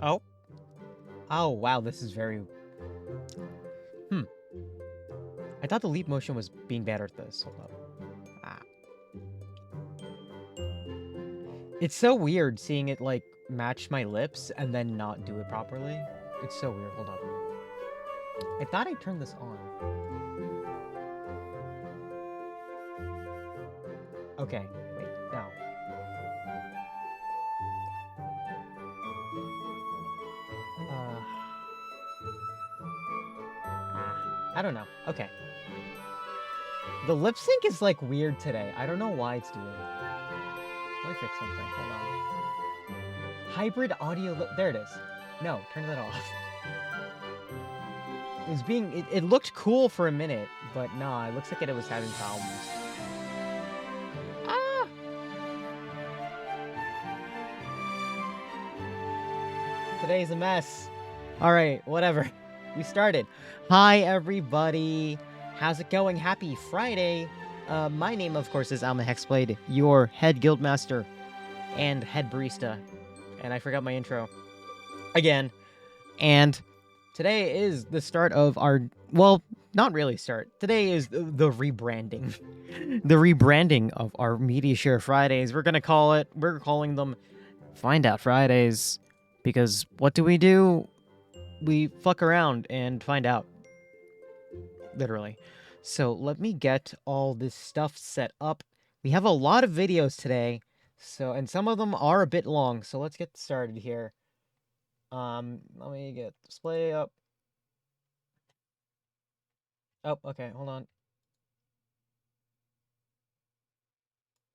Oh. Oh, wow, this is very... Hmm. I thought the leap motion was being better at this. Hold up. Ah. It's so weird seeing it, like, match my lips and then not do it properly. It's so weird. Hold up. I thought I turned this on. Okay, wait, now. I don't know. Okay. The lip sync is, like, weird today. I don't know why it's doing it. Let me fix something. Hold on. Hybrid audio there it is. No, turn that off. It looked cool for a minute, but nah, it looks like it was having problems. Ah! Today's a mess. Alright, whatever. We started. Hi, everybody. How's it going? Happy Friday. My name, of course, is Alma Hexblade, your head guildmaster and head barista. And I forgot my intro. Again. And today is the start of our... Well, not really start. Today is the rebranding. The rebranding of our Media Share Fridays. We're calling them Find Out Fridays. Because what do? We fuck around and find out. Literally. So let me get all this stuff set up. We have a lot of videos today. And some of them are a bit long. So let's get started here. Let me get display up. Oh, okay, hold on.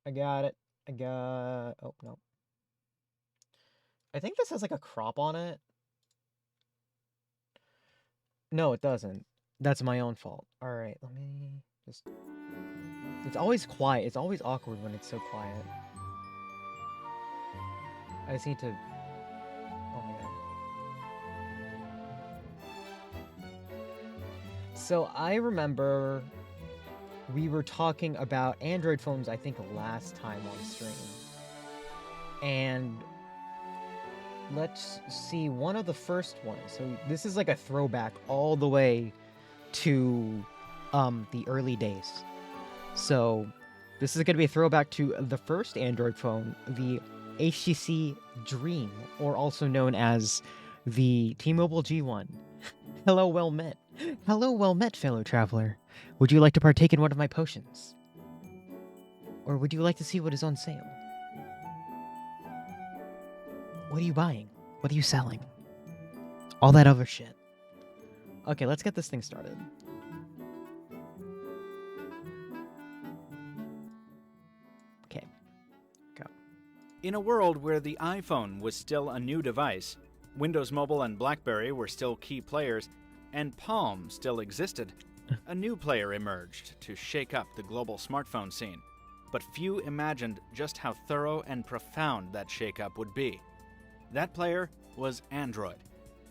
I got it. Oh, no. I think this has like a crop on it. No, it doesn't. That's my own fault. Alright, let me just... It's always quiet. It's always awkward when it's so quiet. I just need to... Oh my god. So I remember we were talking about Android phones, I think, last time on stream. And let's see, one of the first ones. So this is like a throwback all the way to the early days. So this is going to be a throwback to the first Android phone, the HTC Dream, or also known as the T-Mobile G1. Hello, well met. Hello, well met, fellow traveler. Would you like to partake in one of my potions? Or would you like to see what is on sale? What are you buying? What are you selling? All that other shit. Okay, let's get this thing started. Okay, go. In a world where the iPhone was still a new device, Windows Mobile and BlackBerry were still key players, and Palm still existed, a new player emerged to shake up the global smartphone scene. But few imagined just how thorough and profound that shakeup would be. That player was Android,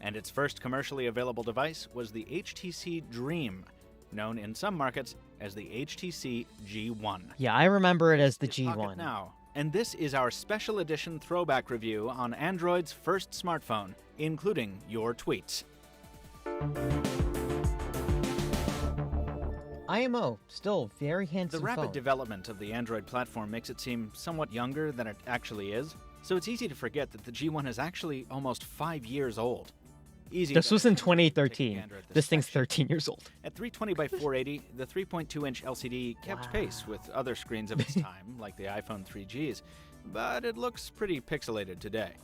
and its first commercially available device was the HTC Dream, known in some markets as the HTC G1. Yeah, I remember it as the It's Pocket G1. Now, and this is our special edition throwback review on Android's first smartphone, including your tweets. IMO, still very handsome The rapid phone. development of the Android platform makes it seem somewhat younger than it actually is, so it's easy to forget that the G1 is actually almost 5 years old. This was in 2013. This thing's 13 years old. At 320 by 480, the 3.2-inch LCD kept pace with other screens of its time, like the iPhone 3Gs, but it looks pretty pixelated today.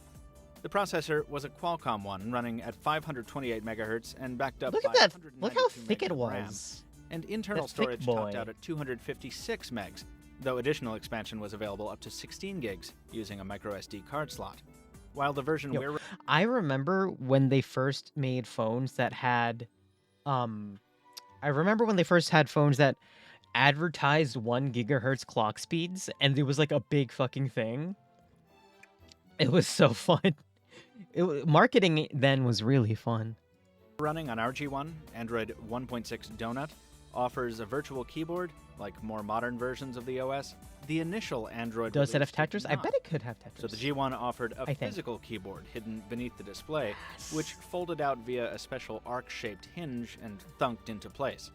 The processor was a Qualcomm one running at 528 MHz and backed up Look by at that! 192 Look how thick it megs of RAM, was. and internal That thick storage boy. topped out at 256 megs, though additional expansion was available up to 16 gigs using a microSD card slot. While the version we're... I remember when they first made phones that had, I remember when they first had phones that advertised 1 gigahertz clock speeds, and it was like a big fucking thing. It was so fun. Marketing then was really fun. running on our G1, Android 1.6 Donut, offers a virtual keyboard, like more modern versions of the OS. The initial Android Does it release have did Tetris? I not. bet it could have Tetris. So the G1 offered a I think. physical keyboard hidden beneath the display, which folded out via a special arc-shaped hinge and thunked into place.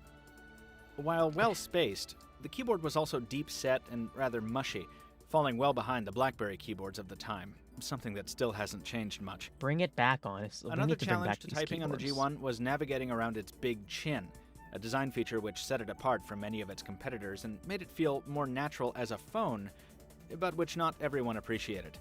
While well-spaced, the keyboard was also deep-set and rather mushy, falling well behind the BlackBerry keyboards of the time, something that still hasn't changed much. Bring it back, honestly. We Another need to bring challenge back to these typing on the keyboards. G1 was navigating around its big chin, a design feature which set it apart from many of its competitors and made it feel more natural as a phone, but which not everyone appreciated.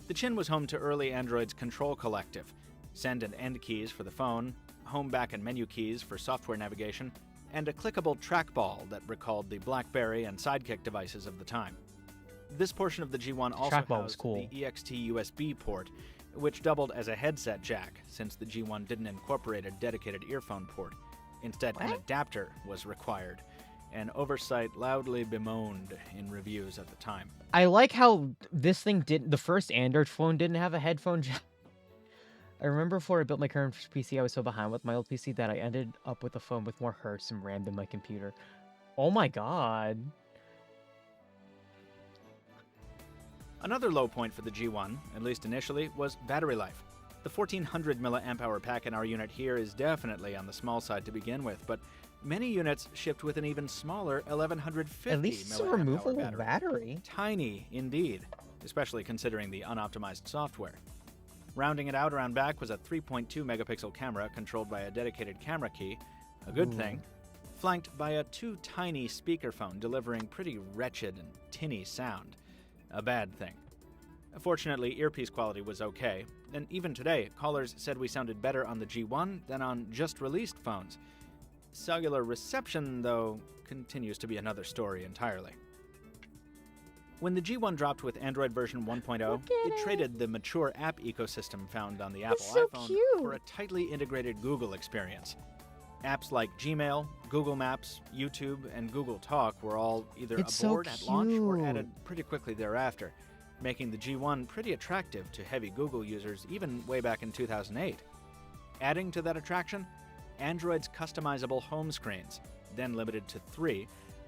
The chin was home to early Android's Control Collective, send and end keys for the phone, home, back, and menu keys for software navigation, and a clickable trackball that recalled the BlackBerry and Sidekick devices of the time. This portion of the G1 also trackball was housed cool. the EXT USB port, which doubled as a headset jack, since the G1 didn't incorporate a dedicated earphone port. Instead, an What? adapter was required, an oversight loudly bemoaned in reviews at the time. I like how this thing the first Android phone didn't have a headphone jack. I remember before I built my current PC, I was so behind with my old PC that I ended up with a phone with more hertz and RAM than my computer. Oh my god. Another low point for the G1, at least initially, was battery life. The 1400 mAh pack in our unit here is definitely on the small side to begin with, but many units shipped with an even smaller 1150 At least it's a mAh removable battery. Tiny indeed, especially considering the unoptimized software. Rounding it out around back was a 3.2 megapixel camera controlled by a dedicated camera key, a good thing, flanked by a too tiny speakerphone delivering pretty wretched and tinny sound, a bad thing. Fortunately, earpiece quality was okay, and even today, callers said we sounded better on the G1 than on just-released phones. Cellular reception, though, continues to be another story entirely. When the G1 dropped with Android version 1.0, it traded the mature app ecosystem found on the Apple so iPhone cute. for a tightly integrated Google experience. Apps like Gmail, Google Maps, YouTube, and Google Talk were all either It's so aboard at launch or cute. added pretty quickly thereafter, making the G1 pretty attractive to heavy Google users even way back in 2008. Adding to that attraction, Android's customizable home screens, then limited to 3,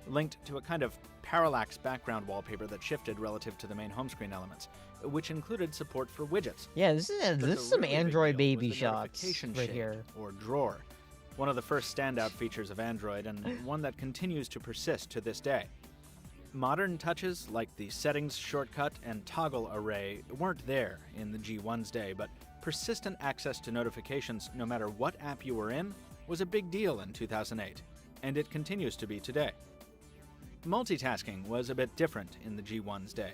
linked to a kind of parallax background wallpaper that shifted relative to the main home screen elements, which included support for widgets. Yeah, this But is the some really big Android deal was baby the shots notification right shade, here. or drawer, one of the first standout features of Android and one that continues to persist to this day. Modern touches like the settings shortcut and toggle array weren't there in the G1's day, but persistent access to notifications no matter what app you were in was a big deal in 2008, and it continues to be today. Multitasking was a bit different in the G1's day.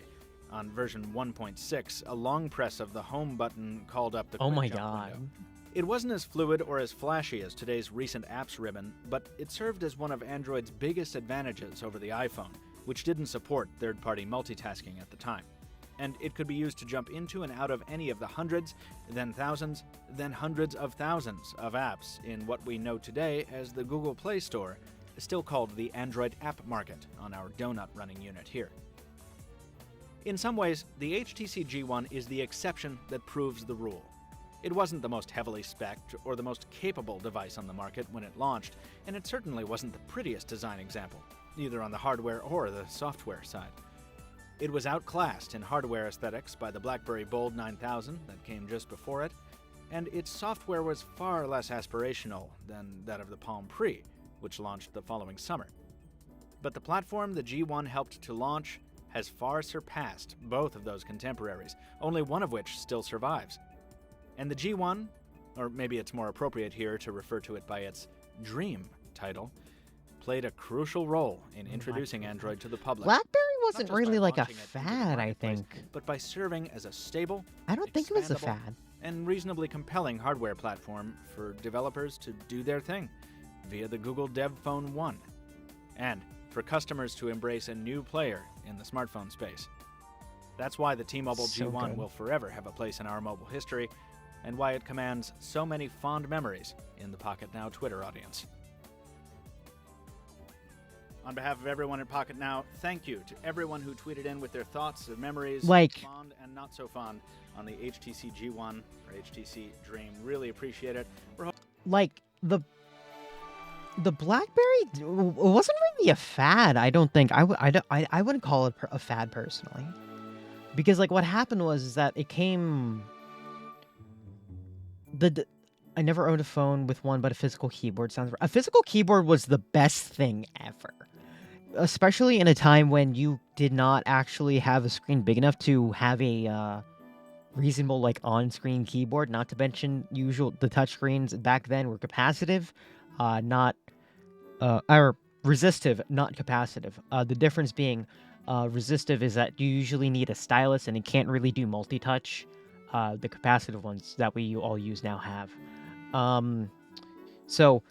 On version 1.6, a long press of the home button called up the Oh quick my jump god. window. It wasn't as fluid or as flashy as today's recent apps ribbon, but it served as one of Android's biggest advantages over the iPhone, which didn't support third-party multitasking at the time. And it could be used to jump into and out of any of the hundreds, then thousands, then hundreds of thousands of apps in what we know today as the Google Play Store, still called the Android App Market on our donut running unit here. In some ways, the HTC G1 is the exception that proves the rule. It wasn't the most heavily spec'd or the most capable device on the market when it launched, and it certainly wasn't the prettiest design example, either on the hardware or the software side. It was outclassed in hardware aesthetics by the BlackBerry Bold 9000 that came just before it, and its software was far less aspirational than that of the Palm Pre, which launched the following summer. But the platform the G1 helped to launch has far surpassed both of those contemporaries, only one of which still survives. And the G1, or maybe it's more appropriate here to refer to it by its Dream title, played a crucial role in introducing Android to the public. BlackBerry Not wasn't just by really like a launching it into the fad, I marketplace, think. but by serving as a stable, I don't think it was a expandable, fad. and reasonably compelling hardware platform for developers to do their thing via the Google Dev Phone 1, and for customers to embrace a new player in the smartphone space. That's why the T-Mobile So G1 good. will forever have a place in our mobile history, and why it commands so many fond memories in the Pocket Now Twitter audience. On behalf of everyone at Pocket Now, thank you to everyone who tweeted in with their thoughts and memories, Like- fond and not so fond, on the HTC G1 or HTC Dream. Really appreciate it. We're Like, the The BlackBerry wasn't really a fad. I don't think I wouldn't call it a fad personally, because like what happened was is that it came I never owned a phone with one but a physical keyboard. A physical keyboard was the best thing ever, especially in a time when you did not actually have a screen big enough to have a reasonable like on-screen keyboard. Not to mention the touchscreens back then were capacitive, not or resistive, not capacitive. The difference being resistive is that you usually need a stylus and it can't really do multi-touch. The capacitive ones that we all use now have. So,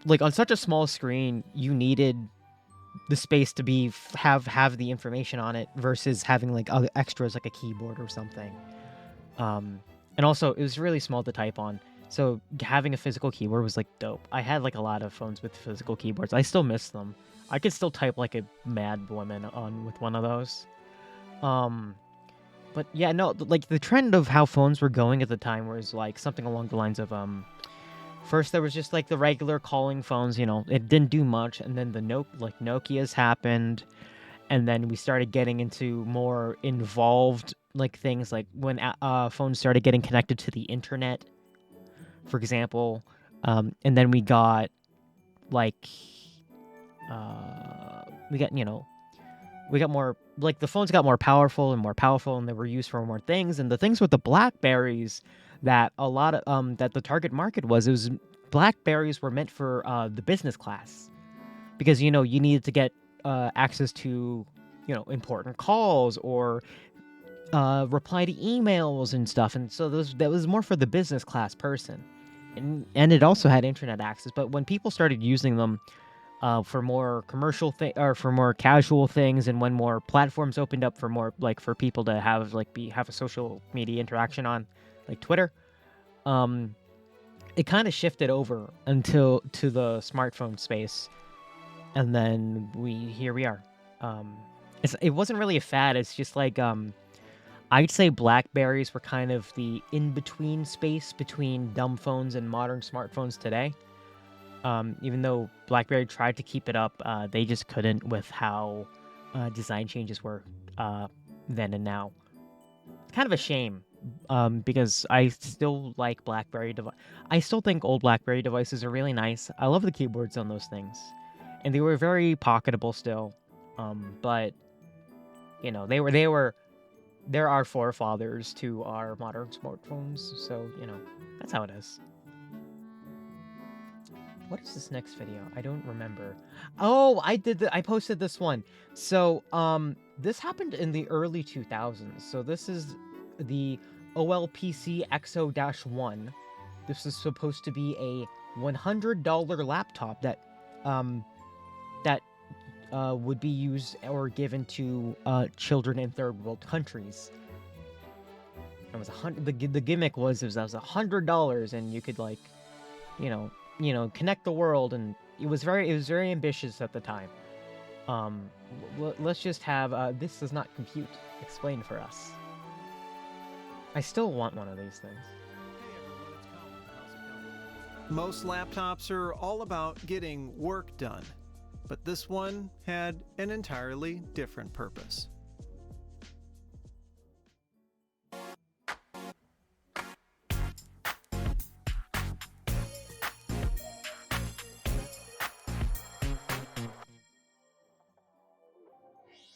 like on such a small screen, you needed the space to be have the information on it versus having like other extras like a keyboard or something. And also it was really small to type on. So having a physical keyboard was like dope. I had like a lot of phones with physical keyboards. I still miss them. I could still type like a mad woman on with one of those. But yeah, no, like the trend of how phones were going at the time was like something along the lines of first there was just like the regular calling phones, you know, it didn't do much, and then the Nokia's happened, and then we started getting into more involved like things like when phones started getting connected to the internet, for example, and then we got like we got more, like the phones got more powerful, and they were used for more things. And the things with the Blackberries that a lot of that the target market was Blackberries were meant for the business class, because you needed to get access to important calls or reply to emails and stuff, and so that was more for the business class person, and it also had internet access. But when people started using them for more commercial or for more casual things, and when more platforms opened up for more for people to have have a social media interaction on, like Twitter, it kind of shifted over to the smartphone space, and then here we are. It wasn't really a fad. It's just like I'd say Blackberries were kind of the in-between space between dumb phones and modern smartphones today. Even though BlackBerry tried to keep it up, they just couldn't with how design changes were then and now. Kind of a shame, because I still like BlackBerry I still think old BlackBerry devices are really nice. I love the keyboards on those things, and they were very pocketable still. But they're our forefathers to our modern smartphones, so that's how it is. What is this next video? I don't remember. Oh, I posted this one. So, this happened in the early 2000s. So this is the OLPC XO-1. This is supposed to be a $100 laptop that would be used or given to children in third world countries. It was the gimmick was $100, and you could connect the world, and it was very ambitious at the time. Let's just have this does not compute explained for us. I still want one of these things. Hey everyone, it's Colin. How's it going? Most laptops are all about getting work done, but this one had an entirely different purpose.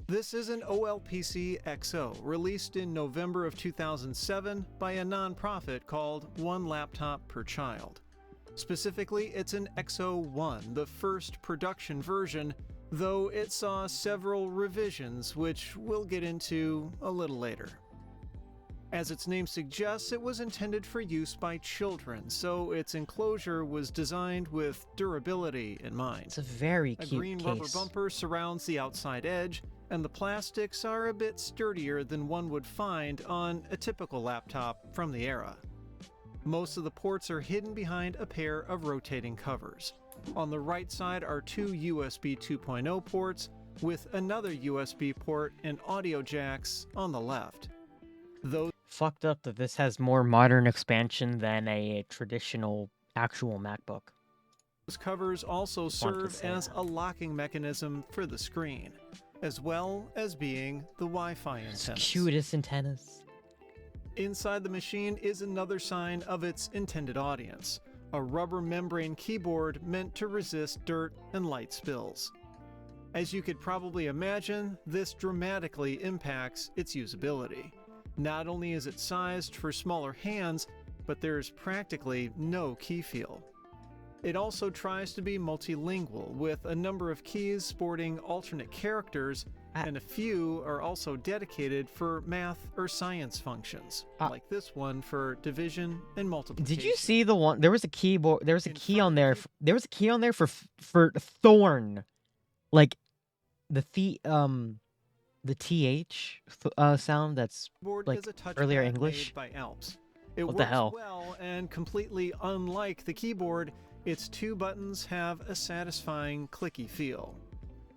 This is an OLPC XO, released in November of 2007 by a nonprofit called One Laptop Per Child. Specifically, it's an XO-1, the first production version, though it saw several revisions, which we'll get into a little later. As its name suggests, it was intended for use by children, so its enclosure was designed with durability in mind. It's a very cute A green rubber bumper surrounds the outside edge, and the plastics are a bit sturdier than one would find on a typical laptop from the era. Most of the ports are hidden behind a pair of rotating covers. On the right side are two USB 2.0 ports, with another USB port and audio jacks on the left. Those fucked up that this has more modern expansion than a traditional actual MacBook. Those covers also Wanted to serve say as that. a locking mechanism for the screen, as well as being the Wi-Fi It's antennas. cutest antennas. Inside the machine is another sign of its intended audience, a rubber membrane keyboard meant to resist dirt and light spills. As you could probably imagine, this dramatically impacts its usability. Not only is it sized for smaller hands, but there's practically no key feel. It also tries to be multilingual, with a number of keys sporting alternate characters, and a few are also dedicated for math or science functions, like this one for division and multiplication. Did you see the one? There was a keyboard. There was a In key front on of there. it- There was a key on there for thorn, like the th sound. That's Keyboard like is a touchpad earlier made English. by Alps. It What works the hell? well, and completely unlike the keyboard, its two buttons have a satisfying clicky feel.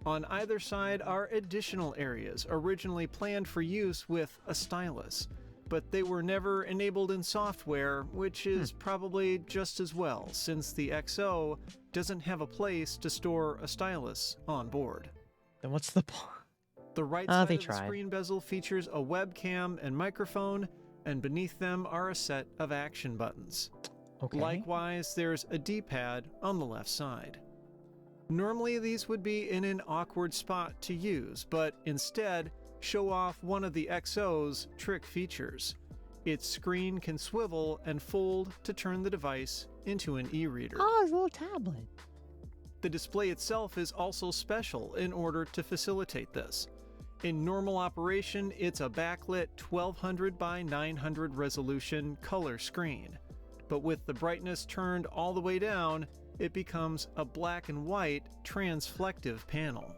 On either side are additional areas originally planned for use with a stylus, but they were never enabled in software, which is probably just as well, since the XO doesn't have a place to store a stylus on board. Then what's the point? The right Ah, side they of the tried. screen bezel features a webcam and microphone, and beneath them are a set of action buttons. Okay. Likewise, there's a D-pad on the left side. Normally, these would be in an awkward spot to use, but instead show off one of the XO's trick features. Its screen can swivel and fold to turn the device into an e-reader. Oh, it's a little tablet. The display itself is also special in order to facilitate this. In normal operation, it's a backlit 1200 by 900 resolution color screen, but with the brightness turned all the way down, it becomes a black and white transflective panel.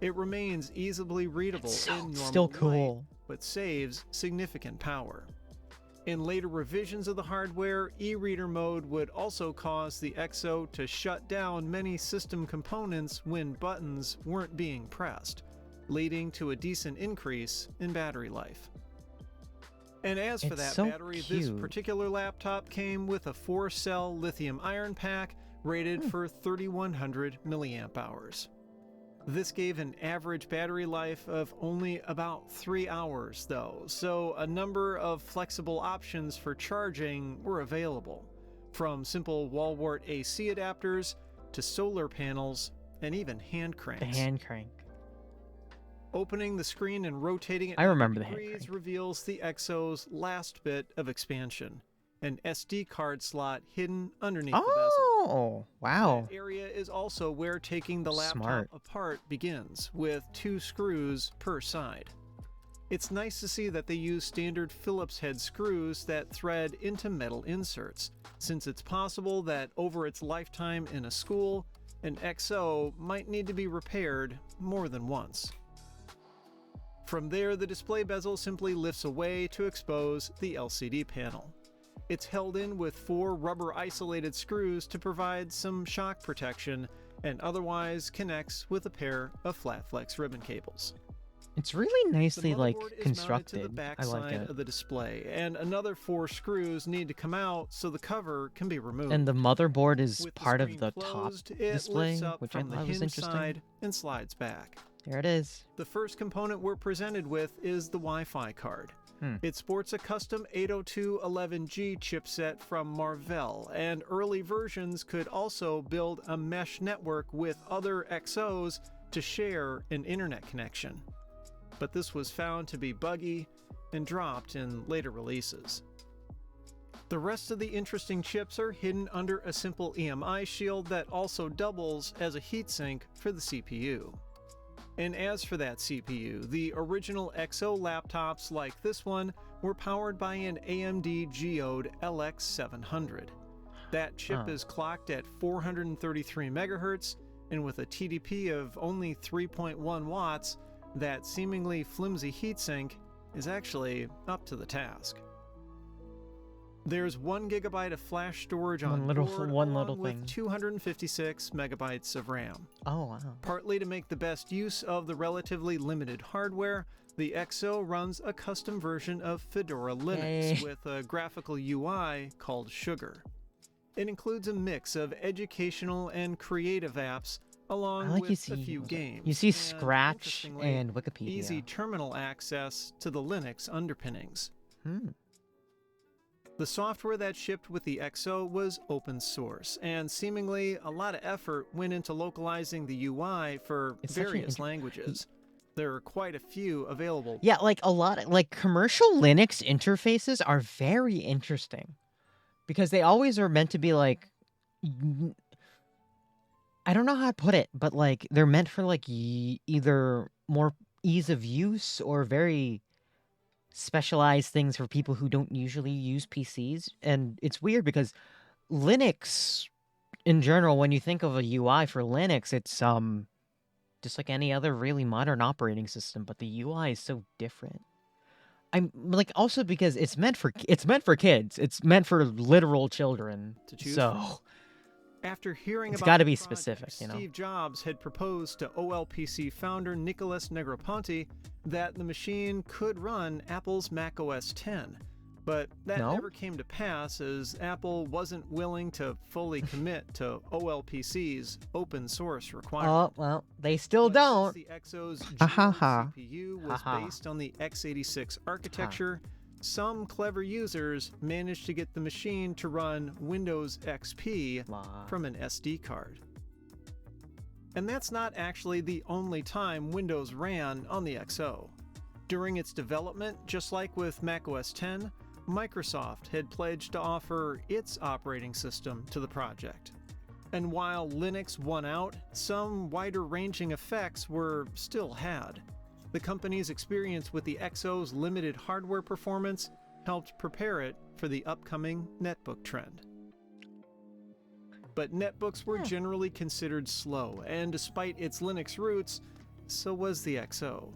It remains easily readable It's in normal still light, cool. but saves significant power. In later revisions of the hardware, e-reader mode would also cause the XO to shut down many system components when buttons weren't being pressed, leading to a decent increase in battery life. And as for It's that so battery, this cute. particular laptop came with a 4-cell lithium iron pack rated for 3100 milliamp hours. This gave an average battery life of only about 3 hours though, so a number of flexible options for charging were available, from simple wall wart AC adapters to solar panels and even hand The cranks. hand crank. Opening the screen and rotating it I remember 90 the hand degrees crank. reveals the XO's last bit of expansion, an SD card slot hidden underneath the bezel. Oh, wow. That area is also where taking the laptop Smart. apart begins, with 2 screws per side. It's nice to see that they use standard Phillips head screws that thread into metal inserts, since it's possible that over its lifetime in a school, an XO might need to be repaired more than once. From there, the display bezel simply lifts away to expose the LCD panel. It's held in with 4 rubber isolated screws to provide some shock protection, and otherwise connects with a pair of flat flex ribbon cables. It's really The nicely like motherboard is mounted to constructed. the back I like side it. of the display, and another 4 screws need to come out so the cover can be removed. And the motherboard is With the part of screen the top closed, it display, lifts up which I from the thought was hinge interesting. side and slides back. There it is. The first component we're presented with is the Wi-Fi card. It sports a custom 802.11g chipset from Marvell, and early versions could also build a mesh network with other XOs to share an internet connection. But this was found to be buggy and dropped in later releases. The rest of the interesting chips are hidden under a simple EMI shield that also doubles as a heatsink for the CPU. And as for that CPU, the original XO laptops like this one were powered by an AMD Geode LX700. That chip is clocked at 433 MHz, and with a TDP of only 3.1 watts, that seemingly flimsy heatsink is actually up to the task. There's 1 GB of flash storage on One little board, along with thing. 256 MB of RAM. Oh, wow. Partly to make the best use of the relatively limited hardware, the XO runs a custom version of Fedora Linux Yay. with a graphical UI called Sugar. It includes a mix of educational and creative apps, along like with you a see few games. you see and, Scratch interestingly, and Wikipedia. easy terminal access to the Linux underpinnings. Hmm. The software that shipped with the XO was open source, and seemingly a lot of effort went into localizing the UI for It's such an various languages. There are quite a few available. Yeah, like a lot of like commercial Linux interfaces are very interesting because they always are meant to be like I don't know how to put it, but like they're meant for like either more ease of use or very specialized things for people who don't usually use PCs. And it's weird because Linux in general, when you think of a UI for Linux, it's just like any other really modern operating system, but the UI is so different. I'm like also because it's meant for kids. It's meant for literal children. To choose So from. After hearing it's about gotta the be project, specific, you know? Steve Jobs had proposed to OLPC founder Nicholas Negroponte that the machine could run Apple's Mac OS X. But that No? never came to pass as Apple wasn't willing to fully commit to OLPC's open source requirement. Oh, well, they still But don't. since the XO's Ha ha G1 ha. CPU was Ha ha. based on the x86 architecture, some clever users managed to get the machine to run Windows XP from an SD card. And that's not actually the only time Windows ran on the XO. During its development, just like with Mac OS X, Microsoft had pledged to offer its operating system to the project. And while Linux won out, some wider-ranging effects were still had. The company's experience with the XO's limited hardware performance helped prepare it for the upcoming netbook trend. But netbooks were generally considered slow, and despite its Linux roots, so was the XO.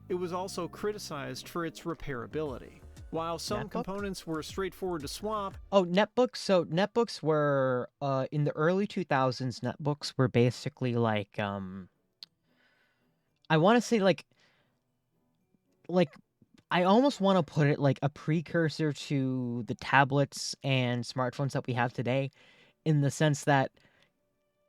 It was also criticized for its repairability. While some Netbook? components were straightforward to swap, Oh, netbooks. So netbooks were in the early 2000s. Netbooks were basically like I want to say like I almost want to put it like a precursor to the tablets and smartphones that we have today, in the sense that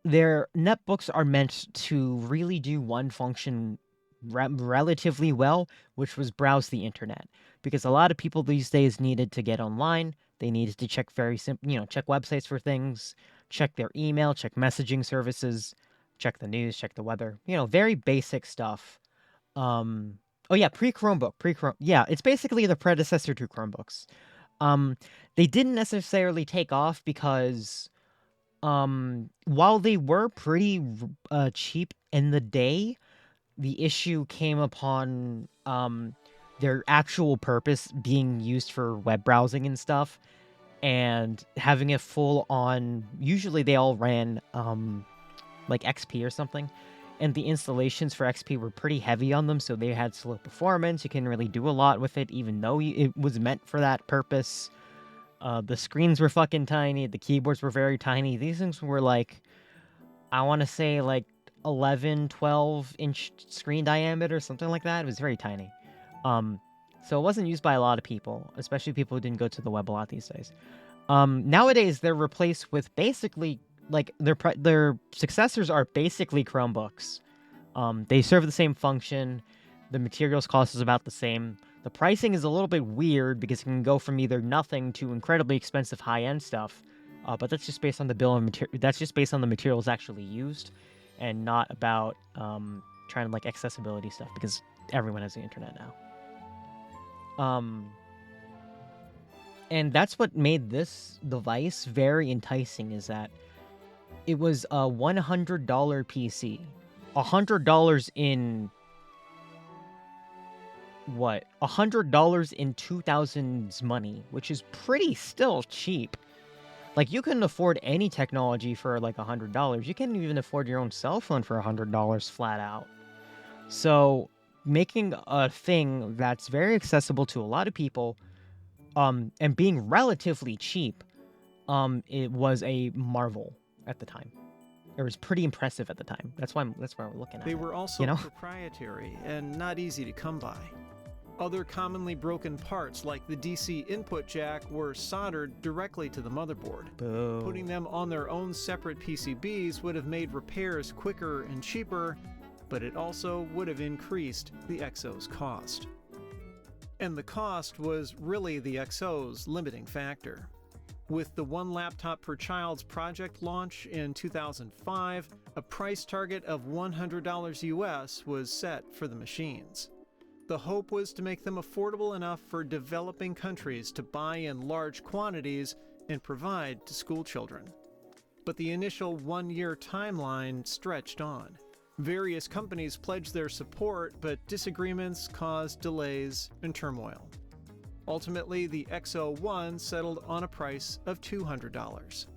their netbooks are meant to really do one function relatively well, which was browse the internet. Because a lot of people these days needed to get online. They needed to check very simple, check websites for things, check their email, check messaging services, check the news, check the weather. Very basic stuff. Oh yeah, pre-Chromebook. Yeah, it's basically the predecessor to Chromebooks. They didn't necessarily take off because while they were pretty cheap in the day, the issue came upon their actual purpose being used for web browsing and stuff, and having a full on. Usually, they all ran like XP or something, and the installations for XP were pretty heavy on them, so they had slow performance. You couldn't really do a lot with it, even though it was meant for that purpose. The screens were fucking tiny. The keyboards were very tiny. These things were like, I want to say like 11, 12-inch screen diameter, something like that. It was very tiny. So it wasn't used by a lot of people, especially people who didn't go to the web a lot these days. Nowadays, they're replaced with basically, like, their successors are basically Chromebooks. They serve the same function. The materials cost is about the same. The pricing is a little bit weird because it can go from either nothing to incredibly expensive high-end stuff. But that's just based on the bill of material. That's just based on the materials actually used, and not about trying to like accessibility stuff, because everyone has the internet now. And that's what made this device very enticing, is that it was a $100 PC. $100 in what? $100 in 2000s money, which is pretty still cheap. Like, you couldn't afford any technology for like $100. You can't even afford your own cell phone for $100 flat out. So making a thing that's very accessible to a lot of people, and being relatively cheap, it was a marvel at the time. It was pretty impressive at the time. That's why we're looking at it. they were also you know? proprietary and not easy to come by. Other commonly broken parts like the DC input jack were soldered directly to the motherboard. Boo. Putting them on their own separate PCBs would have made repairs quicker and cheaper, but it also would have increased the XO's cost. And the cost was really the XO's limiting factor. With the One Laptop Per Child's project launch in 2005, a price target of $100 US was set for the machines. The hope was to make them affordable enough for developing countries to buy in large quantities and provide to school children. But the initial one-year timeline stretched on. Various companies pledged their support, but disagreements caused delays and turmoil. Ultimately, the XO1 settled on a price of $200.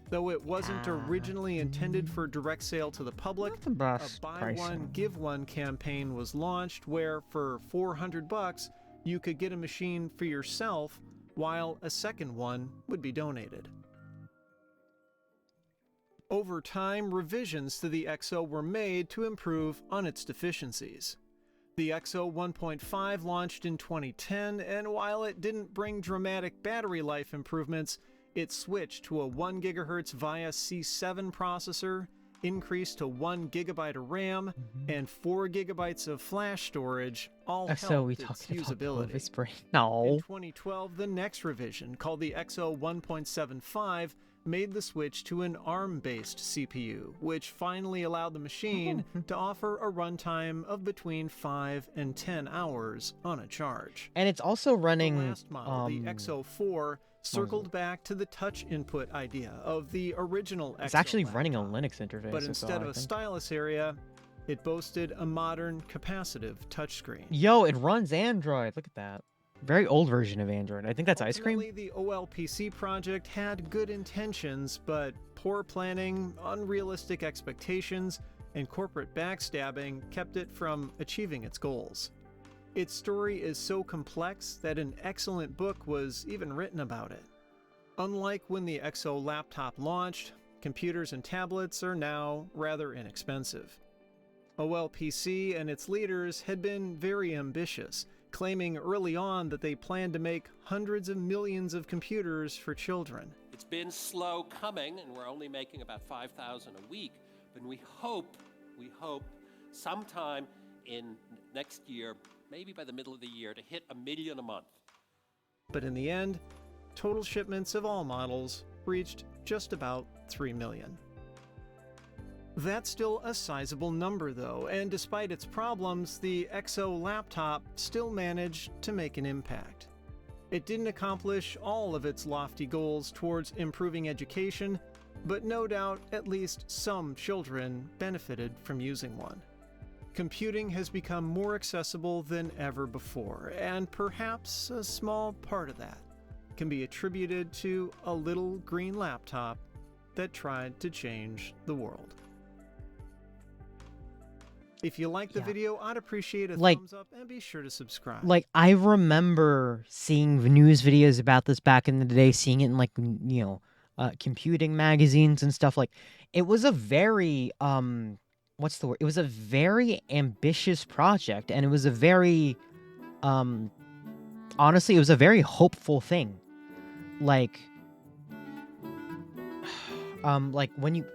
Though it wasn't originally intended for direct sale to the public, Not the a best buy pricing. one, give one campaign was launched where for $400 you could get a machine for yourself while a second one would be donated. Over time, revisions to the XO were made to improve on its deficiencies. The XO 1.5 launched in 2010, and while it didn't bring dramatic battery life improvements, it switched to a 1 GHz VIA C7 processor, increased to 1 GB of RAM, and 4 GB of flash storage, all So we helped its talking about usability. Clovis Brain? In No. 2012, the next revision, called the XO 1.75, made the switch to an ARM-based CPU, which finally allowed the machine to offer a runtime of between 5 and 10 hours on a charge. And it's also running. The last model, the XO4, circled back to the touch input idea of the original XO It's actually running a laptop. Linux interface. But as instead well, of I a think. stylus area, it boasted a modern capacitive touchscreen. Yo, it runs Android. Look at that. Very old version of Android. I think that's ice cream. Ultimately, the OLPC project had good intentions, but poor planning, unrealistic expectations, and corporate backstabbing kept it from achieving its goals. Its story is so complex that an excellent book was even written about it. Unlike when the XO laptop launched, computers and tablets are now rather inexpensive. OLPC and its leaders had been very ambitious, claiming early on that they planned to make hundreds of millions of computers for children. It's been slow coming, and we're only making about 5,000 a week. But we hope sometime in next year, maybe by the middle of the year, to hit 1 million a month. But in the end, total shipments of all models reached just about 3 million. That's still a sizable number though, and despite its problems, the XO laptop still managed to make an impact. It didn't accomplish all of its lofty goals towards improving education, but no doubt at least some children benefited from using one. Computing has become more accessible than ever before, and perhaps a small part of that can be attributed to a little green laptop that tried to change the world. If you like the Yeah. video, I'd appreciate a Like- thumbs up and be sure to subscribe. Like, I remember seeing news videos about this back in the day, seeing it in, like, computing magazines and stuff. Like, it was a very, what's the word? It was a very ambitious project, and it was a very, honestly, it was a very hopeful thing. Like, when you,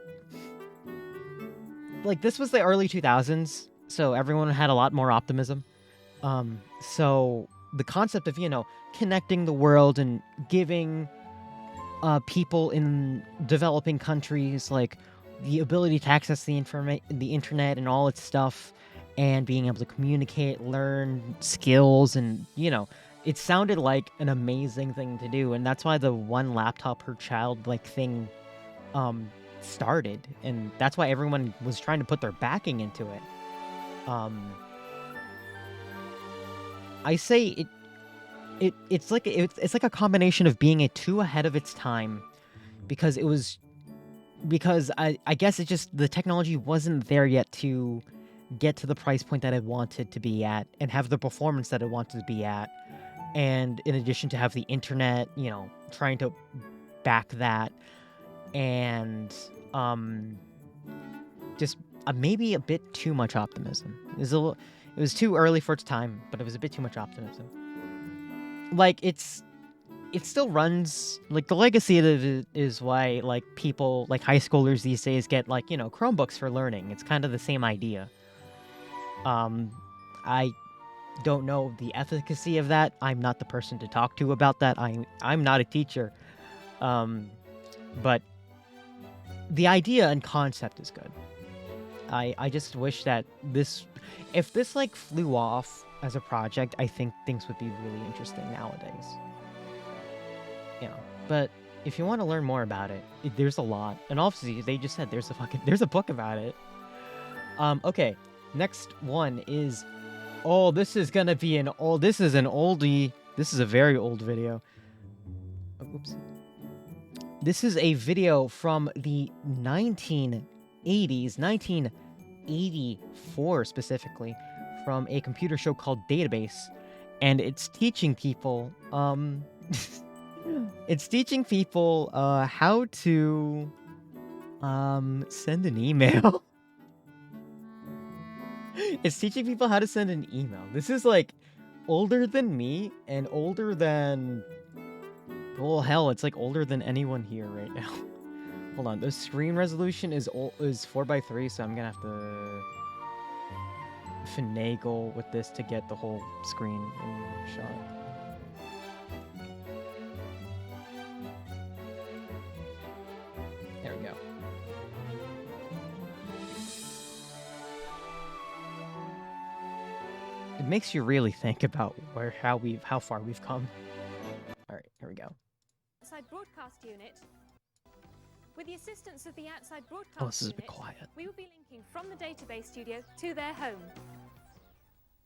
like, this was the early 2000s, so everyone had a lot more optimism. So the concept of, connecting the world and giving people in developing countries, like, the ability to access the internet and all its stuff, and being able to communicate, learn skills, and, it sounded like an amazing thing to do, and that's why the one laptop per child, like, thing, started, and that's why everyone was trying to put their backing into it. I say it's like a combination of being too ahead of its time, because I guess it just, the technology wasn't there yet to get to the price point that it wanted to be at and have the performance that it wanted to be at, and in addition to have the internet, trying to back that, and just maybe a bit too much optimism. It was too early for its time, but it was a bit too much optimism. Like, it still runs, like, the legacy of it is why, like, people, like, high schoolers these days get, like, you know, Chromebooks for learning. It's kind of the same idea. I don't know the efficacy of that. I'm not the person to talk to about that. I'm not a teacher. But the idea and concept is good. I just wish that if this, like, flew off as a project, I think things would be really interesting nowadays. You know, but if you want to learn more about it, there's a lot. And obviously, they just said there's a book about it. Okay, next one is, this is gonna be this is an oldie. This is a very old video. Oh, oops. This is a video from the 1980s, 1984 specifically, from a computer show called Database, and it's teaching people, how to, send an email. It's teaching people how to send an email. This is, like, older than me and older than... Well, hell, it's, like, older than anyone here right now. Hold on, the screen resolution is 4:3, so I'm gonna have to finagle with this to get the whole screen in shot. There we go. It makes you really think about how far we've come. All right, here we go. Outside broadcast unit. With the assistance of the outside broadcast This is a bit unit, quiet. we will be linking from the database studio to their home.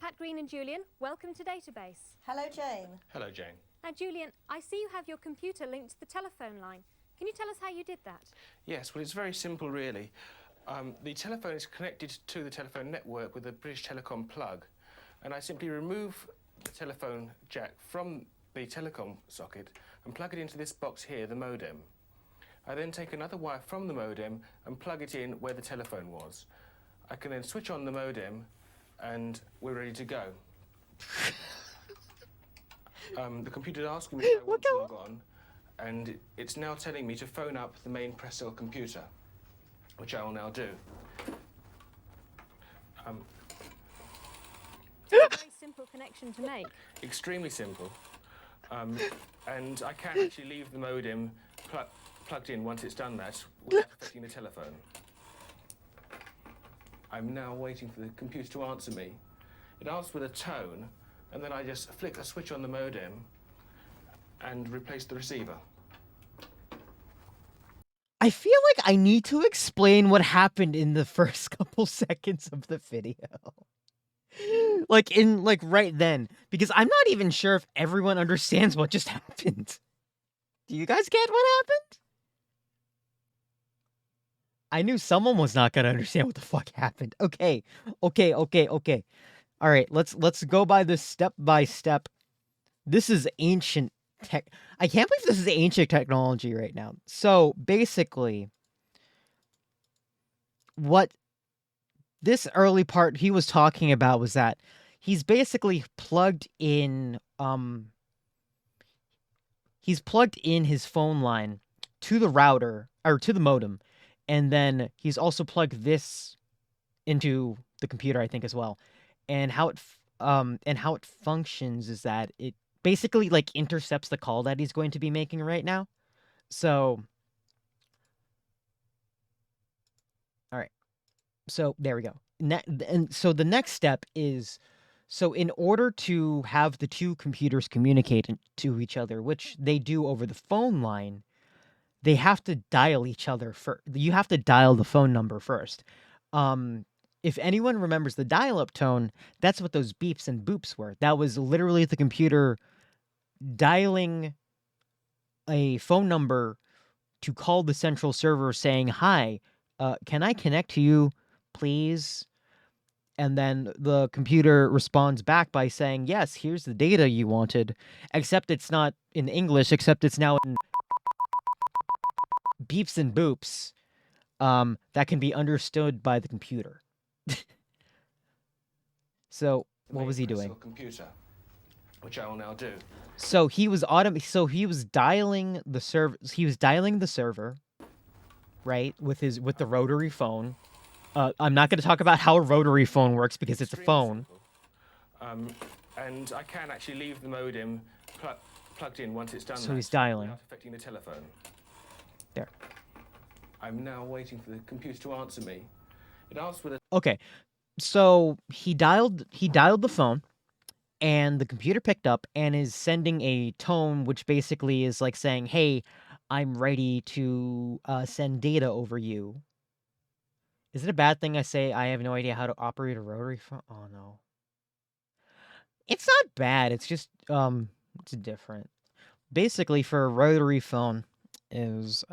Pat Green and Julian, welcome to Database. Hello, Jane. Hello, Jane. Now, Julian, I see you have your computer linked to the telephone line. Can you tell us how you did that? Yes, well, it's very simple, really. The telephone is connected to the telephone network with a British Telecom plug, and I simply remove the telephone jack from the telecom socket and plug it into this box here, the modem. I then take another wire from the modem and plug it in where the telephone was. I can then switch on the modem and we're ready to go. The computer is asking me if I want to log on, and it's now telling me to phone up the main Presscell computer, which I will now do. Very simple connection to make. Extremely simple. And I can actually leave the modem plugged in once it's done that, without affecting the telephone. I'm now waiting for the computer to answer me. It asks with a tone, and then I just flick a switch on the modem and replace the receiver. I feel like I need to explain what happened in the first couple seconds of the video. Like, right then. Because I'm not even sure if everyone understands what just happened. Do you guys get what happened? I knew someone was not gonna understand what the fuck happened. Okay. Alright, let's go by this step by step. This is ancient tech. I can't believe this is ancient technology right now. So, basically, what this early part he was talking about was that he's basically plugged in his phone line to the router, or to the modem, and then he's also plugged this into the computer, I think, as well. And how it functions is that it basically, like, intercepts the call that he's going to be making right now. So, all right. So there we go. And so the next step is, so in order to have the two computers communicate to each other, which they do over the phone line, they have to dial each other first. You have to dial the phone number first. If anyone remembers the dial-up tone, that's what those beeps and boops were. That was literally the computer dialing a phone number to call the central server saying, "Hi, can I connect to you, please?" And then the computer responds back by saying, "Yes, here's the data you wanted." Except it's not in English, except it's now in beeps and boops. that can be understood by the computer. So the what main was he personal doing? computer, which I will now do. So he was dialing the server. He was dialing the server, right, with the rotary phone. I'm not going to talk about how a rotary phone works because it's a Extremely phone. simple. And I can actually leave the modem plugged in once it's done. So that, he's dialing. without affecting the telephone. There. I'm now waiting for the computer to answer me. It asks with a Okay. So he dialed the phone, and the computer picked up and is sending a tone which basically is like saying, "Hey, I'm ready to send data over you." Is it a bad thing I say I have no idea how to operate a rotary phone? Oh no. It's not bad. It's just it's different. Basically for a rotary phone is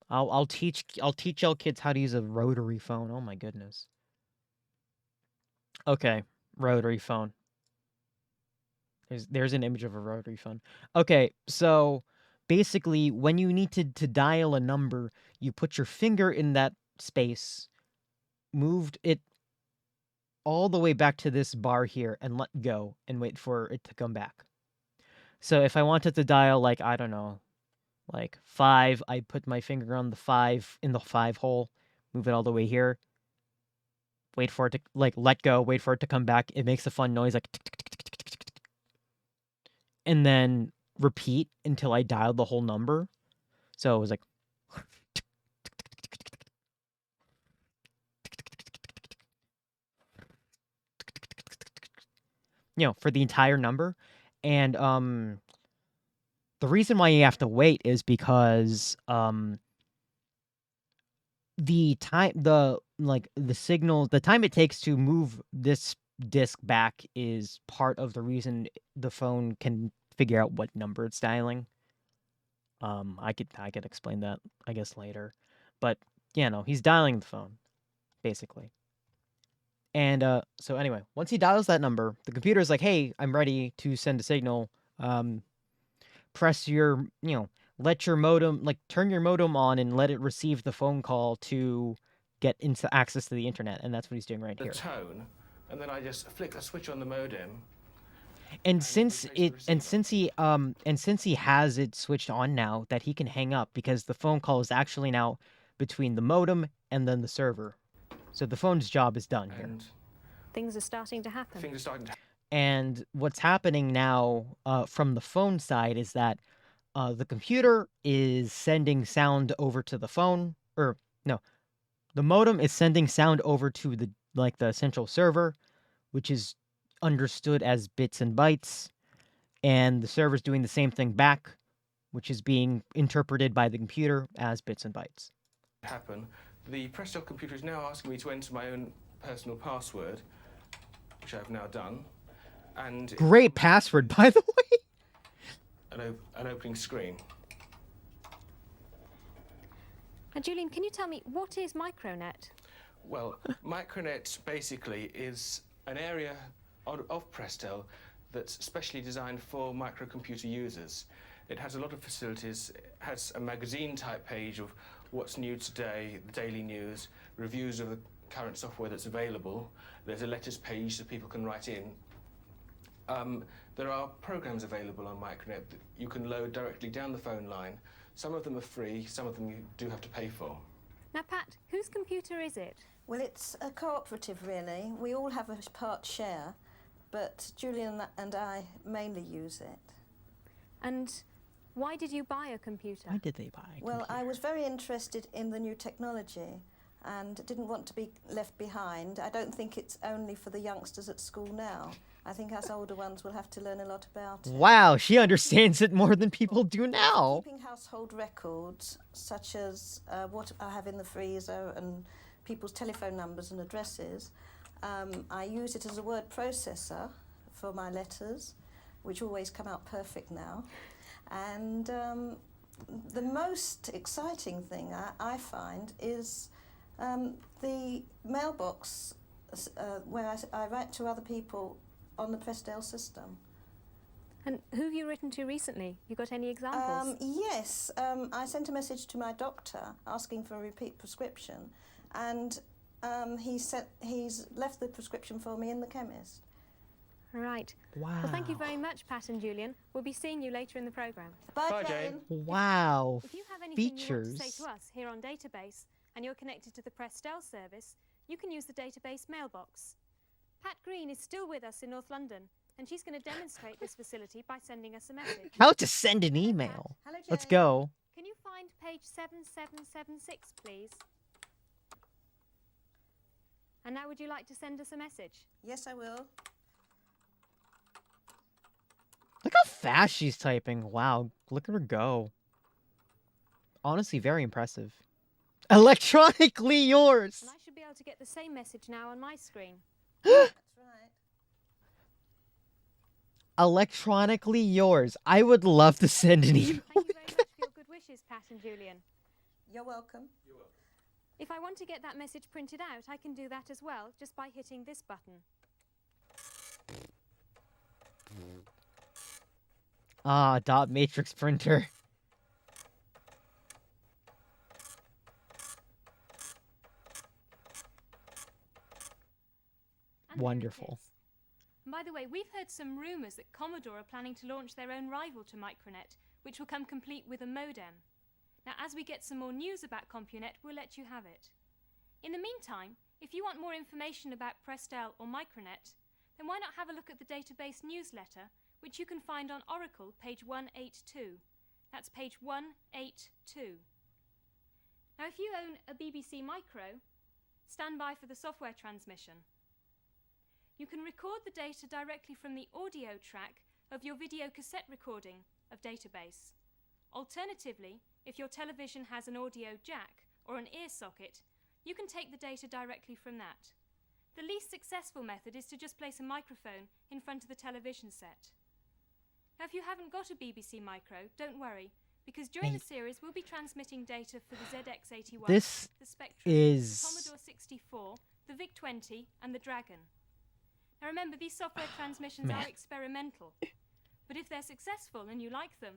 I'll teach y'all kids how to use a rotary phone. Oh my goodness. Okay, rotary phone. There's an image of a rotary phone. Okay, so basically when you need to dial a number, you put your finger in that space, moved it all the way back to this bar here and let go and wait for it to come back. So if I wanted to dial like, I don't know, like 5, I put my finger on the 5 in the 5 hole, move it all the way here, wait for it to like let go, wait for it to come back. It makes a fun noise like tick, tick, tick, tick, tick, tick, tick, and then repeat until I dialed the whole number. So it was like for the entire number. And the reason why you have to wait is because the time it takes to move this disc back is part of the reason the phone can figure out what number it's dialing. I could explain that I guess later, but yeah, no, he's dialing the phone basically. And so anyway, once he dials that number, the computer's like, "Hey, I'm ready to send a signal. Press your, let your modem, like turn your modem on and let it receive the phone call to get into access to the internet." And that's what he's doing right here. tone, and then I just flick a switch on the modem. And since replace the since he has it switched on now, that he can hang up because the phone call is actually now between the modem and then the server. So the phone's job is done here. And Things are starting to happen. things are starting to And what's happening now from the phone side is that the computer is sending sound over to the phone, or no, the modem is sending sound over to the central server, which is understood as bits and bytes, and the server's doing the same thing back, which is being interpreted by the computer as bits and bytes. happen. The Presto computer is now asking me to enter my own personal password, which I've now done, and Great password, by the way. an opening screen. And Julian, can you tell me, what is Micronet? Well, Micronet basically is an area of Presto that's specially designed for microcomputer users. It has a lot of facilities. It has a magazine-type page of what's new today, the daily news, reviews of the current software that's available. There's a letters page that people can write in. There are programs available on Micronet that you can load directly down the phone line. Some of them are free, some of them you do have to pay for. Now, Pat, whose computer is it? Well, it's a cooperative, really. We all have a part share, but Julian and I mainly use it. And why did you buy a computer? Why did they buy a Well, computer? I was very interested in the new technology and didn't want to be left behind. I don't think it's only for the youngsters at school now. I think us older ones will have to learn a lot about it. Wow, she understands it more than people do now. Keeping household records, such as what I have in the freezer and people's telephone numbers and addresses. I use it as a word processor for my letters, which always come out perfect now. And the most exciting thing I find is the mailbox where I write to other people on the Prestel system. And who have you written to recently? You got any examples? Yes, I sent a message to my doctor asking for a repeat prescription, and he's left the prescription for me in the chemist. Right. Wow. Well, thank you very much, Pat and Julian. We'll be seeing you later in the programme. Bye, Bye, Jane. Jane. Wow. If you have anything you want Features. to say to us here on Database and you're connected to the Prestel service, you can use the Database mailbox. Pat Green is still with us in North London, and she's going to demonstrate this facility by sending us a message. How to send an email. Hello, Let's Jane. go. Can you find page 7776, please? And now would you like to send us a message? Yes, I will. Look how fast she's typing. Wow. Look at her go. Honestly, very impressive. Electronically yours. And I should be able to get the same message now on my screen. That's right. Electronically yours. I would love to send an email. Thank you very much for your good wishes, Pat and Julian. You're welcome. If I want to get that message printed out, I can do that as well, just by hitting this button. Ah, dot matrix printer. And there it Wonderful. is. And by the way, we've heard some rumours that Commodore are planning to launch their own rival to Micronet, which will come complete with a modem. Now, as we get some more news about CompuNet, we'll let you have it. In the meantime, if you want more information about Prestel or Micronet, then why not have a look at the database newsletter, which you can find on Oracle, page 182. That's page 182. Now, if you own a BBC Micro, stand by for the software transmission. You can record the data directly from the audio track of your video cassette recording of database. Alternatively, if your television has an audio jack or an ear socket, you can take the data directly from that. The least successful method is to just place a microphone in front of the television set. Now, if you haven't got a BBC Micro, don't worry, because during the series we'll be transmitting data for the ZX81, This the Spectrum, the is Commodore 64, the VIC-20 and the Dragon. Now remember, these software transmissions Man. are experimental, but if they're successful and you like them,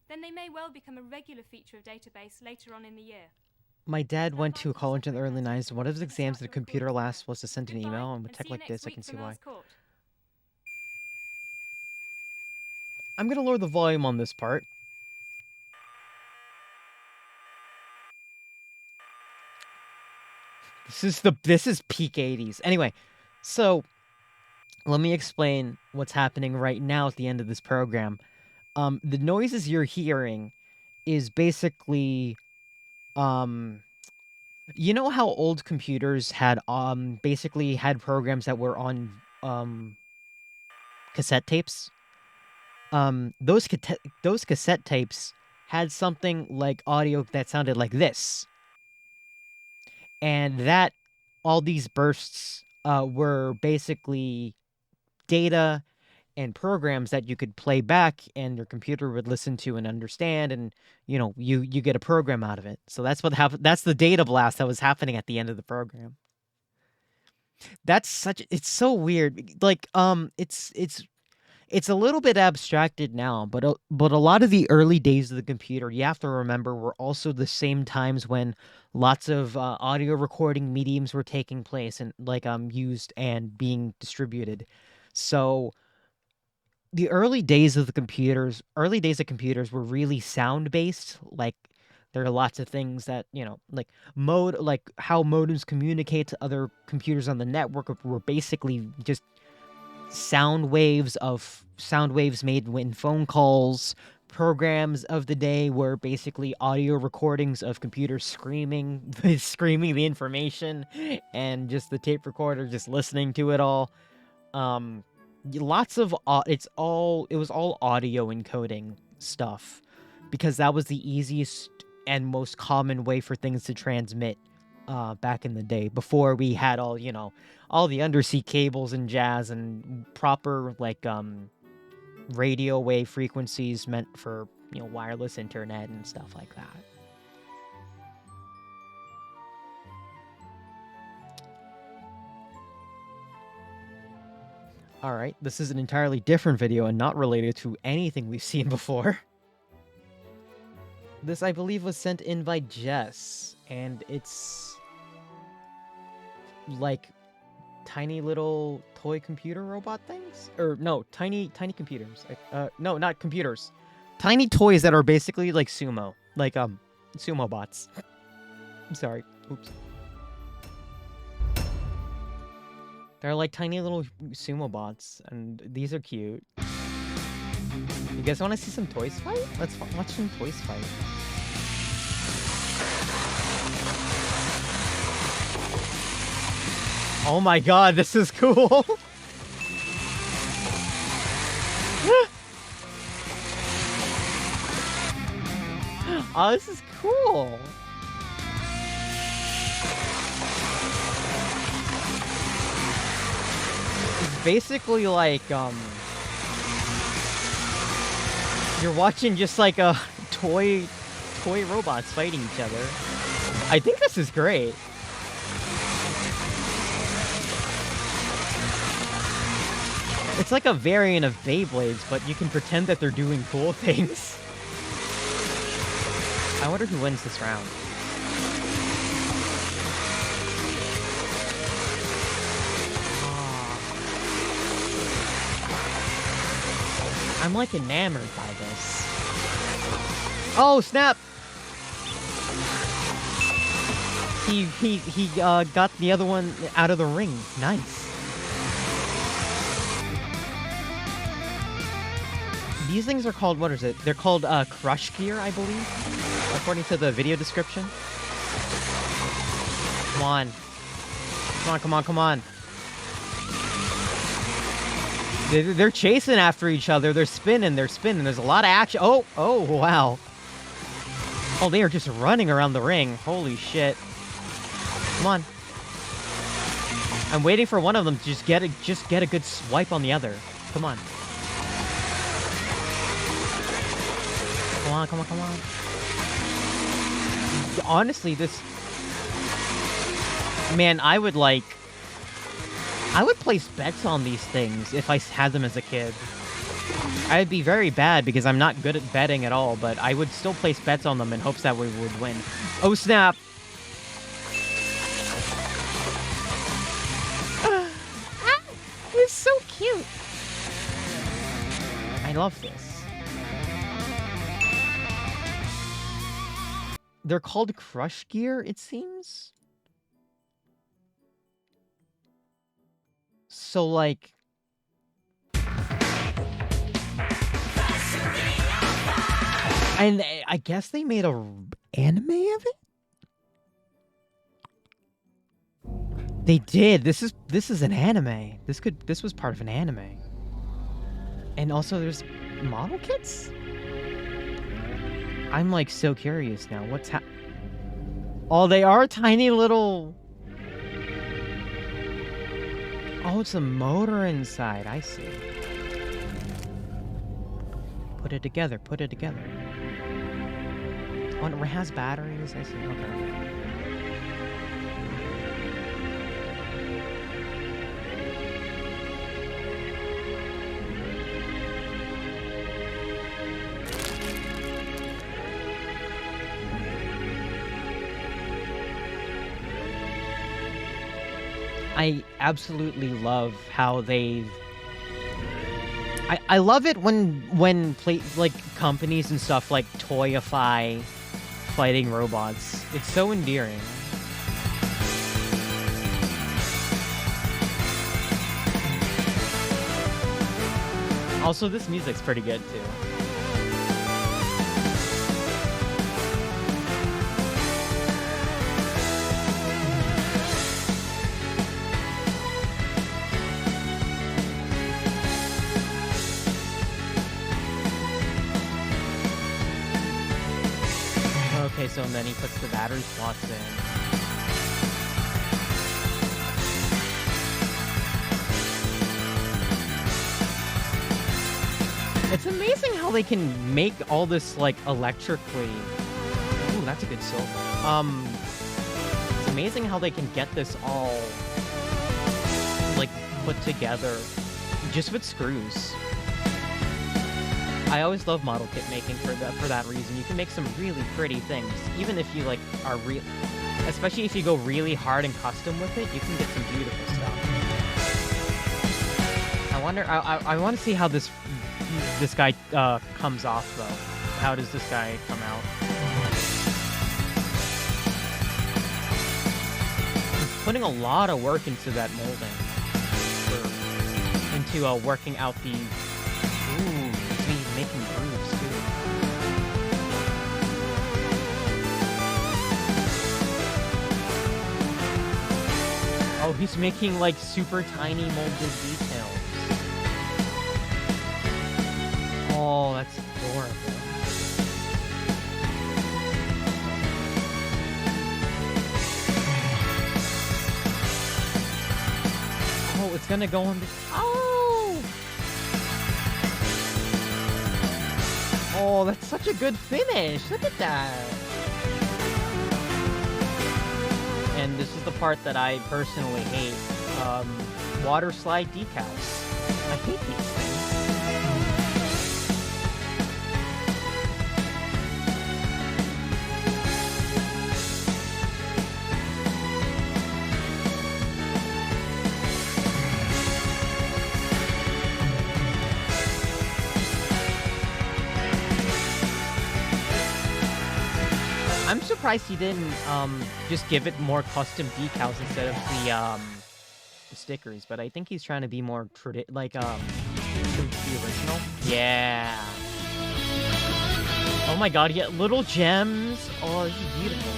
then they may well become a regular feature of database later on in the year. My dad went to college in the early 90s. One of his exams at a computer lab was to send an email, and with tech like this, I can see why. I'm gonna lower the volume on this part. This is peak 80s. Anyway, so let me explain what's happening right now at the end of this program. The noises you're hearing is basically, you know how old computers had basically had programs that were on cassette tapes? Those cassette tapes had something like audio that sounded like this. And that all these bursts were basically data and programs that you could play back and your computer would listen to and understand, and you know, you get a program out of it. So that's what happened. That's the data blast that was happening at the end of the program. It's so weird. Like it's a little bit abstracted now, but a lot of the early days of the computer, you have to remember, were also the same times when lots of audio recording mediums were taking place and used and being distributed. So the early days of computers were really sound based. Like there are lots of things that, you know, like how modems communicate to other computers on the network were basically just sound waves made in phone calls. Programs of the day were basically audio recordings of computers screaming the information, and just the tape recorder just listening to it all. It was all audio encoding stuff, because that was the easiest and most common way for things to transmit back in the day, before we had all the undersea cables and jazz and proper radio wave frequencies meant for wireless internet and stuff like that. Alright, this is an entirely different video and not related to anything we've seen before. This, I believe, was sent in by Jess, and it's like tiny little toy computer robot things? Or no, tiny computers. No, not computers. Tiny toys that are basically like sumo. Like, sumo bots. I'm sorry. Oops. They're like tiny little sumo bots, and these are cute. You guys want to see some toys fight? Let's watch some toys fight. Oh my god, this is cool! Oh, this is cool! It's basically like, you're watching just like a toy robots fighting each other. I think this is great. It's like a variant of Beyblades, but you can pretend that they're doing cool things. I wonder who wins this round. I'm like enamored by this. Oh snap! He got the other one out of the ring. Nice. These things are called, what is it? They're called Crush Gear, I believe, according to the video description. Come on. Come on, come on, come on. They're chasing after each other. They're spinning, they're spinning. There's a lot of action. Oh, wow. Oh, they are just running around the ring. Holy shit. Come on. I'm waiting for one of them to just get a good swipe on the other. Come on. Come on, come on, come on. Honestly, this... Man, I would place bets on these things if I had them as a kid. I'd be very bad because I'm not good at betting at all, but I would still place bets on them in hopes that we would win. Oh, snap! It's so cute! I love this. They're called Crush Gear, it seems? So, like... And I guess they made a anime of it? They did. This is an anime. This was part of an anime. And also there's model kits? I'm like so curious now. What's Oh, they are tiny little... Oh, it's a motor inside. I see. Put it together. Put it together. Oh, it has batteries. I see. Okay. I absolutely love how they've... I love it when like companies and stuff like toyify fighting robots. It's so endearing. Also, this music's pretty good too. Okay, so then he puts the battery slots in. It's amazing how they can make all this, like, electrically... Ooh, that's a good silver. It's amazing how they can get this all, like, put together just with screws. I always love model kit making for that reason. You can make some really pretty things, even if you like are especially if you go really hard and custom with it, you can get some beautiful stuff. I wonder. I want to see how this guy comes off though. How does this guy come out? He's putting a lot of work into that molding, into working out the. Ooh, he's making grooves too. Oh, he's making like super tiny molded details. Oh, that's adorable. Oh, it's gonna go on the. Oh! Oh, that's such a good finish. Look at that. And this is the part that I personally hate. Water slide decals. I hate these things. I'm surprised he didn't just give it more custom decals instead of the stickers, but I think he's trying to be more like the original. Yeah. Oh my god, yeah, little gems. Oh, this is beautiful.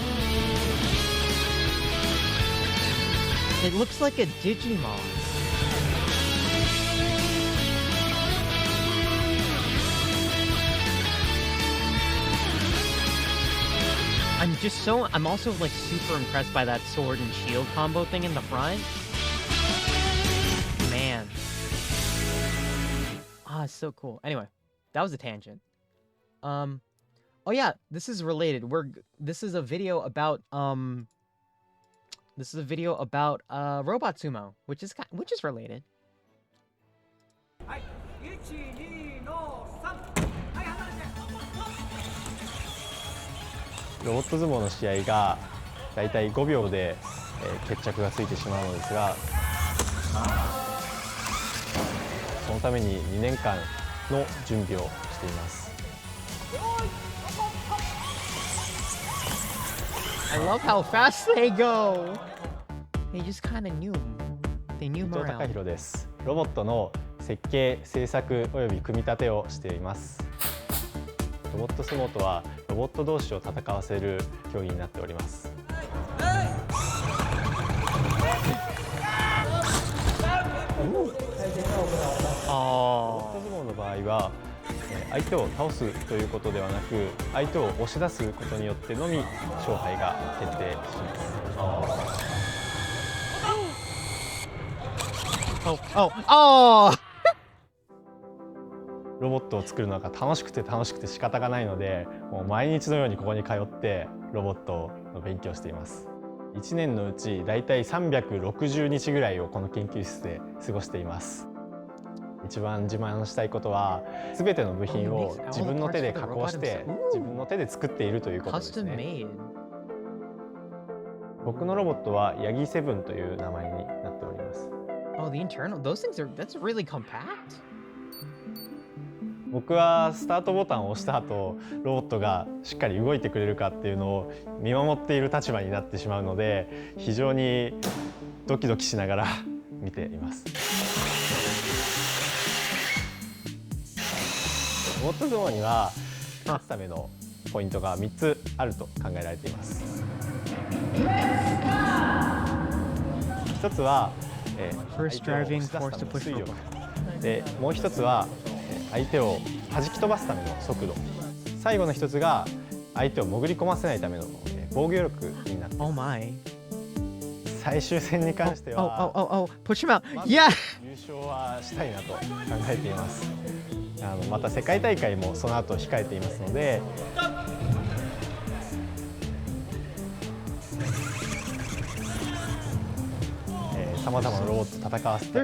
It looks like a Digimon. I'm also like super impressed by that sword and shield combo thing in the front. Man. Ah, it's so cool. Anyway, that was a tangent. Oh yeah, this is related. This is a video about Robot Sumo, which is related. ロボット相撲の試合がだいたい5秒で、決着がついてしまうのですが、そのために2年間の準備をしています。I love how fast they go. They just kind of knew. They knew more. 伊藤孝弘です。ロボットの設計、製作および組み立てをしています。ロボット相撲とはロボット同士を戦わせる競技になっております。ロボット相撲の場合は相手を倒すということではなく、相手を押し出すことによってのみ勝敗が決定します。ロボットを作るのが楽しくて仕方がないので、もう毎日のようにここに通ってロボットの勉強をしています。1年のうちだいたい360日ぐらいをこの研究室で過ごしています。一番自慢したいことは、全ての部品を自分の手で加工して自分の手で作っているということですね。僕のロボットはヤギ7という名前になっております。Oh, the internal, those things that's really compact. 僕はスタートボタンを押した後、ロボットがしっかり動いてくれるかっていうのを見守っている立場になってしまうので、非常にドキドキしながら見ています。ロボット相撲には勝つためのポイントが3つあると考えられています。一つは相手を押し出すための推力で、もう一つは相手を弾き飛ばすための速度、最後の一つが相手を潜り込ませないための防御力になっています。最終戦に関しては優勝はしたいなと考えています。また世界大会もその後控えていますので、さまざまなロボットと戦わせて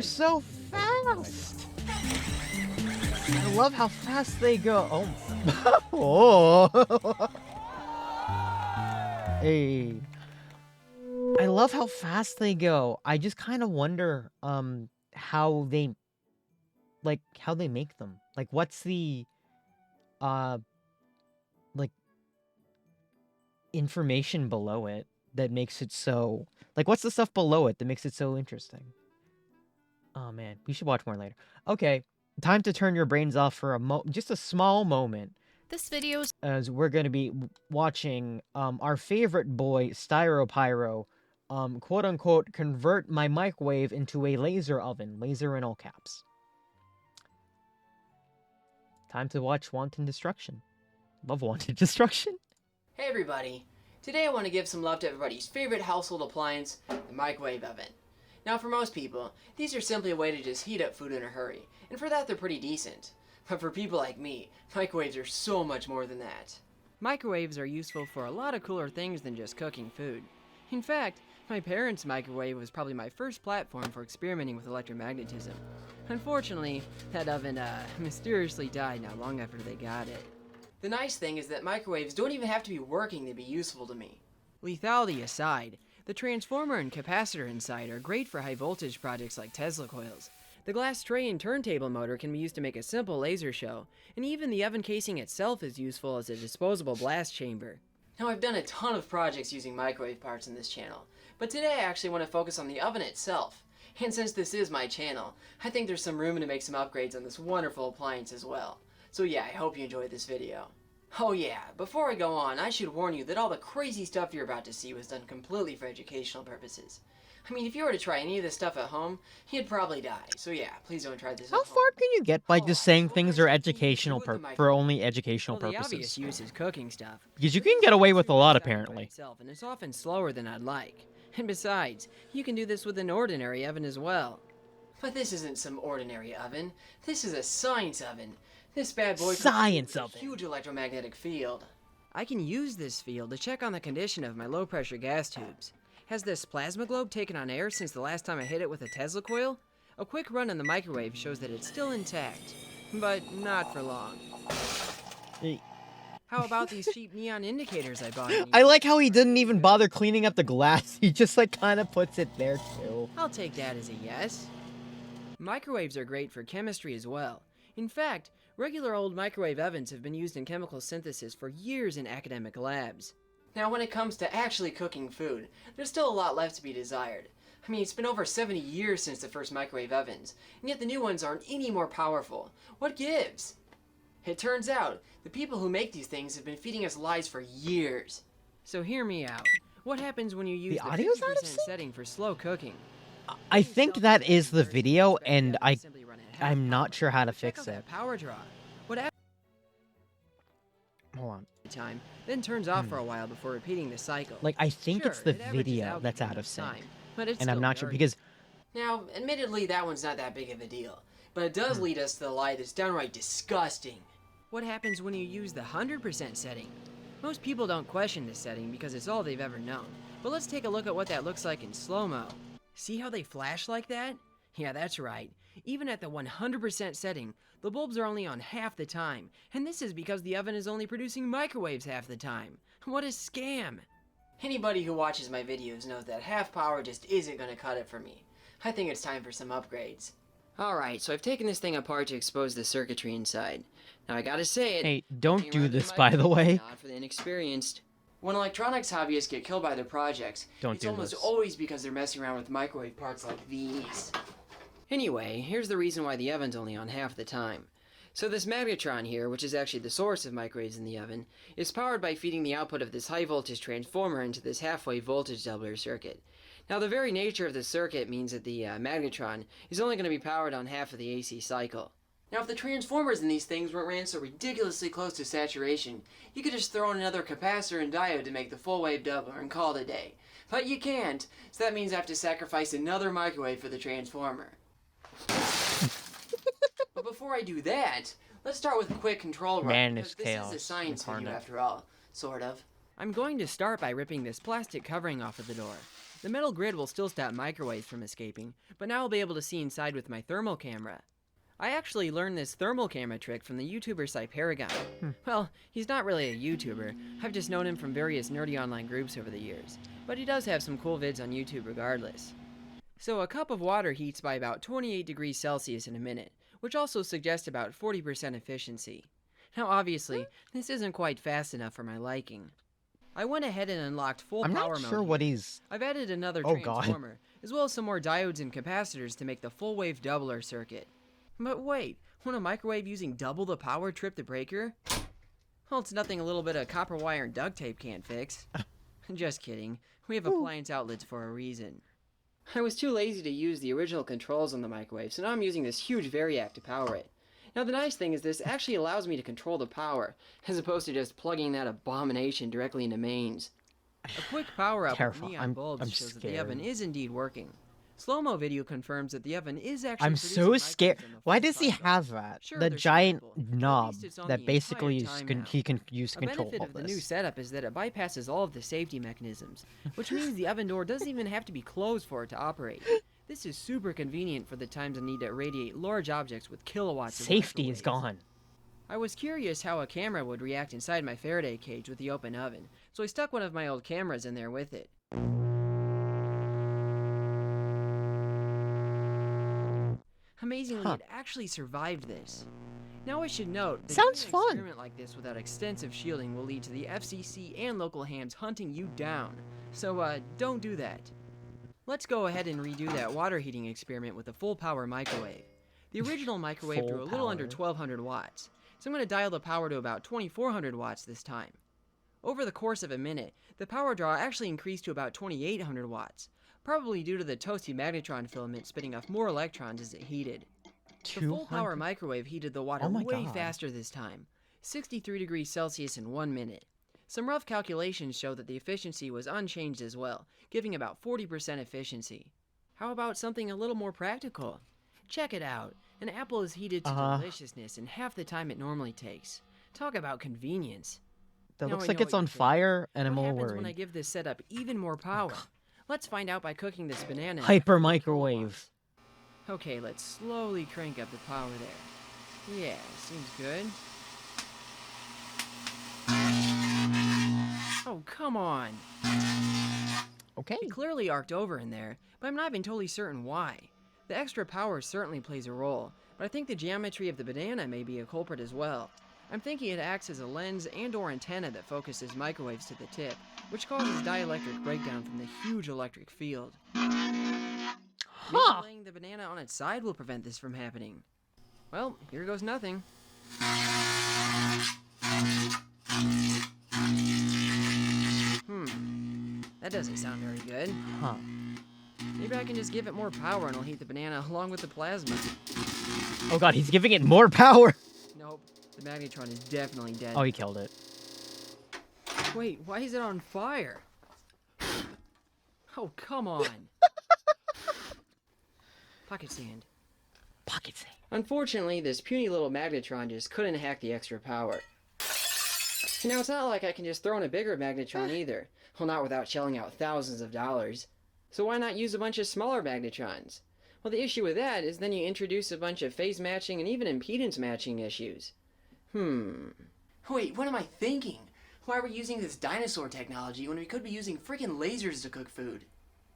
I love how fast they go. Oh. Oh. Hey. I love how fast they go. I just kind of wonder how they make them. Like what's the like information below it that makes it so what's the stuff below it that makes it so interesting? Oh man, we should watch more later. Okay, time to turn your brains off for just a small moment. This video as we're going to be watching our favorite boy StyroPyro quote unquote convert my microwave into a laser oven, laser in all caps. Time to watch Wanton Destruction. Love Wanton Destruction. Hey everybody! Today I want to give some love to everybody's favorite household appliance, the microwave oven. Now for most people, these are simply a way to just heat up food in a hurry, and for that they're pretty decent. But for people like me, microwaves are so much more than that. Microwaves are useful for a lot of cooler things than just cooking food. In fact, my parents' microwave was probably my first platform for experimenting with electromagnetism. Unfortunately, that oven, mysteriously died not long after they got it. The nice thing is that microwaves don't even have to be working to be useful to me. Lethality aside, the transformer and capacitor inside are great for high voltage projects like Tesla coils. The glass tray and turntable motor can be used to make a simple laser show, and even the oven casing itself is useful as a disposable blast chamber. Now I've done a ton of projects using microwave parts in this channel, but today I actually want to focus on the oven itself. And since this is my channel, I think there's some room to make some upgrades on this wonderful appliance as well. So yeah, I hope you enjoyed this video. Oh yeah, before I go on, I should warn you that all the crazy stuff you're about to see was done completely for educational purposes. I mean, if you were to try any of this stuff at home, you'd probably die. So yeah, please don't try this at home. How far can you get by just saying things are educational for only educational The purposes? obvious use is cooking stuff. Because you can get away with a lot apparently. Itself, and it's often slower than I'd like. And besides, you can do this with an ordinary oven as well. But this isn't some ordinary oven. This is a science oven. This bad boy Science a oven. huge electromagnetic field. I can use this field to check on the condition of my low-pressure gas tubes. Has this plasma globe taken on air since the last time I hit it with a Tesla coil? A quick run in the microwave shows that it's still intact, but not for long. Hey. How about these cheap neon indicators I bought? I like how he didn't even bother cleaning up the glass. He just kind of puts it there too. I'll take that as a yes. Microwaves are great for chemistry as well. In fact, regular old microwave ovens have been used in chemical synthesis for years in academic labs. Now when it comes to actually cooking food, there's still a lot left to be desired. I mean, it's been over 70 years since the first microwave ovens, and yet the new ones aren't any more powerful. What gives? It turns out, the people who make these things have been feeding us lies for years. So hear me out. What happens when you use the audio's out of 50% sync? setting for slow cooking? I think that is the video, and I'm not sure how to Check fix out it. that power draw. What happens Hold on. time, then turns off for a while before repeating the cycle. I think it's Sure, the it averages video out that's given out of enough sync. time, but it's And I'm still not sure dirty. because Now, admittedly, that one's not that big of a deal, but it does lead us to the lie that's downright disgusting. What happens when you use the 100% setting? Most people don't question this setting because it's all they've ever known. But let's take a look at what that looks like in slow-mo. See how they flash like that? Yeah, that's right. Even at the 100% setting, the bulbs are only on half the time. And this is because the oven is only producing microwaves half the time. What a scam! Anybody who watches my videos knows that half power just isn't going to cut it for me. I think it's time for some upgrades. Alright, so I've taken this thing apart to expose the circuitry inside. Now I gotta say it. Hey, don't looking do around in this, the by the microwave way. is Not for the inexperienced. When electronics hobbyists get killed by their projects, Don't it's do almost this. always because they're messing around with microwave parts like these. Anyway, here's the reason why the oven's only on half the time. So this magnetron here, which is actually the source of microwaves in the oven, is powered by feeding the output of this high voltage transformer into this halfway voltage doubler circuit. Now the very nature of the circuit means that the magnetron is only going to be powered on half of the AC cycle. Now if the transformers in these things weren't ran so ridiculously close to saturation, you could just throw in another capacitor and diode to make the full wave doubler and call it a day. But you can't, so that means I have to sacrifice another microwave for the transformer. But before I do that, let's start with a quick control run. Man, because it's this chaos is a science video incarnate. after all, sort of. I'm going to start by ripping this plastic covering off of the door. The metal grid will still stop microwaves from escaping, but now I'll be able to see inside with my thermal camera. I actually learned this thermal camera trick from the YouTuber Cyparagon. Well, he's not really a YouTuber. I've just known him from various nerdy online groups over the years. But he does have some cool vids on YouTube regardless. So a cup of water heats by about 28 degrees Celsius in a minute, which also suggests about 40% efficiency. Now obviously, this isn't quite fast enough for my liking. I went ahead and unlocked full I'm power not mode. sure what he's... I've added another Oh, God. transformer, as well as some more diodes and capacitors to make the full wave doubler circuit. But wait, won't a microwave using double the power trip the breaker? Well, it's nothing a little bit of copper wire and duct tape can't fix. Just kidding. We have appliance outlets for a reason. I was too lazy to use the original controls on the microwave, so now I'm using this huge Variac to power it. Now the nice thing is this actually allows me to control the power, as opposed to just plugging that abomination directly into mains. A quick power up with Careful, neon bulbs I'm shows that the oven scared. is indeed working. Slow-mo video confirms that the oven is actually I'm producing so scared. microwaves in the Why full does he cycle. have that? Sure, The they're giant simple, but at knob least it's on that the basically entire timeout. he can use to A control benefit all of the new this. setup is that it bypasses all of the safety mechanisms, which means the oven door doesn't even have to be closed for it to operate. This is super convenient for the times I need to irradiate large objects with kilowatts of Safety is microwaves. gone. I was curious how a camera would react inside my Faraday cage with the open oven, so I stuck one of my old cameras in there with it. Amazingly, Huh. it actually survived this. Now I should note that Sounds doing an fun. experiment like this without extensive shielding will lead to the FCC and local hams hunting you down. So don't do that. Let's go ahead and redo that water heating experiment with a full power microwave. The original microwave Full drew a little under power. 1200 watts, so I'm going to dial the power to about 2400 watts this time. Over the course of a minute, the power draw actually increased to about 2800 watts, probably due to the toasty magnetron filament spitting off more electrons as it heated. The full power 200 microwave heated the water Oh my way God. faster this time, 63 degrees Celsius in 1 minute. Some rough calculations show that the efficiency was unchanged as well, giving about 40% efficiency. How about something a little more practical? Check it out. An apple is heated to deliciousness in half the time it normally takes. Talk about convenience. That Now looks I like know it's what on you're thinking. fire, and I'm What all happens when I worried. give this setup even more power? Let's find out by cooking this banana. in Hyper a microwave. Okay, let's slowly crank up the power there. Yeah, seems good. Oh, come on. Okay. It clearly arced over in there, but I'm not even totally certain why. The extra power certainly plays a role, but I think the geometry of the banana may be a culprit as well. I'm thinking it acts as a lens and/or antenna that focuses microwaves to the tip, which causes dielectric breakdown from the huge electric field. Maybe laying the banana on its side will prevent this from happening. Well, here goes nothing. That doesn't sound very good. Huh. Maybe I can just give it more power and I'll heat the banana along with the plasma. Oh god, he's giving it more power. Nope, the magnetron is definitely dead. Oh, he killed it. Wait, why is it on fire? Oh, come on. Pocket sand. Pocket sand. Unfortunately, this puny little magnetron just couldn't hack the extra power. Now, it's not like I can just throw in a bigger magnetron either. Well, not without shelling out thousands of dollars. So why not use a bunch of smaller magnetrons? Well, the issue with that is then you introduce a bunch of phase matching and even impedance matching issues. Wait, what am I thinking? Why are we using this dinosaur technology when we could be using freaking lasers to cook food?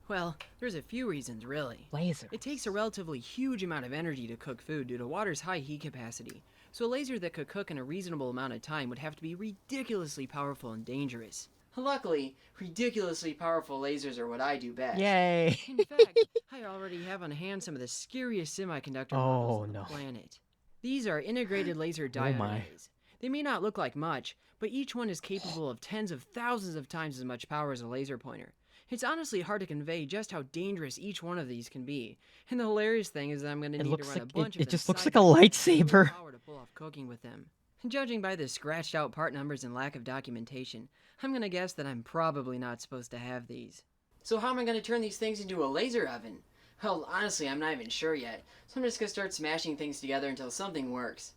Well, there's a few reasons, really. Laser. It takes a relatively huge amount of energy to cook food due to water's high heat capacity, so a laser that could cook in a reasonable amount of time would have to be ridiculously powerful and dangerous. Luckily, ridiculously powerful lasers are what I do best. Yay. In fact, I already have on hand some of the scariest semiconductor models on the planet. These are integrated laser diode my. arrays. They may not look like much, but each one is capable of tens of thousands of times as much power as a laser pointer. It's honestly hard to convey just how dangerous each one of these can be. And the hilarious thing is that I'm going to It need looks to run like a bunch of it them just looks side like a by side with lightsaber. power to pull off cooking with them. Judging by the scratched out part numbers and lack of documentation, I'm going to guess that I'm probably not supposed to have these. So how am I going to turn these things into a laser oven? Well, honestly, I'm not even sure yet. So I'm just going to start smashing things together until something works.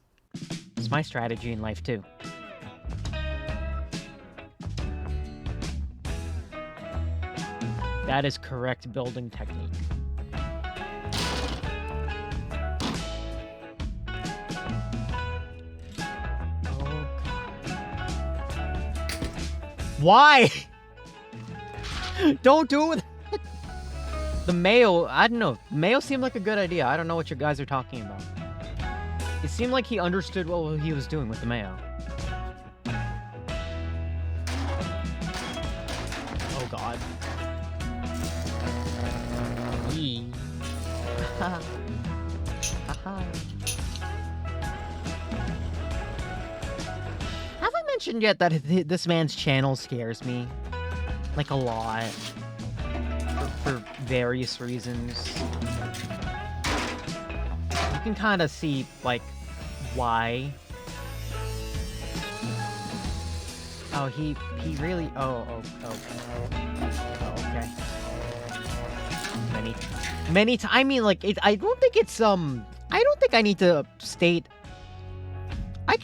It's my strategy in life too. That is correct building technique. Why? Don't do it. The mayo, I don't know. Mayo seemed like a good idea. I don't know what you guys are talking about. It seemed like he understood what he was doing with the mayo. Oh god. Yee. Haha. Have I mentioned yet that this man's channel scares me? Like a lot. For various reasons. You can kind of see, like, why. Oh, he really, oh, okay. Many times, I mean, like, I don't think it's, I don't think I need to state,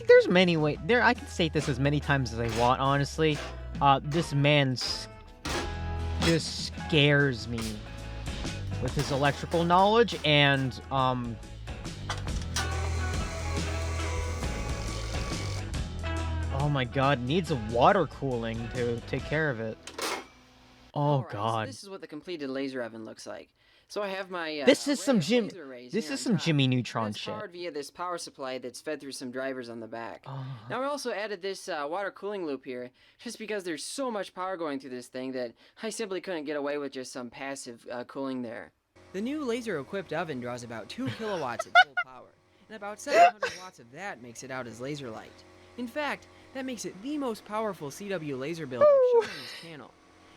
there's many ways, I can state this as many times as I want, honestly. This man's just scares me with his electrical knowledge, and, oh my god, needs a water cooling to take care of it. Oh Alright, god. So this is what the completed laser oven looks like. So I have my This is some array of laser arrays this here is on some top. Jimmy Neutron That's shit. powered via this power supply that's fed through some drivers on the back. Oh. Now I also added this water cooling loop here, just because there's so much power going through this thing that I simply couldn't get away with just some passive cooling there. The new laser-equipped oven draws about 2 kilowatts at full power, and about 700 watts of that makes it out as laser light. In fact, that makes it the most powerful CW laser build I've shown on this channel.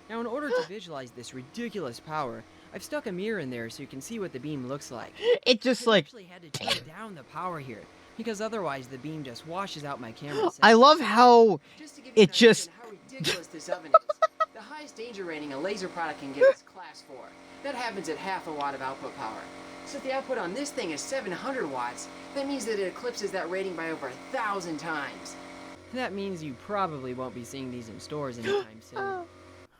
Now in order to visualize this ridiculous power, I've stuck a mirror in there so you can see what the beam looks like. It just I like actually had to turn down the power here, because otherwise the beam just washes out my camera I settings. love how Just to give you it an just idea of how ridiculous this oven is. The highest danger rating a laser product can get is class 4. That happens at half a watt of output power. So if the output on this thing is 700 watts, that means that it eclipses that rating by over 1,000 times. That means you probably won't be seeing these in stores anytime soon.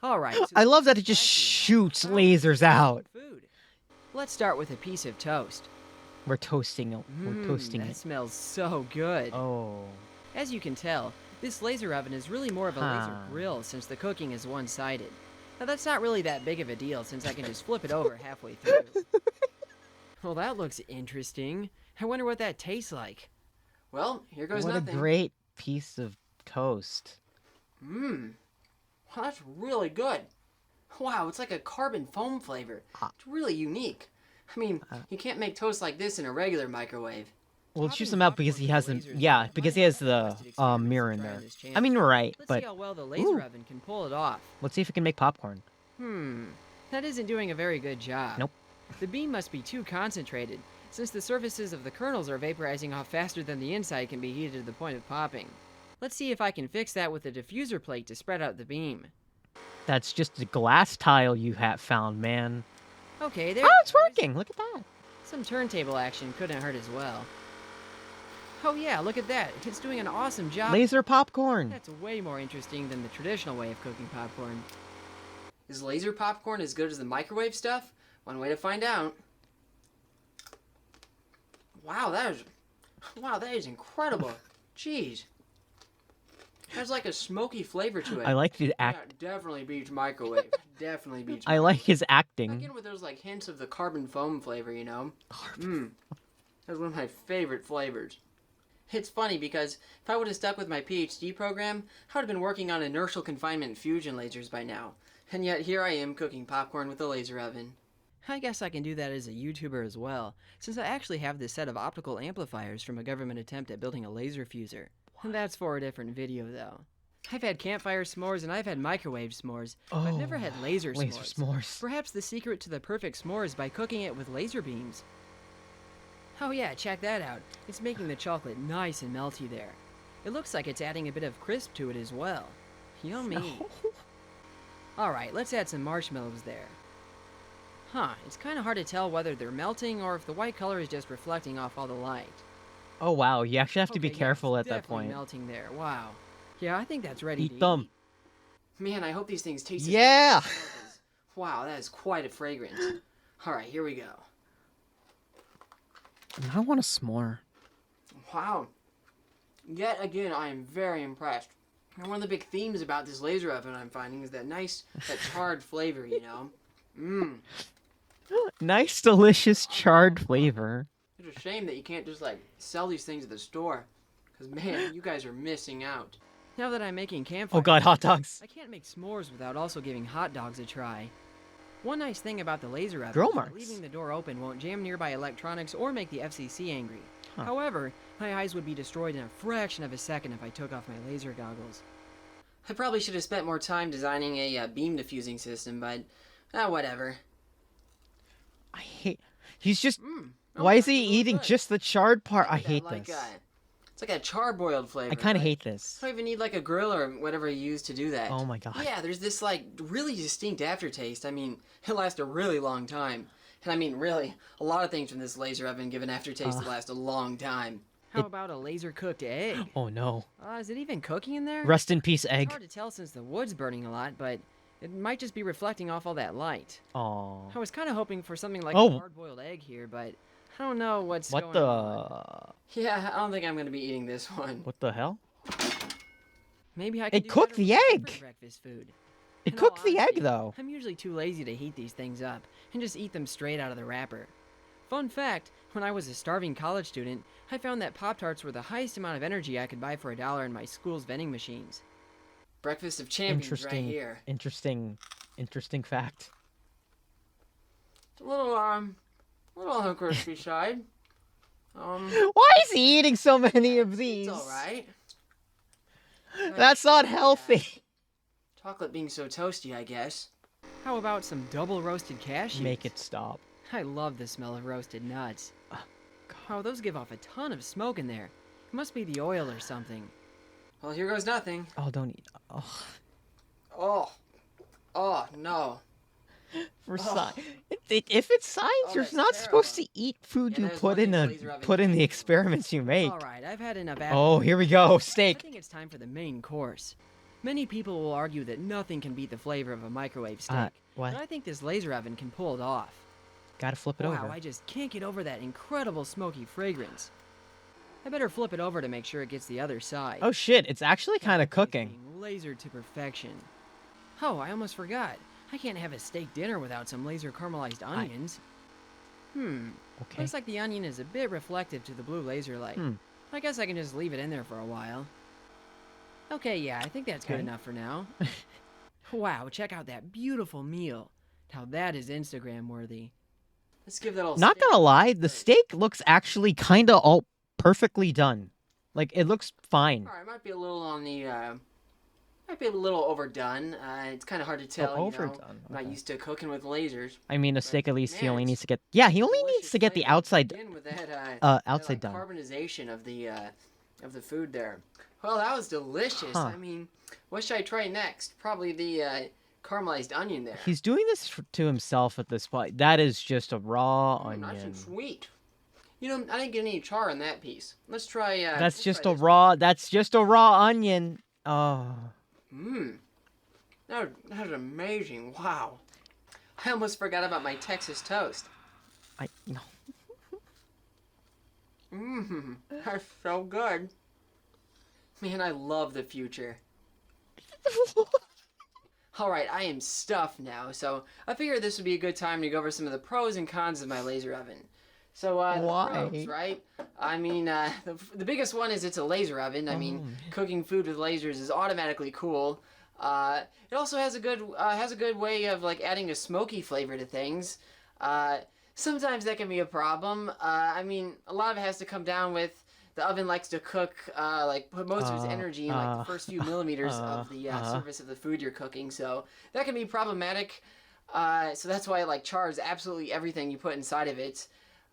Alright, so I love that it this just is shoots actually lasers out. food. Let's start with a piece of toast. We're toasting it. We're toasting That it. smells so good. Oh. As you can tell, this laser oven is really more of a laser Huh. grill since the cooking is one-sided. Now that's not really that big of a deal since I can just flip it over halfway through. Well, that looks interesting. I wonder what that tastes like. Well, here goes What nothing. a great piece of toast. Mmm. Well, that's really good. Wow, it's like a carbon foam flavor. It's really unique. I mean, you can't make toast like this in a regular microwave. We'll choose him out because he has the because he has the mirror in there. I mean, you're right, Let's but see how well the laser oven can pull it off. let's see if we can make popcorn. That isn't doing a very good job. Nope. The beam must be too concentrated, since the surfaces of the kernels are vaporizing off faster than the inside can be heated to the point of popping. Let's see if I can fix that with a diffuser plate to spread out the beam. That's just a glass tile you have found, man. Okay, there Oh, it it's goes. working. Look at that. Some turntable action couldn't hurt as well. Oh yeah, look at that. It's doing an awesome job. Laser popcorn. That's way more interesting than the traditional way of cooking popcorn. Is laser popcorn as good as the microwave stuff? One way to find out. Wow, that is incredible. Jeez. There's like a smoky flavor to it. I like the Yeah, act. definitely beats microwave. Definitely beats I like his acting. Again with those like hints of the carbon foam flavor, you know? That's one of my favorite flavors. It's funny because if I would have stuck with my PhD program, I would have been working on inertial confinement fusion lasers by now. And yet here I am cooking popcorn with a laser oven. I guess I can do that as a YouTuber as well, since I actually have this set of optical amplifiers from a government attempt at building a laser fuser. And that's for a different video though. I've had campfire s'mores and I've had microwave s'mores. But I've never had laser s'mores. Laser s'mores. Perhaps the secret to the perfect s'more is by cooking it with laser beams. Oh yeah, check that out. It's making the chocolate nice and melty there. It looks like it's adding a bit of crisp to it as well. Yummy. Alright, let's add some marshmallows there. Huh, it's kind of hard to tell whether they're melting or if the white color is just reflecting off all the light. Oh wow, you actually have to be Okay, yeah, careful it's at that definitely point. melting there. Wow. Yeah, I think that's ready to Eat them. eat. Man, I hope these things taste as Yeah. good as sparkles. Wow, that is quite a fragrance. Alright, here we go. I want a s'more. Wow. Yet again, I am very impressed. And one of the big themes about this laser oven I'm finding is that charred flavor, you know? Mmm. Nice, delicious charred flavor. It's a shame that you can't just, like, sell these things at the store. Because, man, you guys are missing out. Now that I'm making campfire... Oh god, hot dogs. I can't make s'mores without also giving hot dogs a try. One nice thing about the laser oven Grill is that marks. leaving the door open won't jam nearby electronics or make the FCC angry. Huh. However, my eyes would be destroyed in a fraction of a second if I took off my laser goggles. I probably should have spent more time designing a beam diffusing system, but whatever. I hate... He's just... Oh, Why is that's he really eating good. just the charred part? I Look at hate that, like, this. It's like a charbroiled flavor. I kind of right? hate this. I don't even need like a grill or whatever you use to do that. Oh my god. Yeah, there's this like really distinct aftertaste. I mean, it lasts a really long time. And I mean, really, a lot of things from this laser oven give an aftertaste that lasts a long time. How about a laser cooked egg? Oh no. Is it even cooking in there? Rest in peace, egg. It's hard to tell since the wood's burning a lot, but it might just be reflecting off all that light. Aww. I was kind of hoping for something like Oh. a hard-boiled egg here, but I don't know what's What going the... on. Yeah, I don't think I'm gonna be eating this one. What the hell? Maybe I can It do cooked better the with a egg! different breakfast food. It In all cooked the egg, honesty, though. I'm usually too lazy to heat these things up and just eat them straight out of the wrapper. Fun fact, when I was a starving college student, I found that Pop-Tarts were the highest amount of energy I could buy for $1 in my school's vending machines. Breakfast of champions right here. Interesting fact. A little on the crispy side. Why is he eating so many of these? It's alright. That's not healthy. Chocolate being so toasty, I guess. How about some double roasted cashews? Make it stop. I love the smell of roasted nuts. Oh, those give off a ton of smoke in there. It must be the oil or something. Well, here goes nothing. Oh, don't eat. Oh. Oh, no. For science, if it's science, you're that's not supposed to terrible. eat food Yeah, you there's put one in thing a laser oven put in can't the do. experiments you make. Alright, I've had enough Oh, here we go, I steak. think it's time for the main course. Many people will argue that nothing can beat the flavor of a microwave steak. What? But I think this laser oven can pull it off. Gotta flip it Wow, over. I just can't get over that incredible smoky fragrance. I better flip it over to make sure it gets the other side. Oh shit, it's actually kind of cooking. Being lasered to perfection. Oh, I almost forgot. I can't have a steak dinner without some laser caramelized onions. Okay. Looks like the onion is a bit reflective to the blue laser light. I guess I can just leave it in there for a while. Okay, yeah, I think that's good Okay. enough for now. Wow, check out that beautiful meal. Now that is Instagram worthy. Let's give that all. Not gonna lie, the steak looks actually kind of all perfectly done. Like, it looks fine. Alright, might be a little on the, might be a little overdone. It's kind of hard to tell, overdone, I'm not okay. used to cooking with lasers. I mean, a steak at least he man, only it's needs to get. Yeah, he only Delicious needs to get the flavor. outside. Begin with that, outside that, done. carbonization of the food there. Well, that was delicious. Huh. I mean, what should I try next? Probably the caramelized onion there. He's doing this to himself at this point. That is just a raw Nice onion. and sweet. You know, I didn't get any char in that piece. Let's try. That's let's just try a this raw. That's just a raw onion. Oh. one. That is amazing. Wow. I almost forgot about my Texas toast. No. That's so good. Man, I love the future. Alright, I am stuffed now, so I figured this would be a good time to go over some of the pros and cons of my laser oven. So, Why? the pros, right? I mean, the biggest one is it's a laser oven. I mean, cooking food with lasers is automatically cool. It also has a good way of, like, adding a smoky flavor to things. Sometimes that can be a problem. I mean, a lot of it has to come down with the oven likes to cook, like, put most of its energy in, like, the first few millimeters of the surface of the food you're cooking, so that can be problematic. So that's why, like, chars absolutely everything you put inside of it.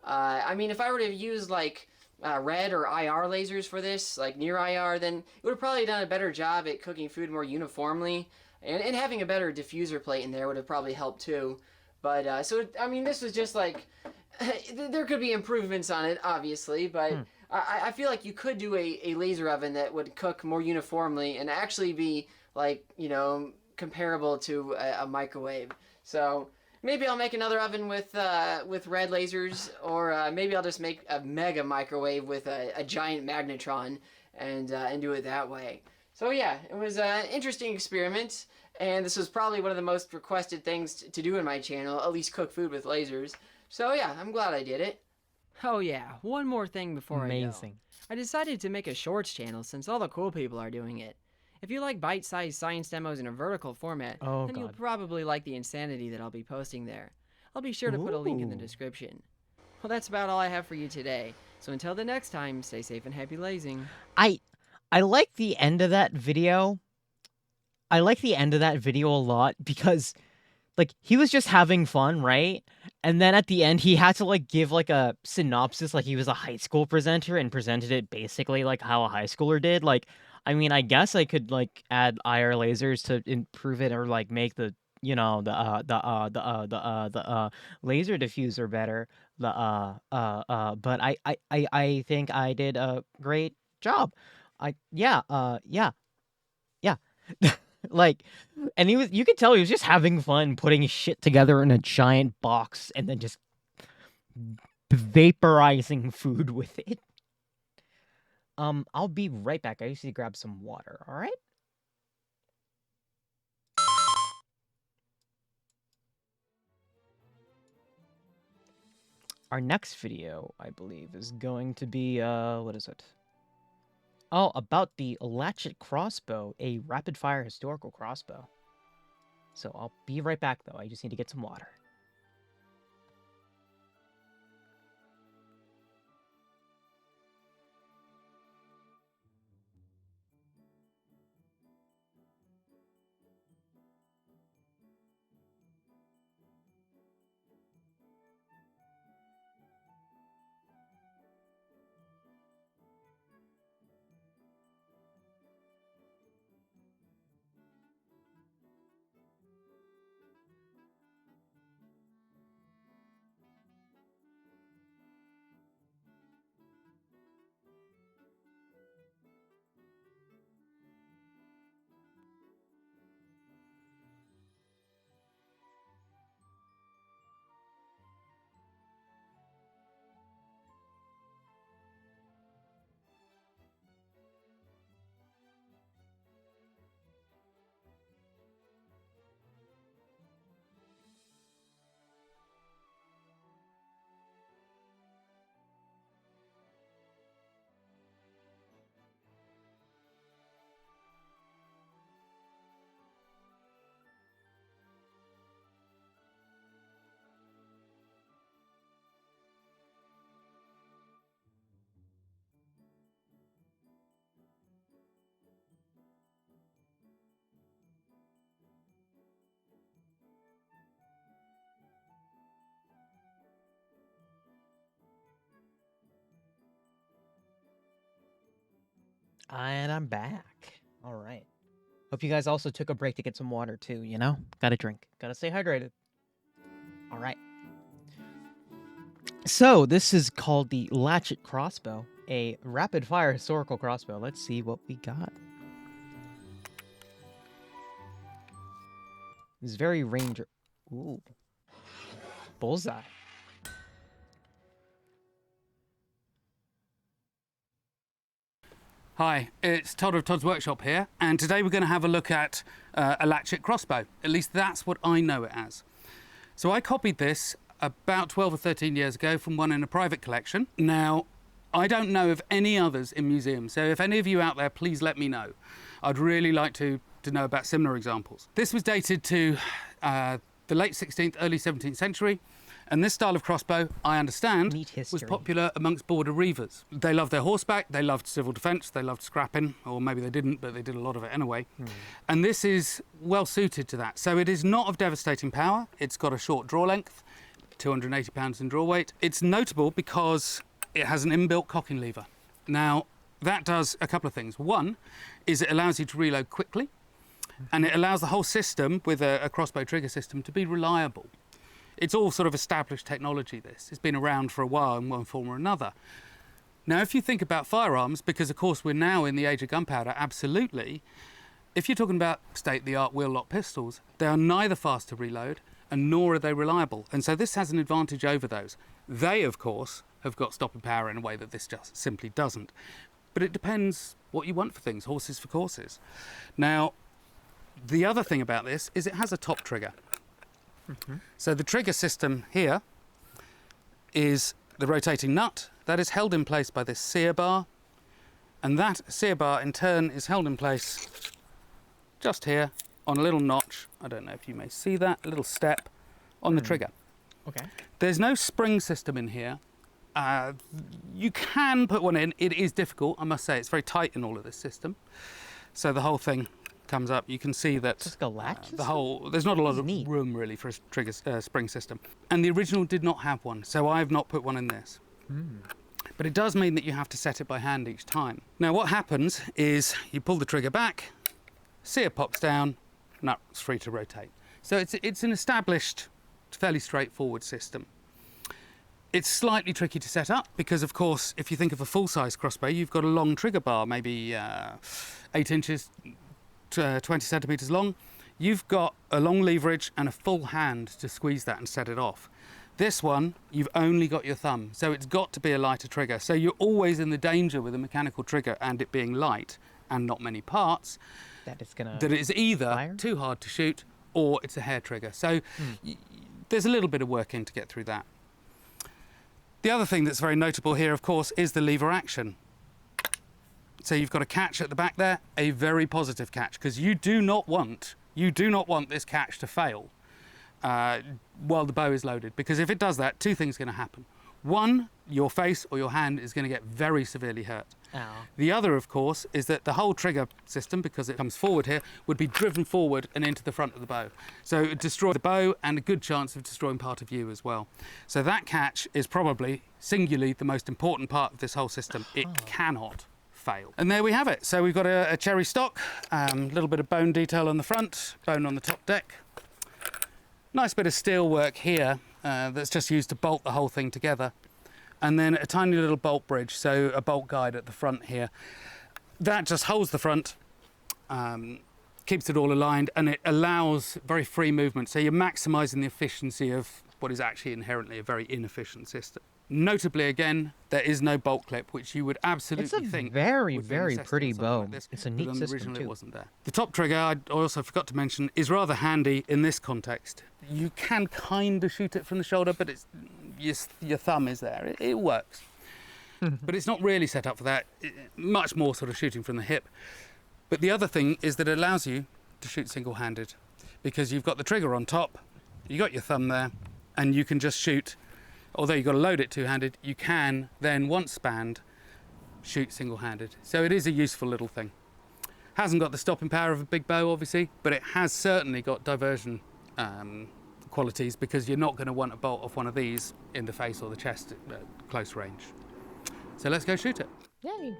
I mean, if I were to use, like, red or IR lasers for this, like near IR, then it would have probably done a better job at cooking food more uniformly, and having a better diffuser plate in there would have probably helped too. But, I mean, this was just, like, there could be improvements on it, obviously, but I feel like you could do a laser oven that would cook more uniformly and actually be, like, you know, comparable to a microwave. So maybe I'll make another oven with red lasers, or maybe I'll just make a mega microwave with a giant magnetron and do it that way. So yeah, it was an interesting experiment, and this was probably one of the most requested things to do in my channel, at least cook food with lasers. So yeah, I'm glad I did it. Oh yeah, one more thing before I go. Amazing. I decided to make a shorts channel since all the cool people are doing it. If you like bite-sized science demos in a vertical format, Oh, then you'll God. probably like the insanity that I'll be posting there. I'll be sure to put a link in the Ooh. description. Well, that's about all I have for you today. So until the next time, stay safe and happy lazing. I like the end of that video. I like the end of that video a lot because like he was just having fun, right? And then at the end he had to like give like a synopsis like he was a high school presenter and presented it basically like how a high schooler did. Like I mean, I guess I could like add IR lasers to improve it or like make the the laser diffuser better. But I think I did a great job. Yeah, yeah. Like, and you could tell he was just having fun putting shit together in a giant box and then just vaporizing food with it. I'll be right back. I usually grab some water, all right? Our next video, I believe, is going to be, what is it? Oh, about the Latchet Crossbow, a rapid-fire historical crossbow. So I'll be right back, though. I just need to get some water. And I'm back. All right. Hope you guys also took a break to get some water too, you know? Gotta drink. Gotta stay hydrated. All right. So, this is called the Latchet Crossbow, a rapid-fire historical crossbow. Let's see what we got. It's very ranger. Ooh. Bullseye. Hi, it's Todd of Todd's Workshop here, and today we're going to have a look at a Latchet crossbow. At least that's what I know it as. So I copied this about 12 or 13 years ago from one in a private collection. Now, I don't know of any others in museums, so if any of you out there, please let me know. I'd really like to know about similar examples. This was dated to the late 16th, early 17th century. And this style of crossbow, I understand, was popular amongst border reivers. They loved their horseback, they loved civil defence, they loved scrapping, or maybe they didn't, but they did a lot of it anyway. And this is well suited to that. So it is not of devastating power. It's got a short draw length, 280 pounds in draw weight. It's notable because it has an inbuilt cocking lever. Now, that does a couple of things. One is it allows you to reload quickly, and it allows the whole system, with a crossbow trigger system, to be reliable. It's all sort of established technology, this. It's been around for a while in one form or another. Now, if you think about firearms, because of course we're now in the age of gunpowder, absolutely, if you're talking about state-of-the-art wheel-lock pistols, they are neither fast to reload and nor are they reliable. And so this has an advantage over those. They, of course, have got stopping power in a way that this just simply doesn't. but it depends what you want for things, horses for courses. Now, the other thing about this is it has a top trigger. So the trigger system here is the rotating nut that is held in place by this sear bar, and that sear bar in turn is held in place just here on a little notch. I don't know if you may see that, a little step on the trigger. Okay. There's no spring system in here. You can put one in. It is difficult, I must say. It's very tight in all of this system. So the whole thing comes up. You can see that Just a latch there's not a lot of room really for a trigger spring system. And the original did not have one, so I've not put one in this. But it does mean that you have to set it by hand each time. Now what happens is you pull the trigger back, sear pops down, nut's free to rotate. So it's an established, fairly straightforward system. It's slightly tricky to set up because, of course, if you think of a full-size crossbow, you've got a long trigger bar, maybe 8 inches, 20 centimetres long. You've got a long leverage and a full hand to squeeze that and set it off. This one, you've only got your thumb, so it's got to be a lighter trigger. So you're always in the danger with a mechanical trigger and it being light and not many parts, that it's either too hard to shoot or it's a hair trigger. So there's a little bit of work in to get through that. The other thing that's very notable here, of course, is the lever action. So you've got a catch at the back there, a very positive catch, because you do not want this catch to fail while the bow is loaded, because if it does that, two things are going to happen. One, your face or your hand is going to get very severely hurt. Ow. The other, of course, is that the whole trigger system, because it comes forward here, would be driven forward and into the front of the bow. So it would destroy the bow and a good chance of destroying part of you as well. So that catch is probably singularly the most important part of this whole system. It cannot fail. And there we have it. So we've got a cherry stock, little bit of bone detail on the front, bone on the top deck. Nice bit of steel work here that's just used to bolt the whole thing together. And then a tiny little bolt bridge, so a bolt guide at the front here. That just holds the front, keeps it all aligned, and it allows very free movement. So you're maximising the efficiency of what is actually inherently a very inefficient system. Notably, again, there is no bolt clip, which you would absolutely think. It's a very, very pretty bow. Like this, it's a neat system originally too. It wasn't there. The top trigger, I also forgot to mention, is rather handy in this context. You can kind of shoot it from the shoulder, but it's your thumb is there. It works. But it's not really set up for that. Much more sort of shooting from the hip. But the other thing is that it allows you to shoot single-handed, because you've got the trigger on top, you got your thumb there, and you can just shoot. Although you've got to load it two-handed, you can then, once spanned, shoot single-handed. So it is a useful little thing. Hasn't got the stopping power of a big bow, obviously, but it has certainly got diversion qualities, because you're not going to want a bolt off one of these in the face or the chest at close range. So let's go shoot it. Yay!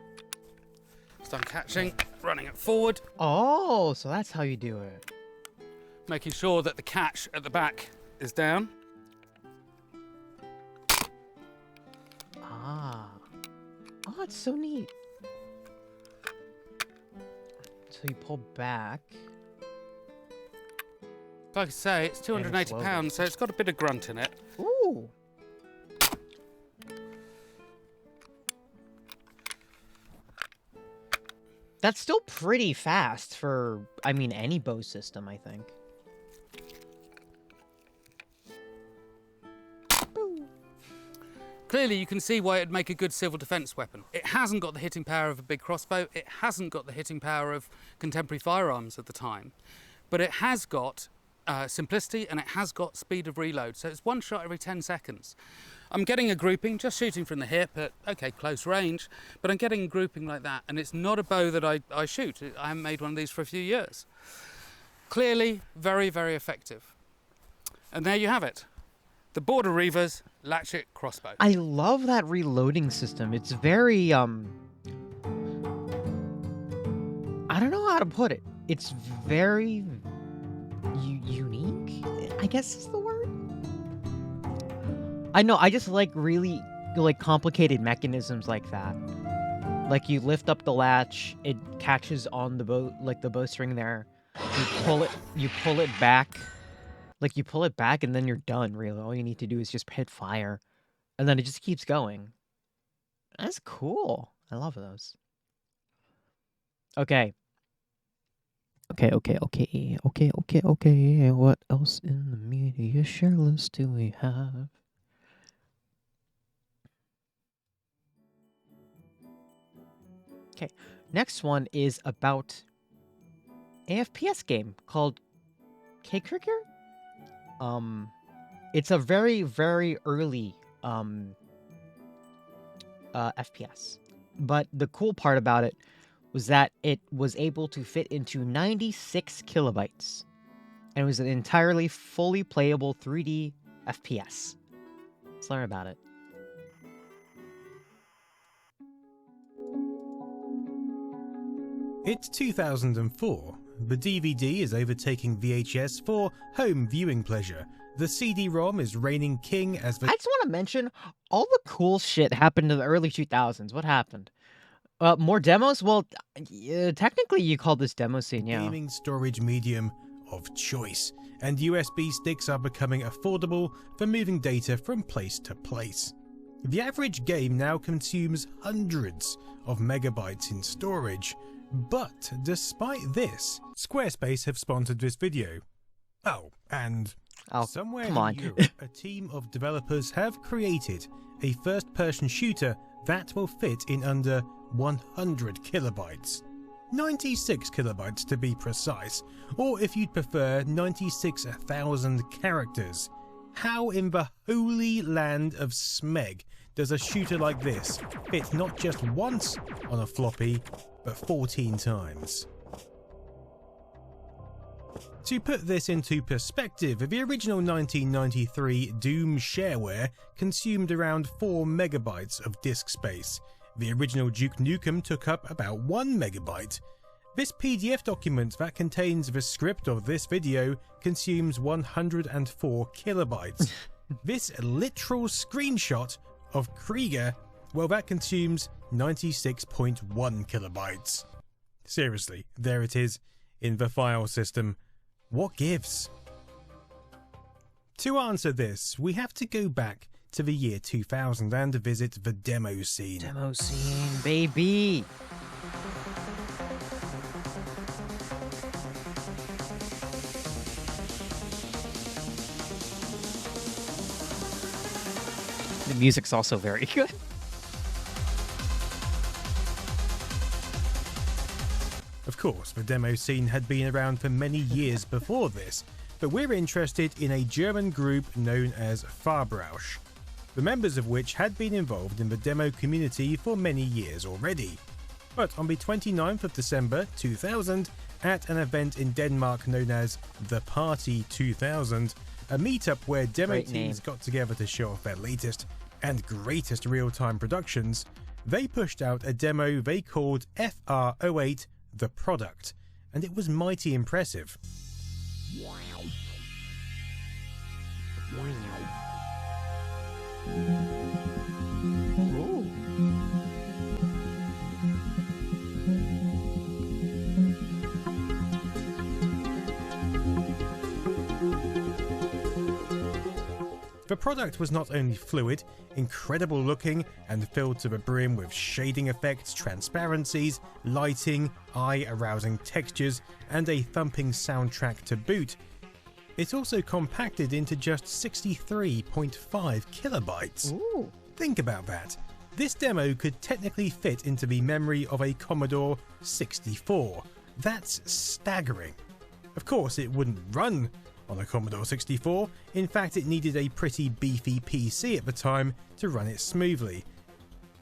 So I'm catching, running it forward. Oh, so that's how you do it. Making sure that the catch at the back is down. Ah. Oh, it's so neat. So you pull back. Like I say, it's 280 pounds, so it's got a bit of grunt in it. Ooh. That's still pretty fast for, I mean, any bow system, I think. Clearly, you can see why it'd make a good civil defence weapon. It hasn't got the hitting power of a big crossbow. It hasn't got the hitting power of contemporary firearms at the time. But it has got simplicity, and it has got speed of reload. So it's one shot every 10 seconds. I'm getting a grouping, just shooting from the hip at, okay, close range, but I'm getting a grouping like that. And it's not a bow that I shoot. I haven't made one of these for a few years. Clearly, very, very effective. And there you have it. The Border Reivers Latchet Crossbow. I love that reloading system. It's very, I don't know how to put it. It's very unique, I guess is the word. I know, I just like really complicated mechanisms like that. Like you lift up the latch, it catches on the bow, like the bowstring there. You pull it back. Like, you pull it back and then you're done, really. All you need to do is just hit fire. And then it just keeps going. That's cool. I love those. Okay. Okay. What else in the media share list do we have? Okay. Next one is about a FPS game called K-Cricker. It's a very, very early FPS. But the cool part about it was that it was able to fit into 96 kilobytes. And it was an entirely fully playable 3D FPS. Let's learn about it. It's 2004. The DVD is overtaking VHS for home viewing pleasure. The CD-ROM is reigning king as the... I just want to mention, all the cool shit happened in the early 2000s. What happened? More demos? Well, technically you call this demo scene, yeah. Gaming storage medium of choice, and USB sticks are becoming affordable for moving data from place to place. The average game now consumes hundreds of megabytes in storage, but despite this, Squarespace have sponsored this video. Oh, and somewhere in Europe, a team of developers have created a first-person shooter that will fit in under 100 kilobytes. 96 kilobytes to be precise, or if you'd prefer, 96,000 characters. How in the holy land of Smeg does a shooter like this fit not just once on a floppy, but 14 times? To put this into perspective, the original 1993 Doom shareware consumed around 4 megabytes of disk space. The original Duke Nukem took up about 1 megabyte. This PDF document that contains the script of this video consumes 104 kilobytes. This literal screenshot of Krieger, well, that consumes 96.1 kilobytes. Seriously, there it is in the file system. What gives? To answer this, we have to go back to the year 2000 and visit the demo scene. Demo scene, baby! The music's also very good. Of course, the demo scene had been around for many years before this, but we're interested in a German group known as Farbrausch, the members of which had been involved in the demo community for many years already. But on the 29th of December 2000, at an event in Denmark known as The Party 2000, a meetup where demo teams got together to show off their latest and greatest real-time productions, they pushed out a demo they called FR08 The Product, and it was mighty impressive. The product was not only fluid, incredible looking, and filled to the brim with shading effects, transparencies, lighting, eye-arousing textures, and a thumping soundtrack to boot, it also compacted into just 63.5 kilobytes. Ooh. Think about that. This demo could technically fit into the memory of a Commodore 64. That's staggering. Of course, it wouldn't run on a Commodore 64. In fact, it needed a pretty beefy PC at the time to run it smoothly.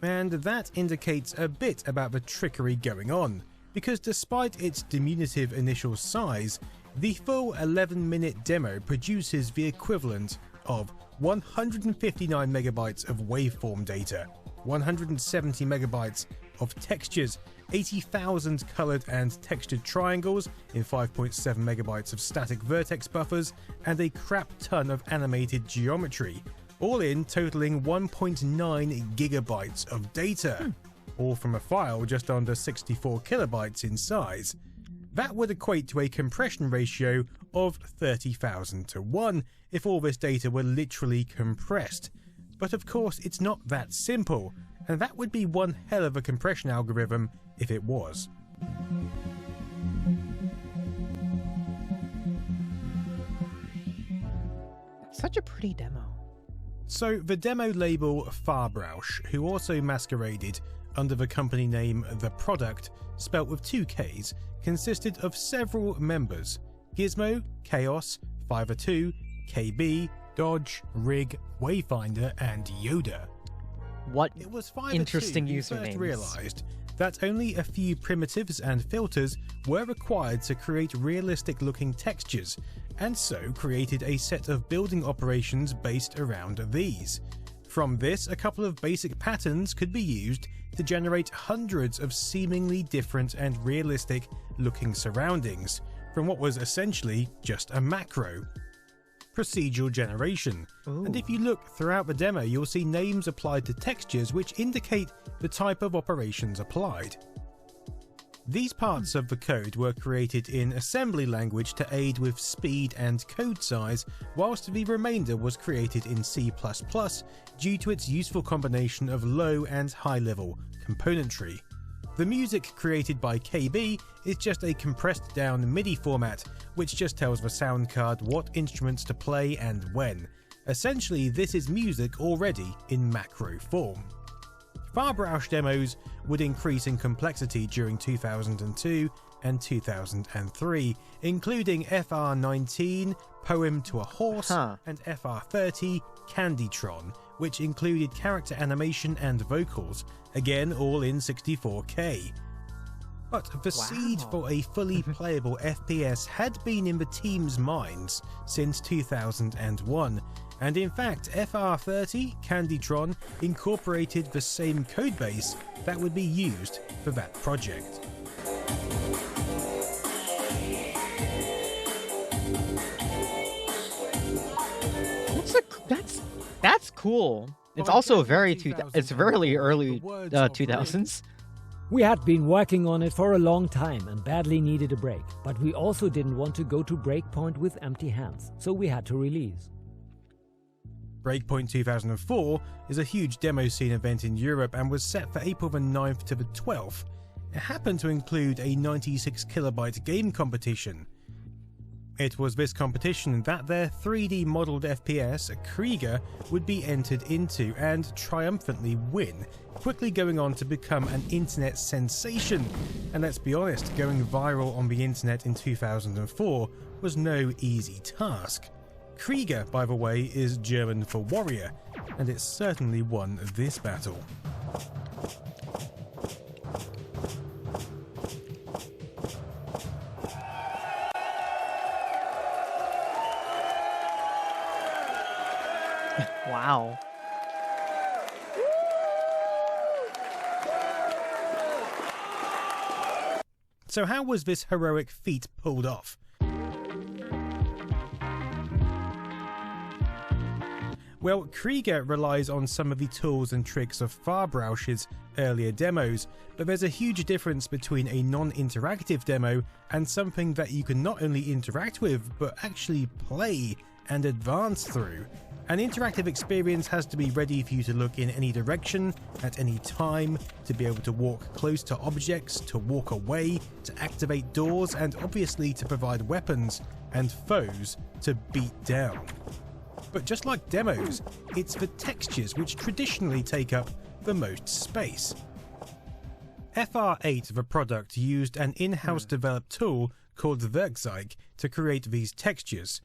And that indicates a bit about the trickery going on, because despite its diminutive initial size, the full 11-minute demo produces the equivalent of 159 megabytes of waveform data, 170 megabytes of textures, 80,000 colored and textured triangles in 5.7 megabytes of static vertex buffers, and a crap ton of animated geometry, all in totaling 1.9 gigabytes of data, all from a file just under 64 kilobytes in size. That would equate to a compression ratio of 30,000 to 1 if all this data were literally compressed. But of course it's not that simple, and that would be one hell of a compression algorithm if it was. Such a pretty demo. So the demo label Farbrausch, who also masqueraded under the company name The Product, spelt with 2 Ks, consisted of several members: Gizmo, Chaos, 502, KB, Dodge, Rig, Wayfinder, and Yoda. What It was 502 interesting who usernames. first realised that only a few primitives and filters were required to create realistic looking textures, and so created a set of building operations based around these. From this, a couple of basic patterns could be used to generate hundreds of seemingly different and realistic looking surroundings, from what was essentially just a macro. Procedural generation. And if you look throughout the demo, you'll see names applied to textures which indicate the type of operations applied. These parts of the code were created in assembly language to aid with speed and code size, whilst the remainder was created in C++ due to its useful combination of low and high level componentry. The music created by KB is just a compressed down MIDI format, which just tells the sound card what instruments to play and when. Essentially, this is music already in macro form. Farbrausch demos would increase in complexity during 2002 and 2003, including FR19, Poem to a Horse, and FR30, Candytron, which included character animation and vocals, again all in 64K. But the seed for a fully playable FPS had been in the team's minds since 2001, and in fact FR30, Candytron, incorporated the same codebase that would be used for that project. That's cool. It's also very it's very early 2000s. We had been working on it for a long time and badly needed a break, but we also didn't want to go to Breakpoint with empty hands, so we had to release. Breakpoint 2004 is a huge demo scene event in Europe and was set for April the 9th to the 12th. It happened to include a 96KB game competition. It was this competition that their 3D modelled FPS, Krieger, would be entered into and triumphantly win, quickly going on to become an internet sensation. And let's be honest, going viral on the internet in 2004 was no easy task. Krieger, by the way, is German for warrior, and it certainly won this battle. Wow. So how was this heroic feat pulled off? Well, Krieger relies on some of the tools and tricks of Farbrausch's earlier demos, but there's a huge difference between a non-interactive demo and something that you can not only interact with, but actually play and advance through. An interactive experience has to be ready for you to look in any direction, at any time, to be able to walk close to objects, to walk away, to activate doors, and obviously to provide weapons and foes to beat down. But just like demos, it's the textures which traditionally take up the most space. FR8, the product, used an in-house developed tool called Werkzeug to create these textures.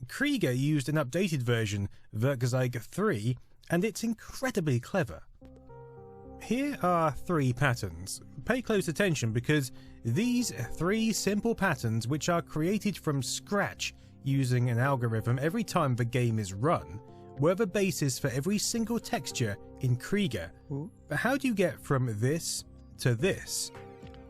Krieger used an updated version, Werkzeug 3, and it's incredibly clever. Here are 3 patterns. Pay close attention because these 3 simple patterns, which are created from scratch using an algorithm every time the game is run, were the basis for every single texture in Krieger. But how do you get from this to this?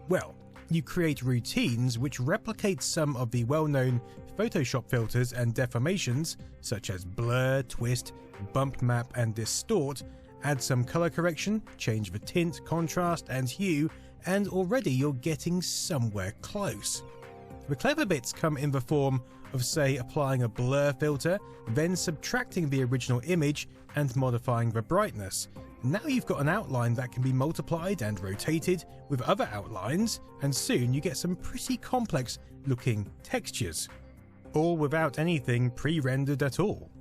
Well, you create routines which replicate some of the well-known Photoshop filters and deformations, such as blur, twist, bump map, and distort, add some color correction, change the tint, contrast, and hue, and already you're getting somewhere close. The clever bits come in the form of, say, applying a blur filter, then subtracting the original image and modifying the brightness. Now you've got an outline that can be multiplied and rotated with other outlines, and soon you get some pretty complex looking textures, all without anything pre-rendered at all.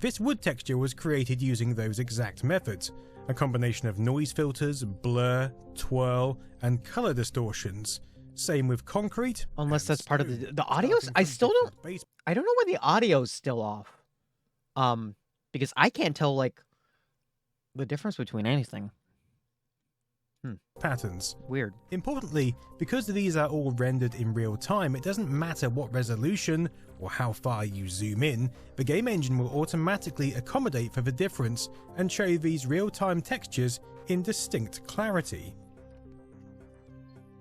This wood texture was created using those exact methods, a combination of noise filters, blur, twirl, and color distortions. Same with concrete. Unless that's part of the audio's. I don't know when the audio's still off. Because I can't tell like the difference between anything. Patterns. Weird. Importantly, because these are all rendered in real time, it doesn't matter what resolution or how far you zoom in, the game engine will automatically accommodate for the difference and show these real-time textures in distinct clarity.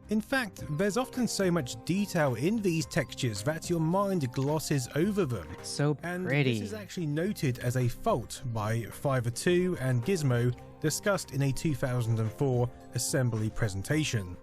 In fact, there's often so much detail in these textures that your mind glosses over them. So pretty. And this is actually noted as a fault by Fiverr2 and Gizmo, discussed in a 2004 assembly presentation.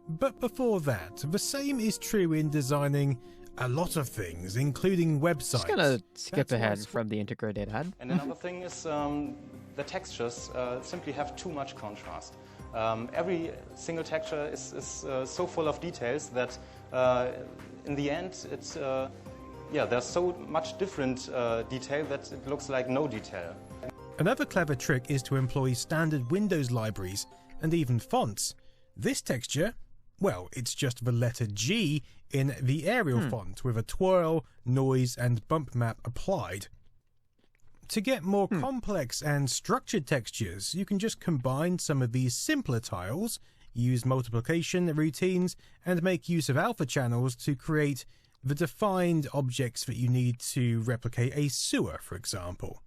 But before that, the same is true in designing a lot of things, including websites. Just gonna skip ahead from the integrated ad. And another thing is the textures simply have too much contrast. Every single texture is so full of details that in the end it's there's so much different detail that it looks like no detail. Another clever trick is to employ standard Windows libraries and even fonts. This texture, well, it's just the letter G in the Arial font with a twirl, noise and bump map applied. To get more complex and structured textures, you can just combine some of these simpler tiles, use multiplication routines, and make use of alpha channels to create the defined objects that you need to replicate a sewer, for example.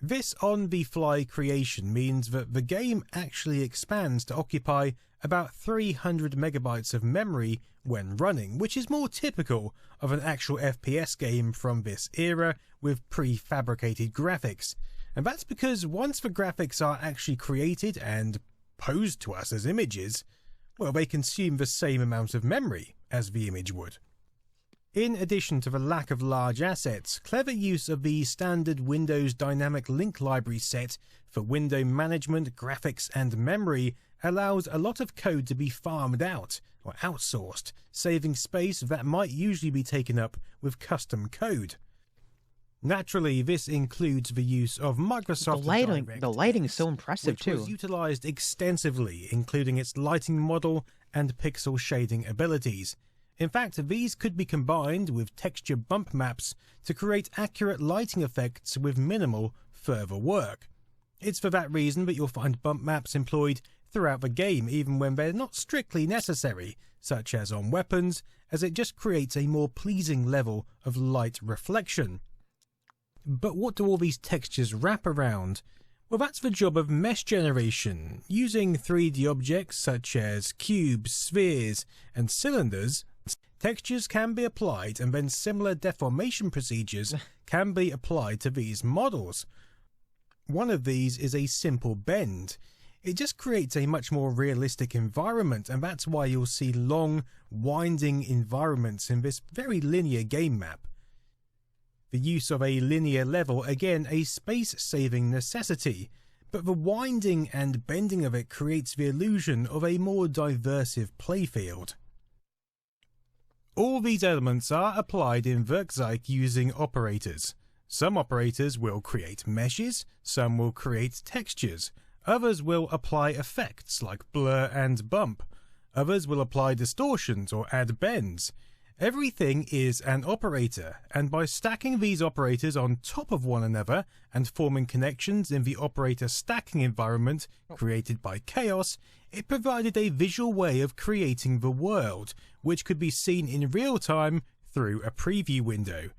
This on-the-fly creation means that the game actually expands to occupy about 300 megabytes of memory when running, which is more typical of an actual FPS game from this era with prefabricated graphics. And that's because once the graphics are actually created and posed to us as images, well, they consume the same amount of memory as the image would. In addition to the lack of large assets, clever use of the standard Windows Dynamic Link library set for window management, graphics and memory allows a lot of code to be farmed out or outsourced, saving space that might usually be taken up with custom code. Naturally, this includes the use of Microsoft The lighting is so impressive which too. was utilized extensively, including its lighting model and pixel shading abilities. In fact, these could be combined with texture bump maps to create accurate lighting effects with minimal further work. It's for that reason that you'll find bump maps employed throughout the game, even when they're not strictly necessary, such as on weapons, as it just creates a more pleasing level of light reflection. But what do all these textures wrap around? Well, that's the job of mesh generation. Using 3D objects such as cubes, spheres, and cylinders, textures can be applied, and then similar deformation procedures can be applied to these models. One of these is a simple bend. It just creates a much more realistic environment, and that's why you'll see long, winding environments in this very linear game map. The use of a linear level, again, a space-saving necessity, but the winding and bending of it creates the illusion of a more diversive playfield. All these elements are applied in Werkzeug using operators. Some operators will create meshes, some will create textures, others will apply effects like blur and bump, others will apply distortions or add bends. Everything is an operator, and by stacking these operators on top of one another and forming connections in the operator stacking environment created by Chaos, it provided a visual way of creating the world, which could be seen in real time through a preview window.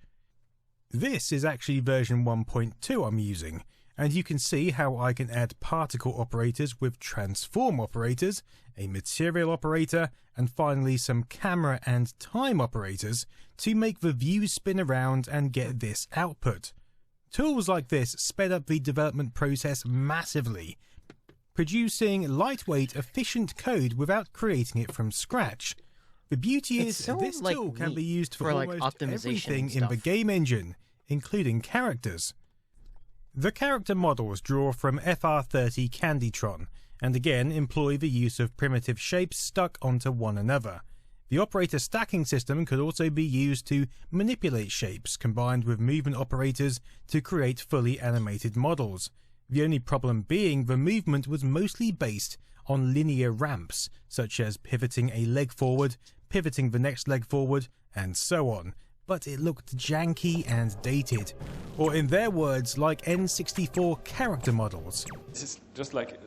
This is actually version 1.2 I'm using, and you can see how I can add particle operators with transform operators, a material operator, and finally some camera and time operators to make the view spin around and get this output. Tools like this sped up the development process massively, producing lightweight, efficient code without creating it from scratch. The beauty is this tool can be used for almost everything in the game engine. including characters. The character models draw from FR30 Candytron, and again employ the use of primitive shapes stuck onto one another. The operator stacking system could also be used to manipulate shapes, combined with movement operators to create fully animated models. The only problem being the movement was mostly based on linear ramps, such as pivoting a leg forward, pivoting the next leg forward, and so on. But it looked janky and dated, or in their words, like N64 character models. This is just like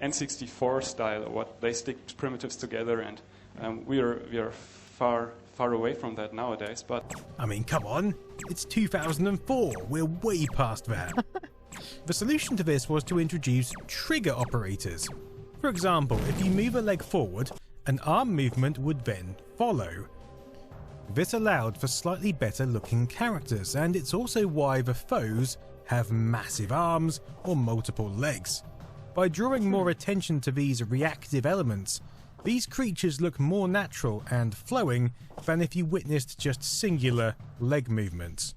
N64 style, what they stick primitives together, and we are far away from that nowadays. But I mean, come on, it's 2004. We're way past that. The solution to this was to introduce trigger operators. For example, if you move a leg forward, an arm movement would then follow. This allowed for slightly better looking characters, and it's also why the foes have massive arms or multiple legs. By drawing more attention to these reactive elements, these creatures look more natural and flowing than if you witnessed just singular leg movements.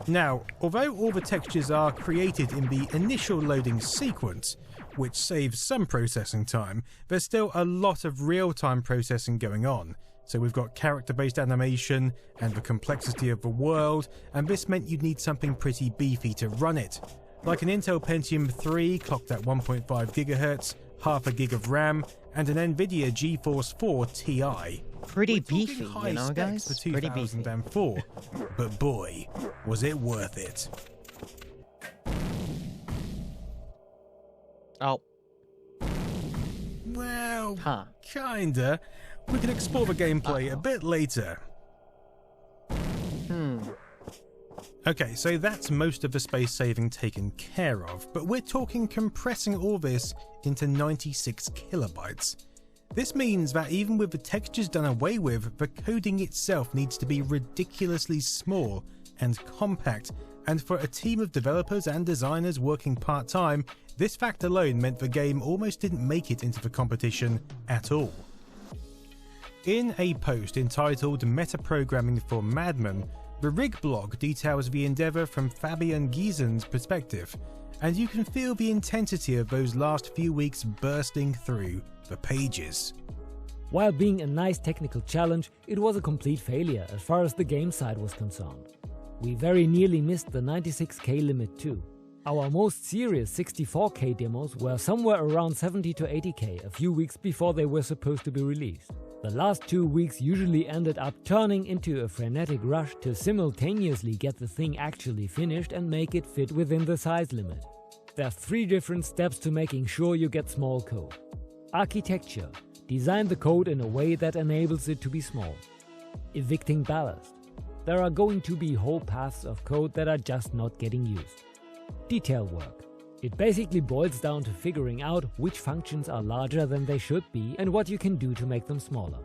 Now, although all the textures are created in the initial loading sequence, which saves some processing time, there's still a lot of real-time processing going on. So we've got character-based animation and the complexity of the world, and this meant you'd need something pretty beefy to run it. Like an Intel Pentium 3 clocked at 1.5 GHz, half a gig of RAM, and an Nvidia GeForce 4 Ti. Pretty beefy, you know, guys? For 2004, but boy, was it worth it. Oh. Well, kinda. We can explore the gameplay a bit later. Okay, so that's most of the space saving taken care of, but we're talking compressing all this into 96 kilobytes. This means that even with the textures done away with, the coding itself needs to be ridiculously small and compact, and for a team of developers and designers working part-time, this fact alone meant the game almost didn't make it into the competition at all. In a post entitled Metaprogramming for Madmen, the Rig blog details the endeavour from Fabian Giesen's perspective, and you can feel the intensity of those last few weeks bursting through the pages. While being a nice technical challenge, it was a complete failure as far as the game side was concerned. We very nearly missed the 96K limit too. Our most serious 64K demos were somewhere around 70 to 80K a few weeks before they were supposed to be released. The last 2 weeks usually ended up turning into a frenetic rush to simultaneously get the thing actually finished and make it fit within the size limit. There are 3 different steps to making sure you get small code. Architecture. Design the code in a way that enables it to be small. Evicting ballast. There are going to be whole paths of code that are just not getting used. Detail work. It basically boils down to figuring out which functions are larger than they should be and what you can do to make them smaller.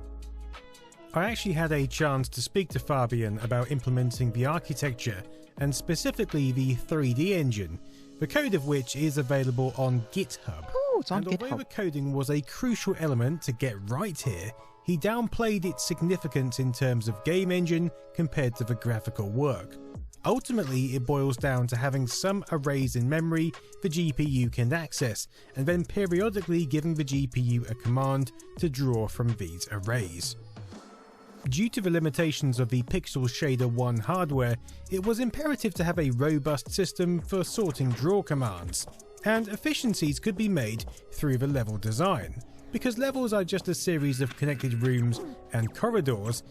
I actually had a chance to speak to Fabian about implementing the architecture, and specifically the 3D engine, the code of which is available on GitHub. Ooh, it's on and although GitHub. the coding was a crucial element to get right here, he downplayed its significance in terms of game engine compared to the graphical work. Ultimately, it boils down to having some arrays in memory the GPU can access, and then periodically giving the GPU a command to draw from these arrays. Due to the limitations of the Pixel Shader 1 hardware, it was imperative to have a robust system for sorting draw commands, and efficiencies could be made through the level design. Because levels are just a series of connected rooms and corridors,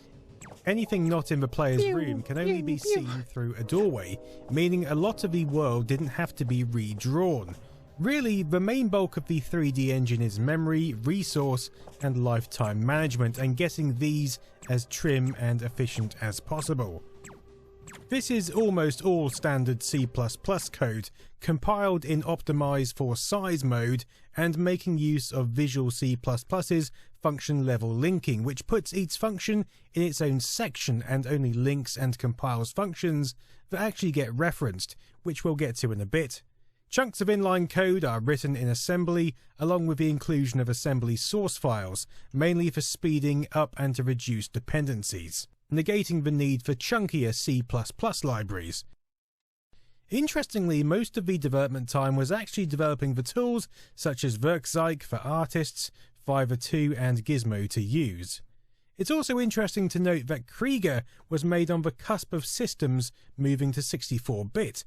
anything not in the player's room can only be seen through a doorway, meaning a lot of the world didn't have to be redrawn. Really, the main bulk of the 3D engine is memory, resource, and lifetime management, and getting these as trim and efficient as possible. This is almost all standard C++ code, compiled in Optimize for Size mode, and making use of Visual C++'s function level linking, which puts each function in its own section and only links and compiles functions that actually get referenced, which we'll get to in a bit. Chunks of inline code are written in assembly, along with the inclusion of assembly source files, mainly for speeding up and to reduce dependencies. negating the need for chunkier C++ libraries. Interestingly, most of the development time was actually developing the tools such as Werkzeug for artists, Fiverr 2 and Gizmo to use. It's also interesting to note that Krieger was made on the cusp of systems moving to 64-bit,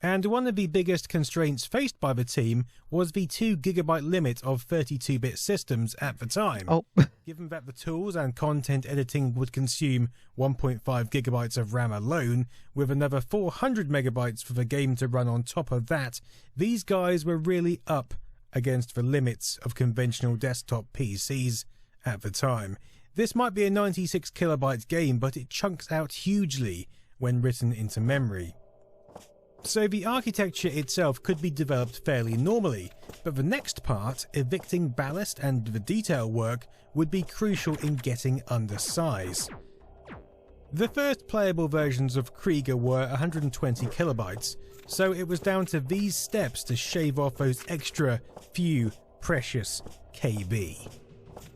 and one of the biggest constraints faced by the team was the 2 GB limit of 32-bit systems at the time. Given that the tools and content editing would consume 1.5 GB of RAM alone, with another 400 MB for the game to run on top of that, these guys were really up against the limits of conventional desktop PCs at the time. This might be a 96 KB game, but it chunks out hugely when written into memory. So the architecture itself could be developed fairly normally, but the next part, evicting ballast and the detail work, would be crucial in getting under size. The first playable versions of Krieger were 120 KB, so it was down to these steps to shave off those extra few precious KB.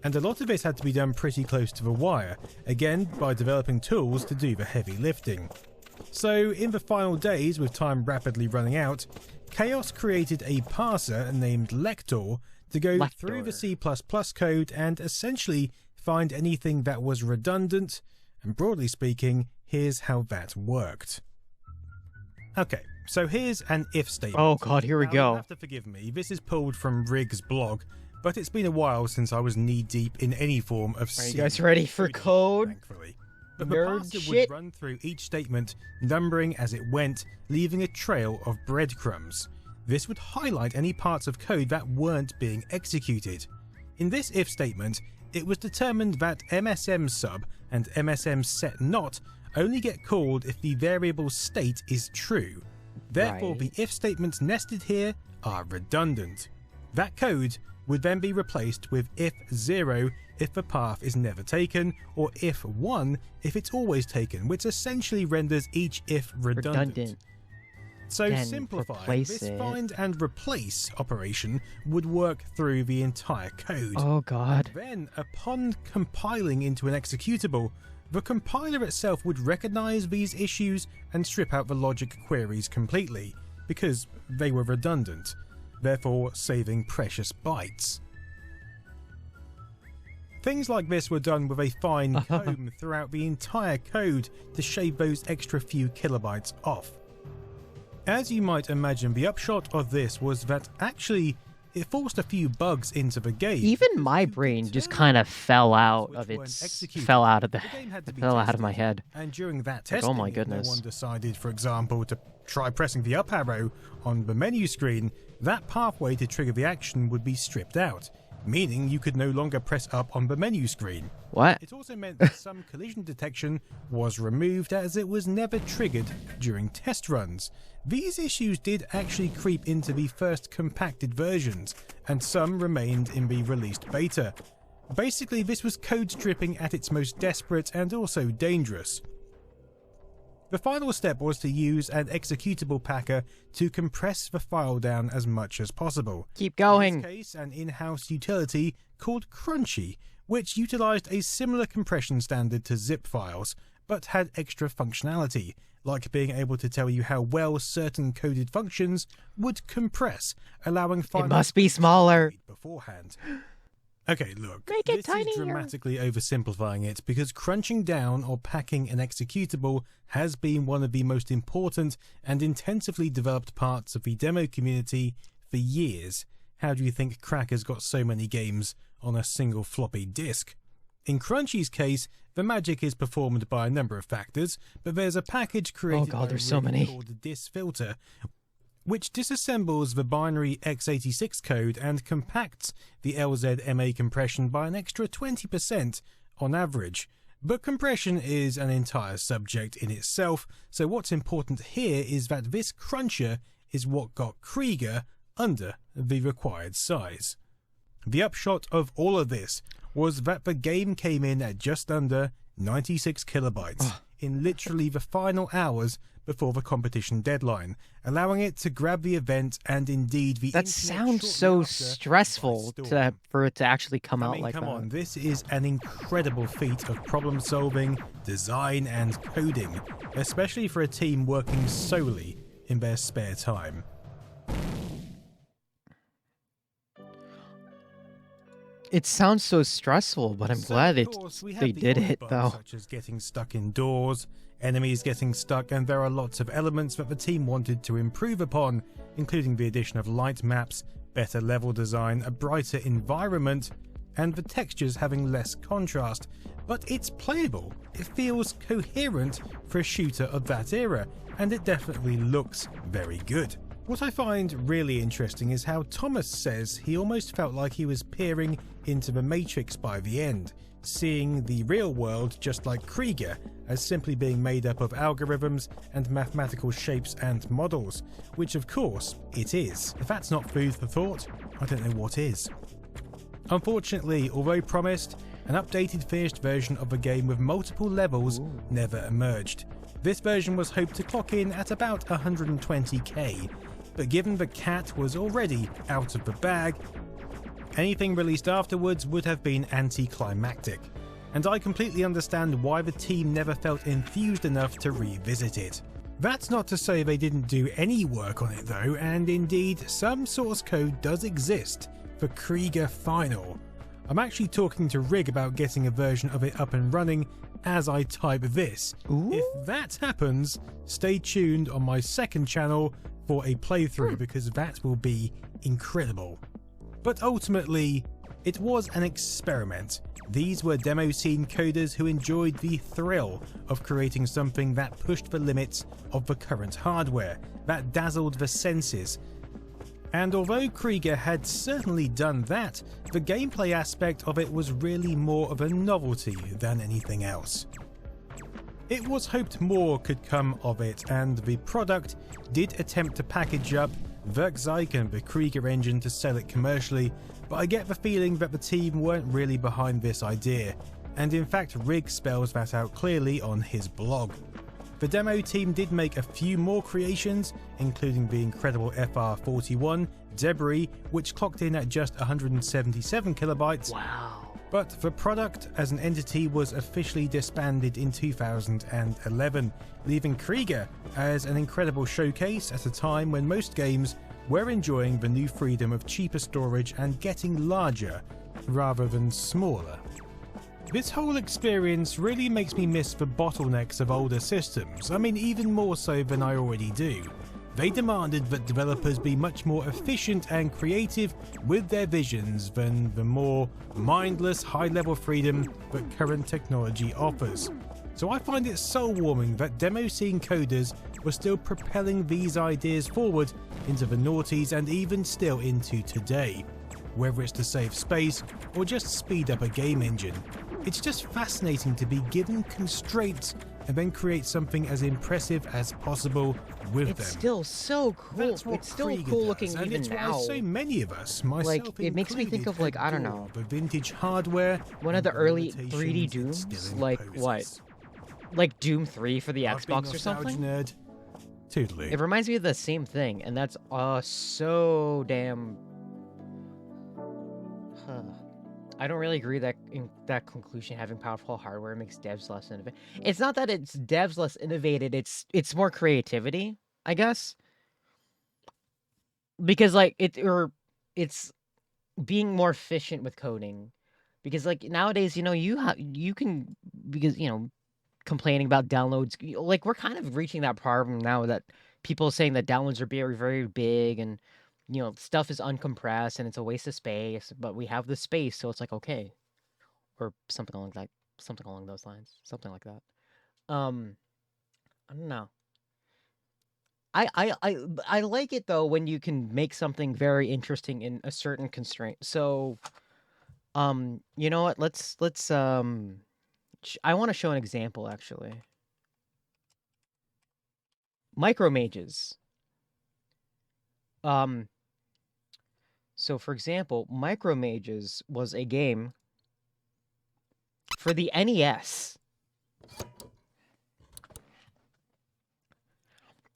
And a lot of this had to be done pretty close to the wire, again by developing tools to do the heavy lifting. So in the final days, with time rapidly running out, Chaos created a parser named Lector to go through the C++ code and essentially find anything that was redundant, and broadly speaking, here's how that worked. Okay, so here's an if statement. Oh god, here we go. You'll have to forgive me, this is pulled from Rig's blog, but it's been a while since I was knee-deep in any form of Are you guys ready for code? Thankfully. But the Nerd parser shit. would run through each statement, numbering as it went, leaving a trail of breadcrumbs. This would highlight any parts of code that weren't being executed. In this if statement, it was determined that MSM sub and MSM set not only get called if the variable state is true. Therefore, the if statements nested here are redundant. That code would then be replaced with if 0 if the path is never taken, or if 1 if it's always taken, which essentially renders each if redundant. So Then simplified, replace this it. find and replace operation would work through the entire code. Oh god. And then, upon compiling into an executable, the compiler itself would recognize these issues and strip out the logic queries completely, because they were redundant, therefore saving precious bytes. Things like this were done with a fine comb throughout the entire code to shave those extra few kilobytes off. As you might imagine, the upshot of this was that actually it forced a few bugs into the game. Even my brain just kind of fell out of fell out of my head. And during that Like, testing, oh my if goodness. no one decided, for example, to try pressing the up arrow on the menu screen, that pathway to trigger the action would be stripped out, meaning you could no longer press up on the menu screen. What? It also meant that some collision detection was removed as it was never triggered during test runs. These issues did actually creep into the first compacted versions, and some remained in the released beta. Basically, this was code stripping at its most desperate and also dangerous. The final step was to use an executable packer to compress the file down as much as possible. Keep going. In this case, an in-house utility called Crunchy, which utilized a similar compression standard to zip files, but had extra functionality, like being able to tell you how well certain coded functions would compress, allowing It must be smaller. beforehand. Okay, look, Make it this tinier. is dramatically oversimplifying it, because crunching down or packing an executable has been one of the most important and intensively developed parts of the demo community for years. How do you think Cracker's got so many games on a single floppy disk? In Crunchy's case, the magic is performed by a number of factors, but there's a package created by there's so Rig many. called DisFilter, which disassembles the binary x86 code and compacts the LZMA compression by an extra 20% on average. But compression is an entire subject in itself, so what's important here is that this cruncher is what got Krieger under the required size. The upshot of all of this was that the game came in at just under 96 kilobytes. in literally the final hours before the competition deadline, allowing it to grab the event and indeed the That internet sounds shortly so after stressful for it to actually come out like come that. on, this is an incredible feat of problem solving, design and coding, especially for a team working solely in their spare time. It sounds so stressful, but I'm glad they did it though. Such as getting stuck indoors, enemies getting stuck, and there are lots of elements that the team wanted to improve upon, including the addition of light maps, better level design, a brighter environment, and the textures having less contrast. But it's playable. It feels coherent for a shooter of that era, and it definitely looks very good. What I find really interesting is how Thomas says he almost felt like he was peering into the Matrix by the end, seeing the real world just like Krieger as simply being made up of algorithms and mathematical shapes and models, which of course it is. If that's not food for thought, I don't know what is. Unfortunately, although promised, an updated finished version of the game with multiple levels never emerged. This version was hoped to clock in at about 120k, but given the cat was already out of the bag, anything released afterwards would have been anticlimactic, and I completely understand why the team never felt enthused enough to revisit it. That's not to say they didn't do any work on it though, and indeed some source code does exist for Krieger Final. I'm actually talking to Rig about getting a version of it up and running as I type this. If that happens, stay tuned on my second channel for a playthrough because that will be incredible. But ultimately, it was an experiment. These were demo scene coders who enjoyed the thrill of creating something that pushed the limits of the current hardware, that dazzled the senses. And although Krieger had certainly done that, the gameplay aspect of it was really more of a novelty than anything else. It was hoped more could come of it, and the product did attempt to package up Werkzeug and the Krieger engine to sell it commercially, but I get the feeling that the team weren't really behind this idea, and in fact Rig spells that out clearly on his blog. The demo team did make a few more creations, including the incredible FR41 Debris, which clocked in at just 177 kilobytes. Wow. But the product as an entity was officially disbanded in 2011, leaving Krieger as an incredible showcase at a time when most games were enjoying the new freedom of cheaper storage and getting larger rather than smaller. This whole experience really makes me miss the bottlenecks of older systems, I mean even more so than I already do. They demanded that developers be much more efficient and creative with their visions than the more mindless high-level freedom that current technology offers. So I find it soul-warming that demo scene coders were still propelling these ideas forward into the noughties and even still into today, whether it's to save space or just speed up a game engine. It's just fascinating to be given constraints and then create something as impressive as possible with them. It's still so cool. It's still Krieger cool does, looking and even it's now. why so many of us, myself Like, it makes me think of, like, I don't know, the vintage hardware, one of the early 3D Dooms, like what? Like Doom 3 for the Xbox or something? Nerd. Toodaloo. It reminds me of the same thing, and that's so damn. I don't really agree that in that conclusion, having powerful hardware makes devs less innovative. It's not that it's devs less innovated, it's more creativity, I guess. Because like it's being more efficient with coding. Because like nowadays, you know, you can because you know, complaining about downloads, like we're kind of reaching that problem now that people are saying that downloads are very, very big and you know, stuff is uncompressed and it's a waste of space, but we have the space, so it's like okay, or something along those lines, something like that. I don't know. I like it though when you can make something very interesting in a certain constraint. So, you know what? Let's I want to show an example actually. Micromages. So for example, Micromages was a game for the NES.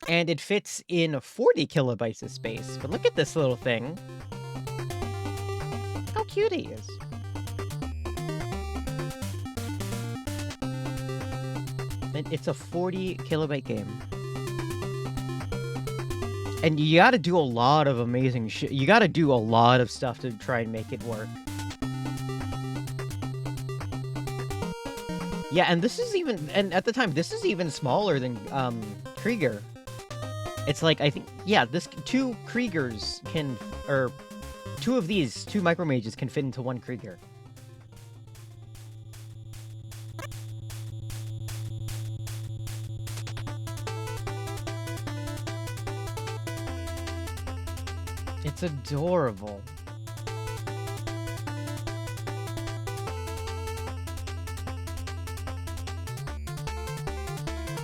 And it fits in 40 kilobytes of space. But look at this little thing. How cute he is. And it's a 40 kilobyte game. And you gotta do a lot of amazing shit. You gotta do a lot of stuff to try and make it work. Yeah, and this is even, and at the time, this is even smaller than Krieger. It's like, I think, yeah, this 2 Kriegers can, or 2 of these, 2 Micromages can fit into 1 Krieger. It's adorable.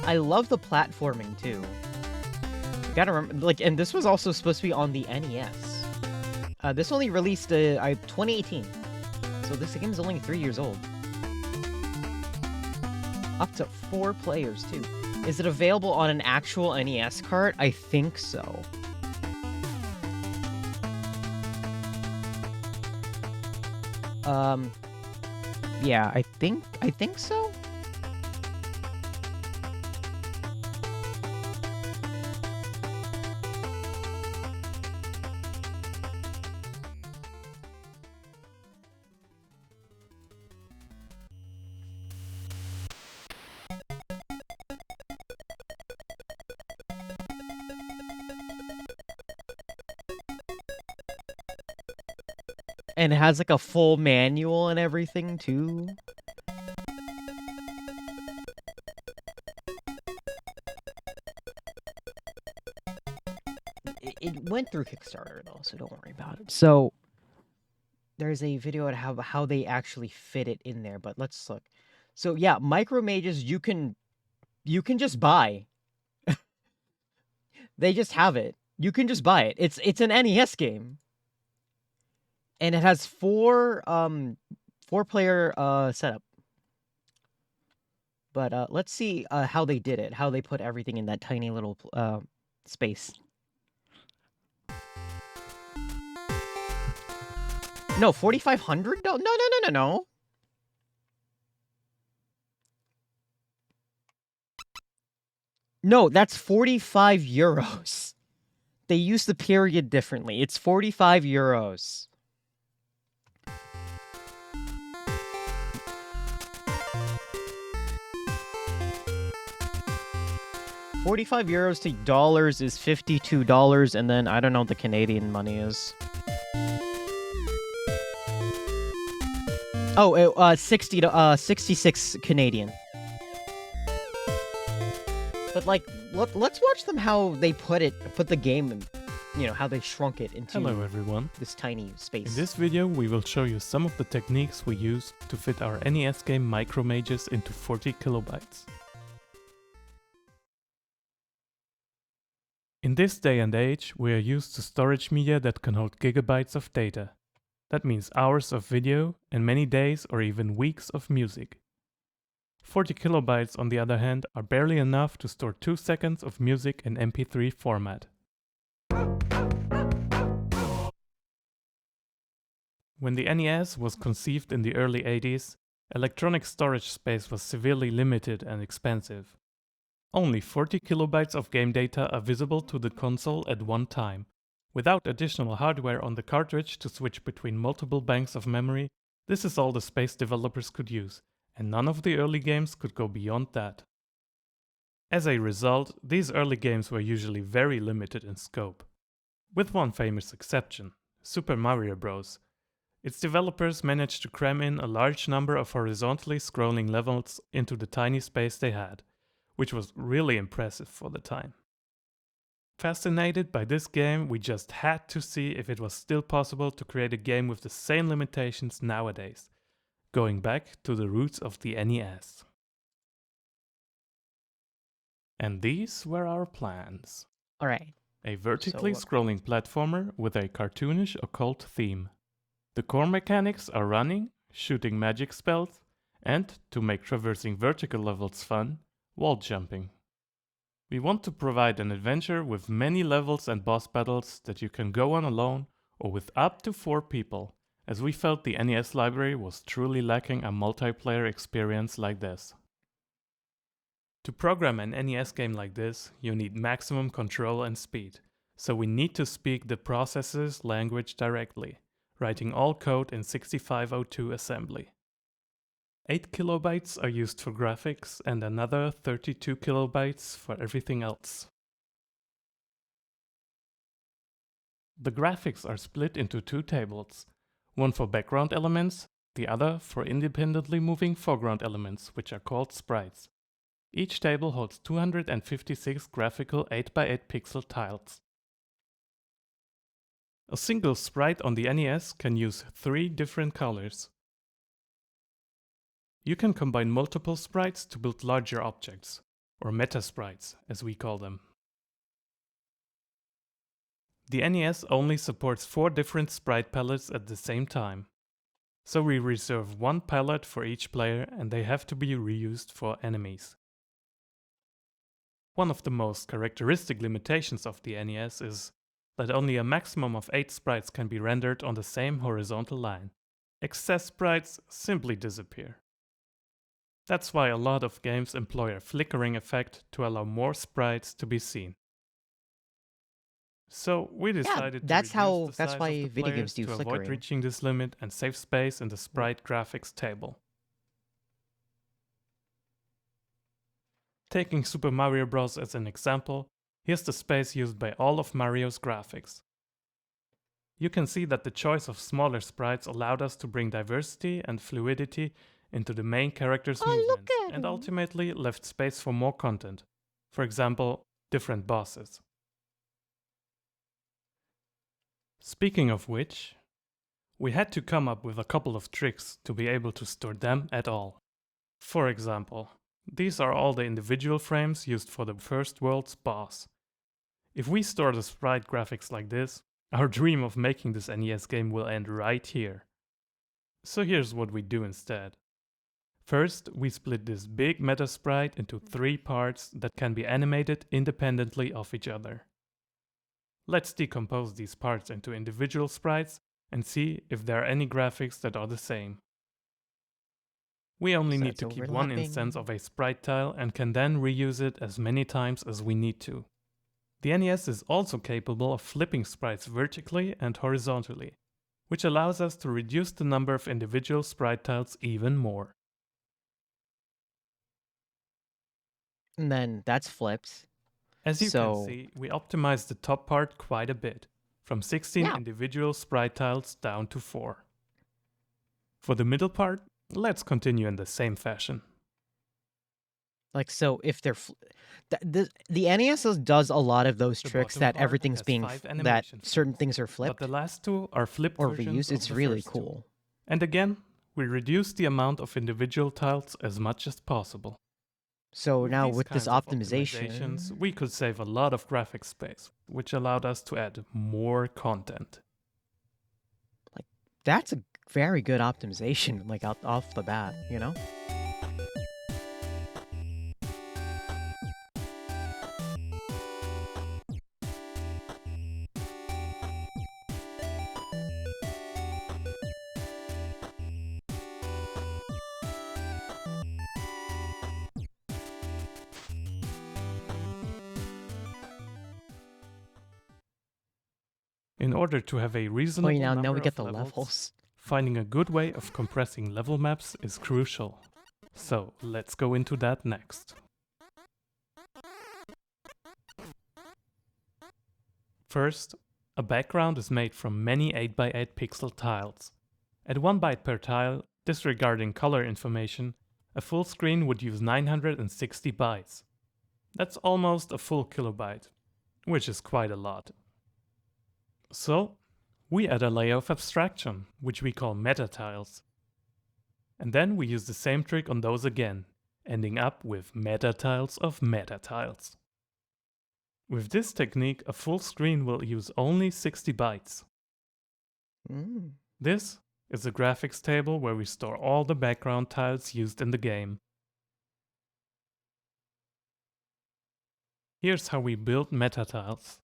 I love the platforming too. You gotta remember, like, and this was also supposed to be on the NES. This only released 2018, so this game's only 3 years old. Up to 4 players too. Is it available on an actual NES cart? I think so. Yeah, I think so. And it has like a full manual and everything too. It went through Kickstarter though, so don't worry about it. So there's a video on how they actually fit it in there, but let's look. So yeah, Micromages you can just buy. They just have it. You can just buy it. It's an NES game. And it has 4 player setup. But let's see how they did it. How they put everything in that tiny little space. No, 4,500? No. No, that's 45 euros. They use the period differently. It's 45 euros. €45 to dollars is $52, and then I don't know what the Canadian money is. Oh, 66 Canadian. But like, let's watch them how they put the game, and you know how they shrunk it into. Hello everyone. This tiny space. In this video, we will show you some of the techniques we used to fit our NES game Micromages into 40 kilobytes. In this day and age, we are used to storage media that can hold gigabytes of data. That means hours of video and many days or even weeks of music. 40 kilobytes, on the other hand, are barely enough to store 2 seconds of music in MP3 format. When the NES was conceived in the early 80s, electronic storage space was severely limited and expensive. Only 40 kilobytes of game data are visible to the console at one time. Without additional hardware on the cartridge to switch between multiple banks of memory, this is all the space developers could use, and none of the early games could go beyond that. As a result, these early games were usually very limited in scope. With one famous exception, Super Mario Bros. Its developers managed to cram in a large number of horizontally scrolling levels into the tiny space they had, which was really impressive for the time. Fascinated by this game, we just had to see if it was still possible to create a game with the same limitations nowadays, going back to the roots of the NES. And these were our plans. Alright. A vertically scrolling platformer with a cartoonish occult theme. The core mechanics are running, shooting magic spells, and, to make traversing vertical levels fun, wall jumping. We want to provide an adventure with many levels and boss battles that you can go on alone or with up to 4 people, as we felt the NES library was truly lacking a multiplayer experience like this. To program an NES game like this, you need maximum control and speed, so we need to speak the processor's language directly, writing all code in 6502 assembly. 8 kilobytes are used for graphics and another 32 kilobytes for everything else. The graphics are split into 2 tables, one for background elements, the other for independently moving foreground elements, which are called sprites. Each table holds 256 graphical 8x8 pixel tiles. A single sprite on the NES can use 3 different colors. You can combine multiple sprites to build larger objects, or meta sprites, as we call them. The NES only supports 4 different sprite palettes at the same time, so we reserve 1 palette for each player and they have to be reused for enemies. One of the most characteristic limitations of the NES is that only a maximum of 8 sprites can be rendered on the same horizontal line. Excess sprites simply disappear. That's why a lot of games employ a flickering effect to allow more sprites to be seen. So we decided that's to reduce the that's size why of the video games players do to flickering. avoid reaching this limit and save space in the sprite graphics table. Taking Super Mario Bros. As an example, here's the space used by all of Mario's graphics. You can see that the choice of smaller sprites allowed us to bring diversity and fluidity into the main character's movements, and ultimately left space for more content. For example, different bosses. Speaking of which, we had to come up with a couple of tricks to be able to store them at all. For example, these are all the individual frames used for the first world's boss. If we store the sprite graphics like this, our dream of making this NES game will end right here. So here's what we do instead. First, we split this big meta sprite into 3 parts that can be animated independently of each other. Let's decompose these parts into individual sprites and see if there are any graphics that are the same. We only need to keep one instance of a sprite tile and can then reuse it as many times as we need to. The NES is also capable of flipping sprites vertically and horizontally, which allows us to reduce the number of individual sprite tiles even more. And then that's flipped. As you can see, we optimized the top part quite a bit, from 16 individual sprite tiles down to 4. For the middle part, let's continue in the same fashion. Like, so if they're the NES does a lot of those tricks that everything's being that certain things are flipped, but the last 2 are flipped or versions reused. It's of the really first 2. cool. And again, we reduce the amount of individual tiles as much as possible. So now with this kinds of optimization, optimizations, we could save a lot of graphic space, which allowed us to add more content. like that's a very good optimization, like off the bat, you know? In order to have a reasonable now number we get of the levels, levels. finding a good way of compressing level maps is crucial. So let's go into that next. First, a background is made from many 8x8 pixel tiles. At 1 byte per tile, disregarding color information, a full screen would use 960 bytes. That's almost a full kilobyte, which is quite a lot. So, we add a layer of abstraction, which we call meta tiles. And then we use the same trick on those again, ending up with meta tiles of meta tiles. With this technique, a full screen will use only 60 bytes. This is a graphics table where we store all the background tiles used in the game. Here's how we build meta tiles.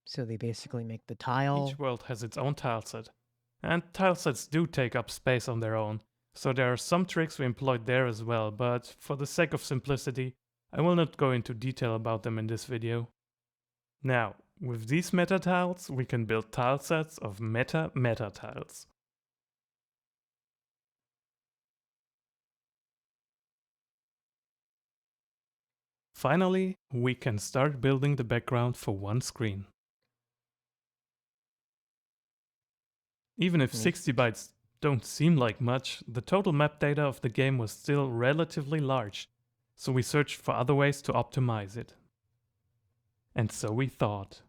So they basically make the tile. Each world has its own tileset, and tilesets do take up space on their own, so there are some tricks we employed there as well, but for the sake of simplicity, I will not go into detail about them in this video. Now, with these meta tiles, we can build tilesets of meta tiles. Finally, we can start building the background for one screen. Even if 60 bytes don't seem like much, the total map data of the game was still relatively large, so we searched for other ways to optimize it. And so we thought,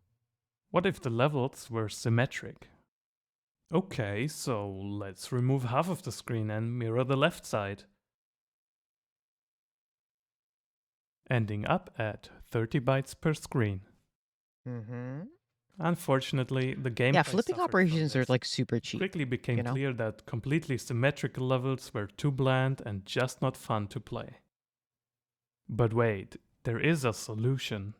what if the levels were symmetric? Okay, so let's remove half of the screen and mirror the left side. Ending up at 30 bytes per screen. Unfortunately, the gameplay flipping operations are like super cheap. Quickly became clear that completely symmetrical levels were too bland and just not fun to play. But wait, there is a solution.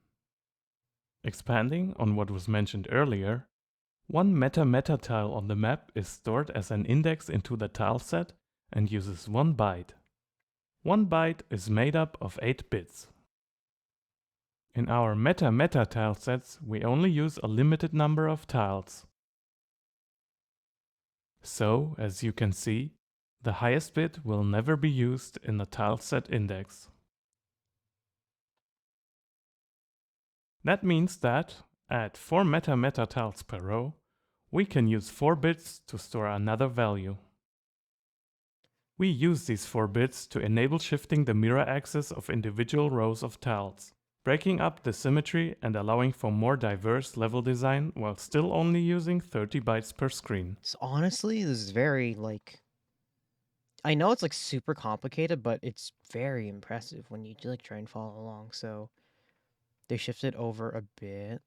Expanding on what was mentioned earlier, one meta tile on the map is stored as an index into the tileset and uses 1 byte. 1 byte is made up of 8 bits. In our meta tilesets, we only use a limited number of tiles. So, as you can see, the highest bit will never be used in the tileset index. That means that, at 4 meta tiles per row, we can use 4 bits to store another value. We use these 4 bits to enable shifting the mirror axis of individual rows of tiles, breaking up the symmetry and allowing for more diverse level design while still only using 30 bytes per screen. So honestly, this is very, I know it's, super complicated, but it's very impressive when you, try and follow along, so... They shifted over a bit.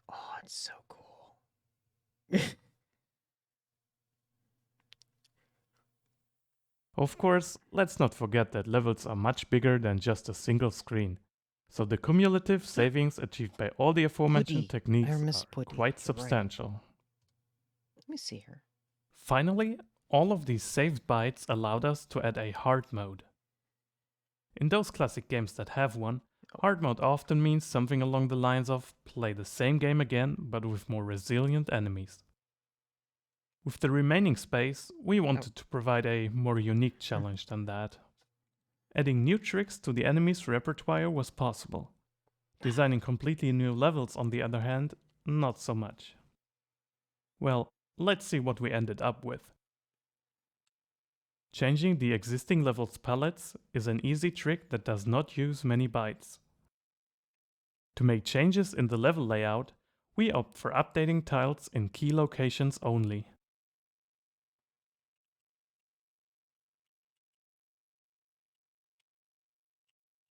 Oh, it's so cool. Of course, let's not forget that levels are much bigger than just a single screen, so the cumulative savings achieved by all the aforementioned techniques are quite substantial. Let me see here. Finally, all of these saved bytes allowed us to add a hard mode. In those classic games that have one, hard mode often means something along the lines of play the same game again but with more resilient enemies. With the remaining space, we wanted to provide a more unique challenge than that. Adding new tricks to the enemy's repertoire was possible. Designing completely new levels, on the other hand, not so much. Well, let's see what we ended up with. Changing the existing levels palettes is an easy trick that does not use many bytes. To make changes in the level layout, we opt for updating tiles in key locations only.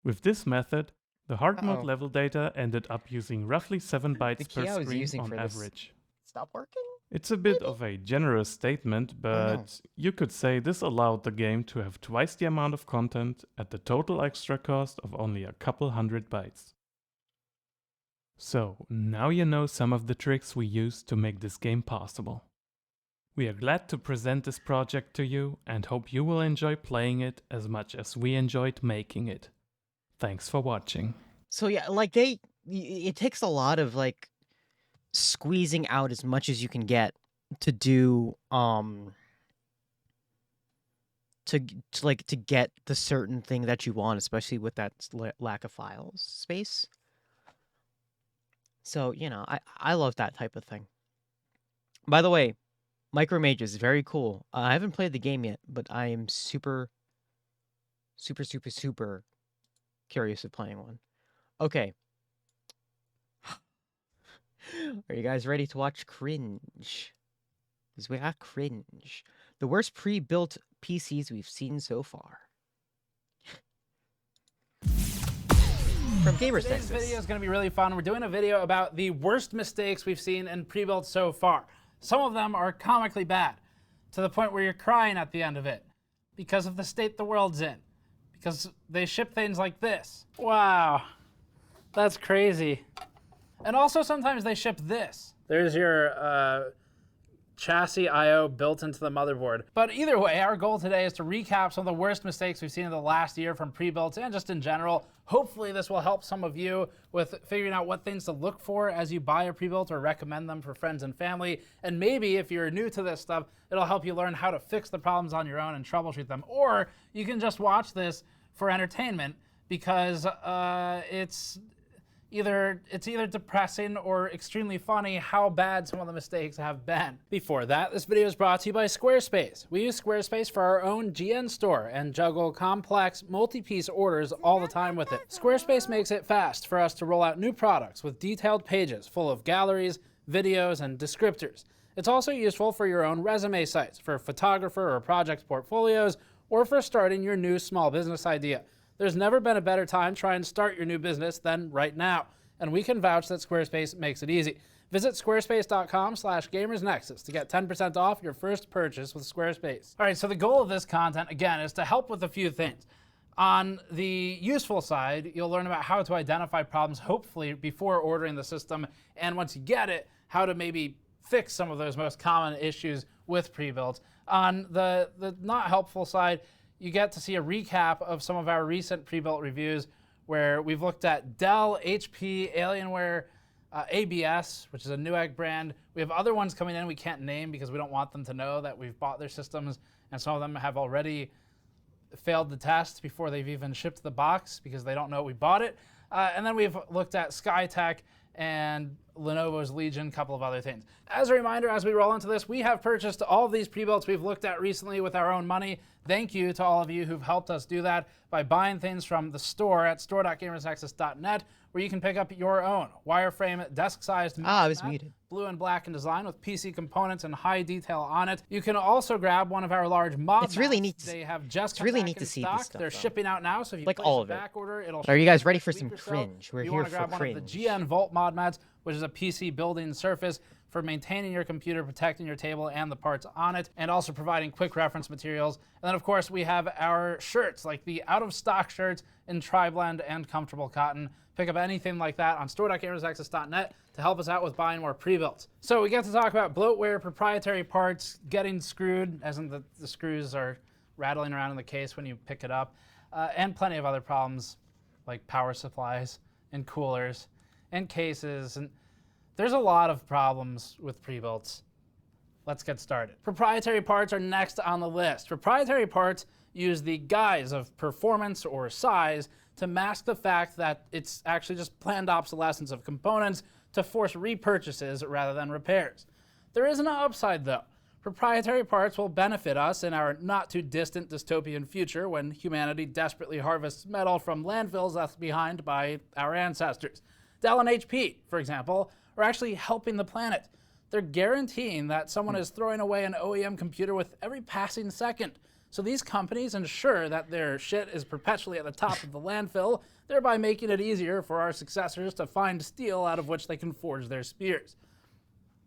With this method, the hard mode level data ended up using roughly 7 bytes per screen on average. Stop working? It's a bit of a generous statement, but you could say this allowed the game to have twice the amount of content at the total extra cost of only a couple hundred bytes. So, now you know some of the tricks we used to make this game possible. We are glad to present this project to you and hope you will enjoy playing it as much as we enjoyed making it. Thanks for watching. So yeah, it takes a lot of squeezing out as much as you can get to do to get the certain thing that you want, especially with that lack of file space. So, I love that type of thing. By the way, Micromage is very cool. I haven't played the game yet, but I am super curious of playing one. Okay. Are you guys ready to watch cringe? Because we got cringe. The worst pre-built PCs we've seen so far. From Gamers Today's video is going to be really fun. We're doing a video about the worst mistakes we've seen in pre-built so far. Some of them are comically bad, to the point where you're crying at the end of it. because of the state the world's in. Because they ship things like this. Wow, that's crazy. And also sometimes they ship this. There's your chassis I/O built into the motherboard. But either way, our goal today is to recap some of the worst mistakes we've seen in the last year from pre-builts and just in general. Hopefully this will help some of you with figuring out what things to look for as you buy a pre-built or recommend them for friends and family. And maybe if you're new to this stuff, it'll help you learn how to fix the problems on your own and troubleshoot them. Or you can just watch this for entertainment because it's either depressing or extremely funny how bad some of the mistakes have been. Before that, this video is brought to you by Squarespace. We use Squarespace for our own GN store and juggle complex multi-piece orders all the time with it. Squarespace makes it fast for us to roll out new products with detailed pages full of galleries, videos, and descriptors. It's also useful for your own resume sites, for photographer or project portfolios, or for starting your new small business idea. There's never been a better time to try and start your new business than right now, and we can vouch that Squarespace makes it easy. Visit squarespace.com/gamersnexus to get 10% off your first purchase with Squarespace. All right, so the goal of this content, again, is to help with a few things. On the useful side, you'll learn about how to identify problems, hopefully, before ordering the system, and once you get it, how to maybe fix some of those most common issues with pre-builds. On the not helpful side, you get to see a recap of some of our recent pre-built reviews where we've looked at Dell, HP, Alienware, ABS, which is a Newegg brand. We have other ones coming in we can't name because we don't want them to know that we've bought their systems, and some of them have already failed the test before they've even shipped the box because they don't know we bought it. And then we've looked at Skytech and Lenovo's Legion, a couple of other things. As a reminder, as we roll into this, we have purchased all of these pre-builts we've looked at recently with our own money. Thank you to all of you who've helped us do that by buying things from the store at store.gamersnexus.net, where you can pick up your own wireframe desk-sized blue and black in design with PC components and high detail on it. You can also grab one of our large mob It's really mats. neat. They have just It's really come back neat to in see stock. this stuff, They're though. shipping out now, so if you Like place all a of it. back order, it'll Are you ship guys in ready the for next some week or so. cringe? We're You here wanna for grab one of the cringe. GN Volt mod mats, which is a PC built-in surface for maintaining your computer, protecting your table and the parts on it, and also providing quick reference materials. And then, of course, we have our shirts, like the out-of-stock shirts in tri-blend and comfortable cotton. Pick up anything like that on store.gamersnexus.net to help us out with buying more pre-builts. So we get to talk about bloatware, proprietary parts, getting screwed, as in the screws are rattling around in the case when you pick it up, and plenty of other problems like power supplies and coolers and cases. And there's a lot of problems with pre-builts. Let's get started. Proprietary parts are next on the list. Proprietary parts use the guise of performance or size to mask the fact that it's actually just planned obsolescence of components to force repurchases rather than repairs. There is an upside though. Proprietary parts will benefit us in our not too distant dystopian future when humanity desperately harvests metal from landfills left behind by our ancestors. Dell and HP, for example, are actually helping the planet. They're guaranteeing that someone is throwing away an OEM computer with every passing second. So these companies ensure that their shit is perpetually at the top of the landfill, thereby making it easier for our successors to find steel out of which they can forge their spears.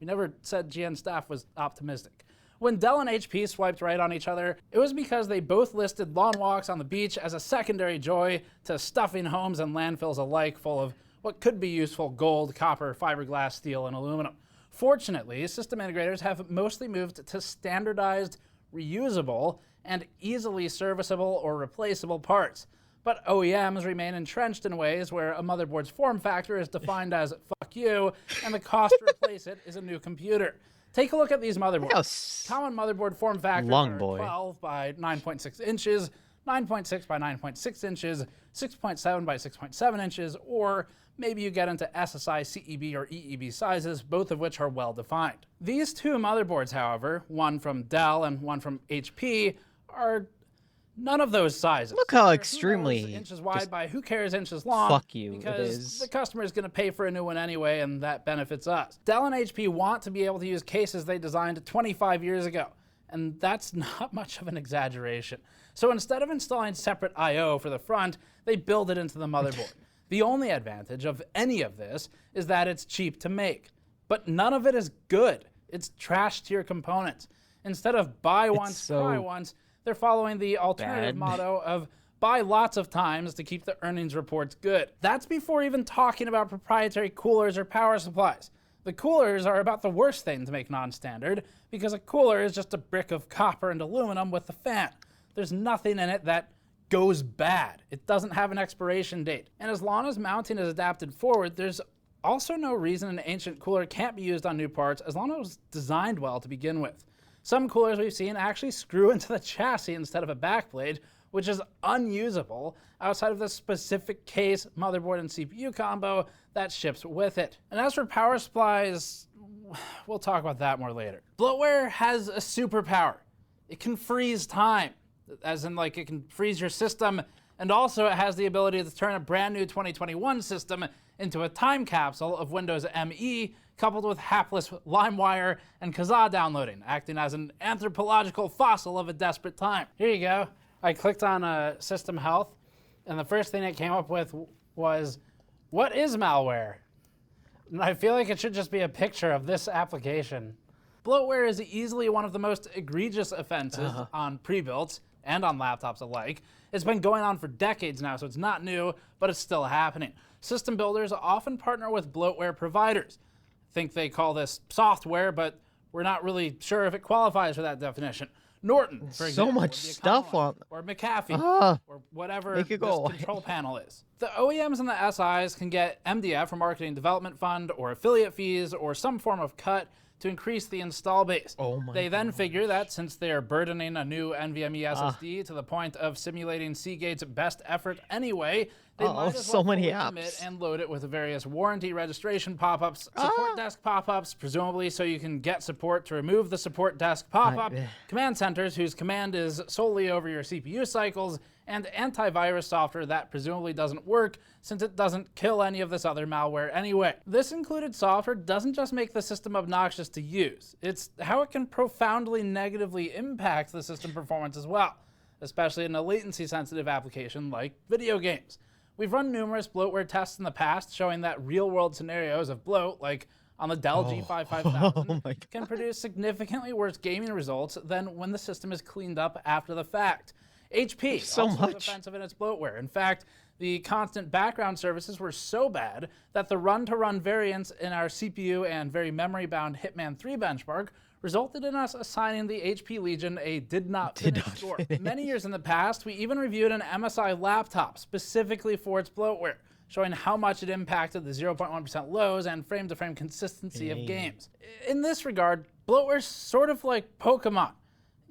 We never said GN staff was optimistic. When Dell and HP swiped right on each other, it was because they both listed lawn walks on the beach as a secondary joy to stuffing homes and landfills alike full of what could be useful gold, copper, fiberglass, steel, and aluminum. Fortunately, system integrators have mostly moved to standardized, reusable, and easily serviceable or replaceable parts. But OEMs remain entrenched in ways where a motherboard's form factor is defined as fuck you, and the cost to replace it is a new computer. Take a look at these motherboards. Common motherboard form factors are 12 by 9.6 inches, 9.6 by 9.6 inches, 6.7 by 6.7 inches, or maybe you get into SSI, CEB, or EEB sizes, both of which are well defined. These two motherboards, however, one from Dell and one from HP, are none of those sizes. Look how extremely inches wide by who cares inches long. fuck you it because is. the customer is going to pay for a new one anyway, and that benefits us. Dell and HP want to be able to use cases they designed 25 years ago, and that's not much of an exaggeration. So instead of installing separate I/O for the front, they build it into the motherboard. The only advantage of any of this is that it's cheap to make, but none of it is good. It's trash tier components. Instead of buy once, try once, They're following the alternative Bad. motto of buy lots of times to keep the earnings reports good. That's before even talking about proprietary coolers or power supplies. The coolers are about the worst thing to make non-standard, because a cooler is just a brick of copper and aluminum with a fan. There's nothing in it that goes bad. It doesn't have an expiration date. And as long as mounting is adapted forward, there's also no reason an ancient cooler can't be used on new parts as long as it was designed well to begin with. Some coolers we've seen actually screw into the chassis instead of a backplate, which is unusable outside of the specific case, motherboard, and CPU combo that ships with it. And as for power supplies, we'll talk about that more later. Bloatware has a superpower. It can freeze time, as in like it can freeze your system, and also it has the ability to turn a brand new 2021 system into a time capsule of Windows ME coupled with hapless LimeWire and Kazaa downloading, acting as an anthropological fossil of a desperate time. Here you go. I clicked on System Health, and the first thing it came up with was, what is malware? And I feel like it should just be a picture of this application. Bloatware is easily one of the most egregious offenses on pre-builts and on laptops alike. It's been going on for decades now, so it's not new, but it's still happening. System builders often partner with bloatware providers. I think they call this software, but we're not really sure if it qualifies for that definition. Norton, for example, So much stuff on. or McAfee, or whatever Make this it go. control panel is. The OEMs and the SIs can get MDF, or Marketing Development Fund, or affiliate fees, or some form of cut to increase the install base. They then figure that since they are burdening a new NVMe SSD to the point of simulating Seagate's best effort anyway, they might as so well many fully apps. commit and load it with various warranty registration pop-ups, support desk pop-ups, presumably so you can get support to remove the support desk pop-up, command centers whose command is solely over your CPU cycles, and antivirus software that presumably doesn't work since it doesn't kill any of this other malware anyway. This included software doesn't just make the system obnoxious to use, it's how it can profoundly negatively impact the system performance as well, especially in a latency-sensitive application like video games. We've run numerous bloatware tests in the past showing that real-world scenarios of bloat, like on the Dell G5 5000, can produce significantly worse gaming results than when the system is cleaned up after the fact. HP also was offensive in its bloatware. In fact, the constant background services were so bad that the run-to-run variance in our CPU and very memory-bound Hitman 3 benchmark resulted in us assigning the HP Legion a did not finish score. Many years in the past, we even reviewed an MSI laptop specifically for its bloatware, showing how much it impacted the 0.1% lows and frame-to-frame consistency of games. In this regard, bloatware's sort of like Pokemon.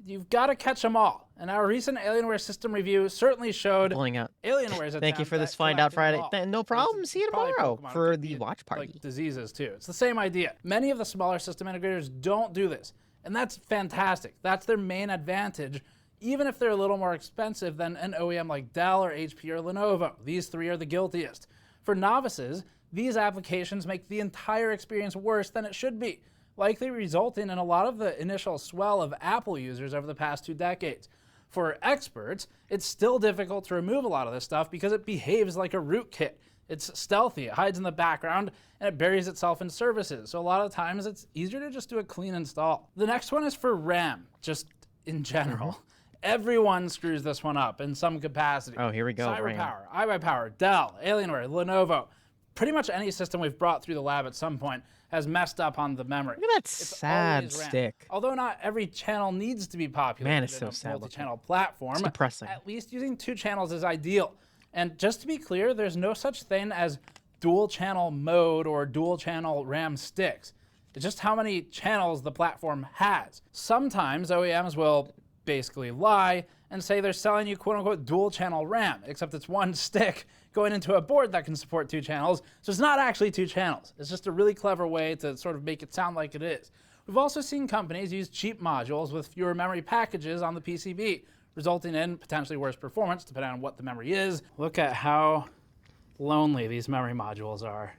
You've got to catch them all. And our recent Alienware system review certainly showed Alienware's Thank you for this Find Out Friday. No problem. See you tomorrow for the watch party. Like diseases too. It's the same idea. Many of the smaller system integrators don't do this, and that's fantastic. That's their main advantage, even if they're a little more expensive than an OEM like Dell or HP or Lenovo. These three are the guiltiest. For novices, these applications make the entire experience worse than it should be, likely resulting in a lot of the initial swell of Apple users over the past 2 decades. For experts, it's still difficult to remove a lot of this stuff because it behaves like a rootkit. It's stealthy, it hides in the background, and it buries itself in services. So a lot of times it's easier to just do a clean install. The next one is for RAM, just in general. Everyone screws this one up in some capacity. Oh, here we go. CyberPower, iBuyPower, Dell, Alienware, Lenovo. Pretty much any system we've brought through the lab at some point has messed up on the memory. Look at that sad stick. Although not every channel needs to be popular Man, it's so sad looking. multi-channel platform, It's depressing. at least using 2 channels is ideal. And just to be clear, there's no such thing as dual channel mode or dual channel RAM sticks. It's just how many channels the platform has. Sometimes OEMs will basically lie and say they're selling you quote-unquote dual channel RAM, except it's one stick going into a board that can support 2 channels, so it's not actually 2 channels. It's just a really clever way to sort of make it sound like it is. We've also seen companies use cheap modules with fewer memory packages on the PCB, resulting in potentially worse performance depending on what the memory is. Look at how lonely these memory modules are.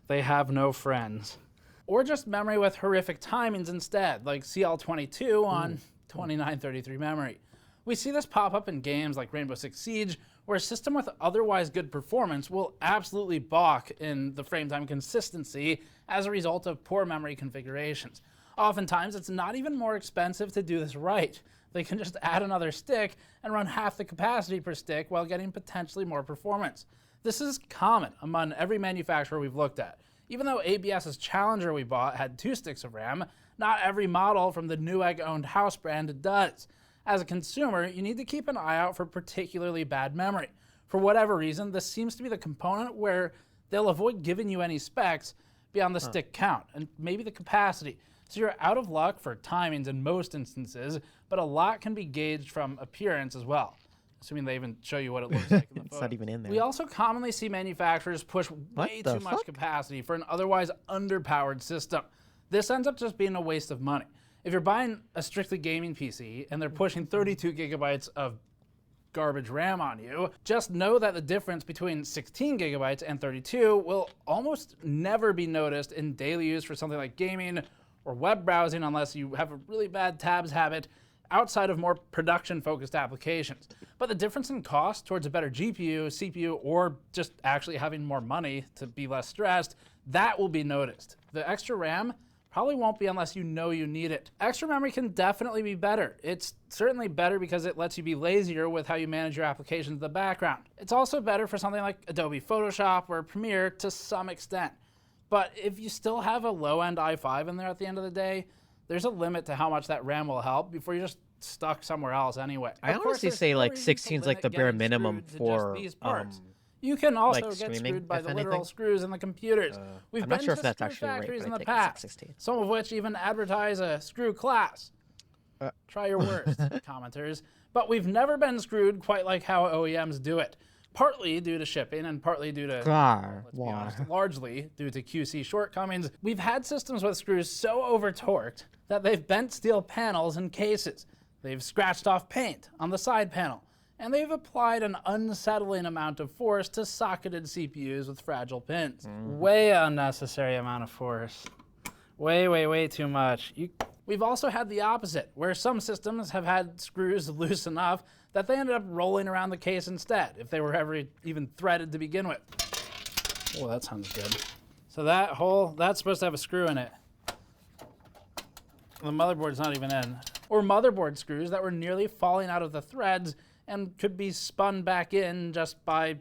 They have no friends. Or just memory with horrific timings instead, like CL22 on 2933 memory. We see this pop up in games like Rainbow Six Siege, where a system with otherwise good performance will absolutely balk in the frame time consistency as a result of poor memory configurations. Oftentimes, it's not even more expensive to do this right. they can just add another stick and run half the capacity per stick while getting potentially more performance. This is common among every manufacturer we've looked at. Even though ABS's Challenger we bought had 2 sticks of RAM, not every model from the Newegg-owned house brand does. As a consumer, you need to keep an eye out for particularly bad memory. For whatever reason, this seems to be the component where they'll avoid giving you any specs beyond the stick count and maybe the capacity. So you're out of luck for timings in most instances, but a lot can be gauged from appearance as well, assuming they even show you what it looks like in the photo. It's not even in there. We also commonly see manufacturers push way too much capacity for an otherwise underpowered system. This ends up just being a waste of money. If you're buying a strictly gaming PC and they're pushing 32 gigabytes of garbage RAM on you, just know that the difference between 16 gigabytes and 32 will almost never be noticed in daily use for something like gaming or web browsing unless you have a really bad tabs habit outside of more production-focused applications. But the difference in cost towards a better GPU, CPU, or just actually having more money to be less stressed, that will be noticed. The extra RAM probably won't be unless you know you need it. Extra memory can definitely be better. It's certainly better because it lets you be lazier with how you manage your applications in the background. It's also better for something like Adobe Photoshop or Premiere to some extent. But if you still have a low-end i5 in there at the end of the day, there's a limit to how much that RAM will help before you're just stuck somewhere else anyway. I honestly say like 16 is like the bare minimum for these parts. You can also like get streaming, screwed by if the literal anything. screws in the computers. We've I'm been not sure to if that's screw actually right, factories but in I the think it's like past, 16. some of which even advertise a screw class. Try your worst, commenters. But we've never been screwed quite like how OEMs do it. Partly due to shipping and partly due to, let's be honest, largely due to QC shortcomings. We've had systems with screws so over-torqued that they've bent steel panels and cases. They've scratched off paint on the side panel. And they've applied an unsettling amount of force to socketed CPUs with fragile pins. Way unnecessary amount of force. Way too much. We've also had the opposite, where some systems have had screws loose enough that they ended up rolling around the case instead, if they were ever even threaded to begin with. Oh, that sounds good. So that hole, that's supposed to have a screw in it. The motherboard's not even in. Or motherboard screws that were nearly falling out of the threads and could be spun back in just by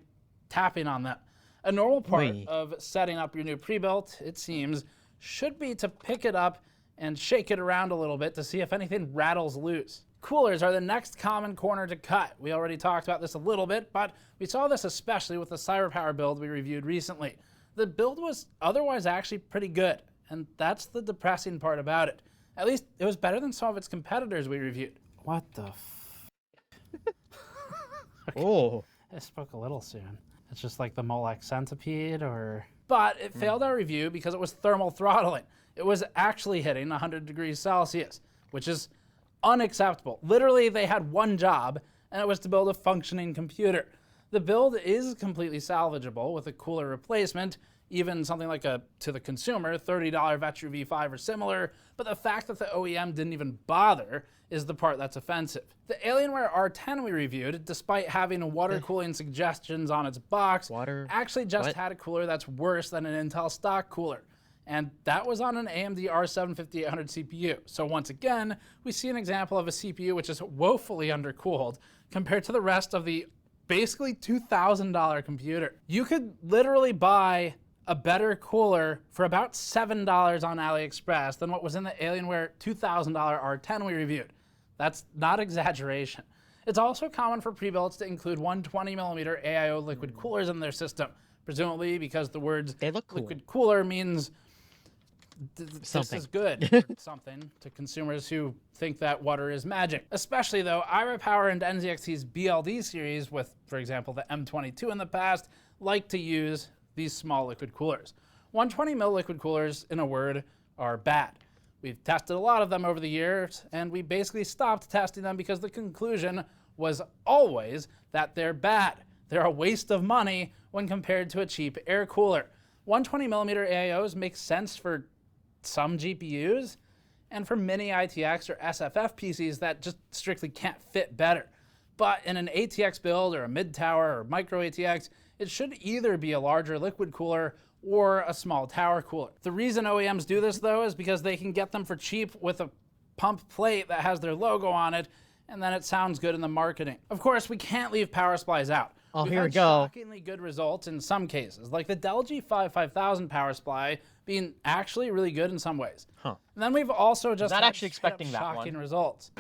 tapping on them. A normal part of setting up your new pre-built, it seems, should be to pick it up and shake it around a little bit to see if anything rattles loose. Coolers are the next common corner to cut. We already talked about this a little bit, but we saw this especially with the CyberPower build we reviewed recently. The build was otherwise actually pretty good, and that's the depressing part about it. At least it was better than some of its competitors we reviewed. What the okay. Oh. I spoke a little soon. It's just like the Molex Centipede or... But it failed our review because it was thermal throttling. It was actually hitting 100 degrees Celsius, which is unacceptable. Literally, they had one job, and it was to build a functioning computer. The build is completely salvageable with a cooler replacement, even something like a, to the consumer, $30 Vetru V5 or similar, but the fact that the OEM didn't even bother is the part that's offensive. The Alienware R10 we reviewed, despite having water cooling suggestions on its box, actually just had a cooler that's worse than an Intel stock cooler. And that was on an AMD R7 5800 CPU. So once again, we see an example of a CPU which is woefully undercooled compared to the rest of the basically $2,000 computer. You could literally buy a better cooler for about $7 on AliExpress than what was in the Alienware $2,000 R10 we reviewed. That's not exaggeration. It's also common for pre-builds to include 120mm AIO liquid coolers in their system, presumably because the words liquid cooler means this is good, something to consumers who think that water is magic. Especially though, Ira Power and NZXT's BLD series with, for example, the M22 in the past, like to use these small liquid coolers. 120mm liquid coolers, in a word, are bad. We've tested a lot of them over the years, and we basically stopped testing them because the conclusion was always that they're bad. They're a waste of money when compared to a cheap air cooler. 120mm AIOs make sense for some GPUs, and for mini ITX or SFF PCs that just strictly can't fit better. But in an ATX build or a mid-tower or micro ATX, it should either be a larger liquid cooler or a small tower cooler. The reason OEMs do this though is because they can get them for cheap with a pump plate that has their logo on it and then it sounds good in the marketing. Of course, we can't leave power supplies out. Oh, We've here we had go. shockingly good results in some cases, like the Dell G5 5000 power supply being actually really good in some ways. Huh. And then we've also just Not had actually straight up expecting that shocking one. results.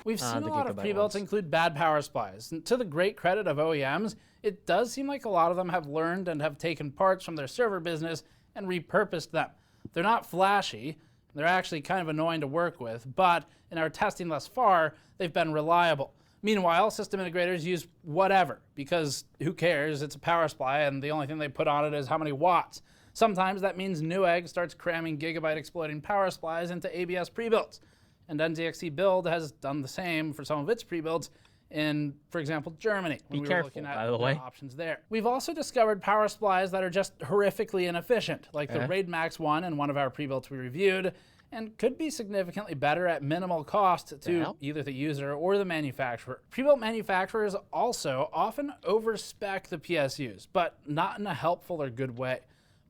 We've seen the a lot of Gigabyte pre-builts ones. include bad power supplies. And to the great credit of OEMs, it does seem like a lot of them have learned and have taken parts from their server business and repurposed them. They're not flashy, they're actually kind of annoying to work with, but in our testing thus far, they've been reliable. Meanwhile, system integrators use whatever, because who cares? It's a power supply, and the only thing they put on it is how many watts. Sometimes that means Newegg starts cramming gigabyte exploiting power supplies into ABS pre-builds. And NZXT Build has done the same for some of its pre-builds in, for example, Germany. When we were looking at by the way. options there. We've also discovered power supplies that are just horrifically inefficient, like the Raid Max one in one of our pre-builds we reviewed, and could be significantly better at minimal cost to either the user or the manufacturer. Pre-built manufacturers also often overspec the PSUs, but not in a helpful or good way.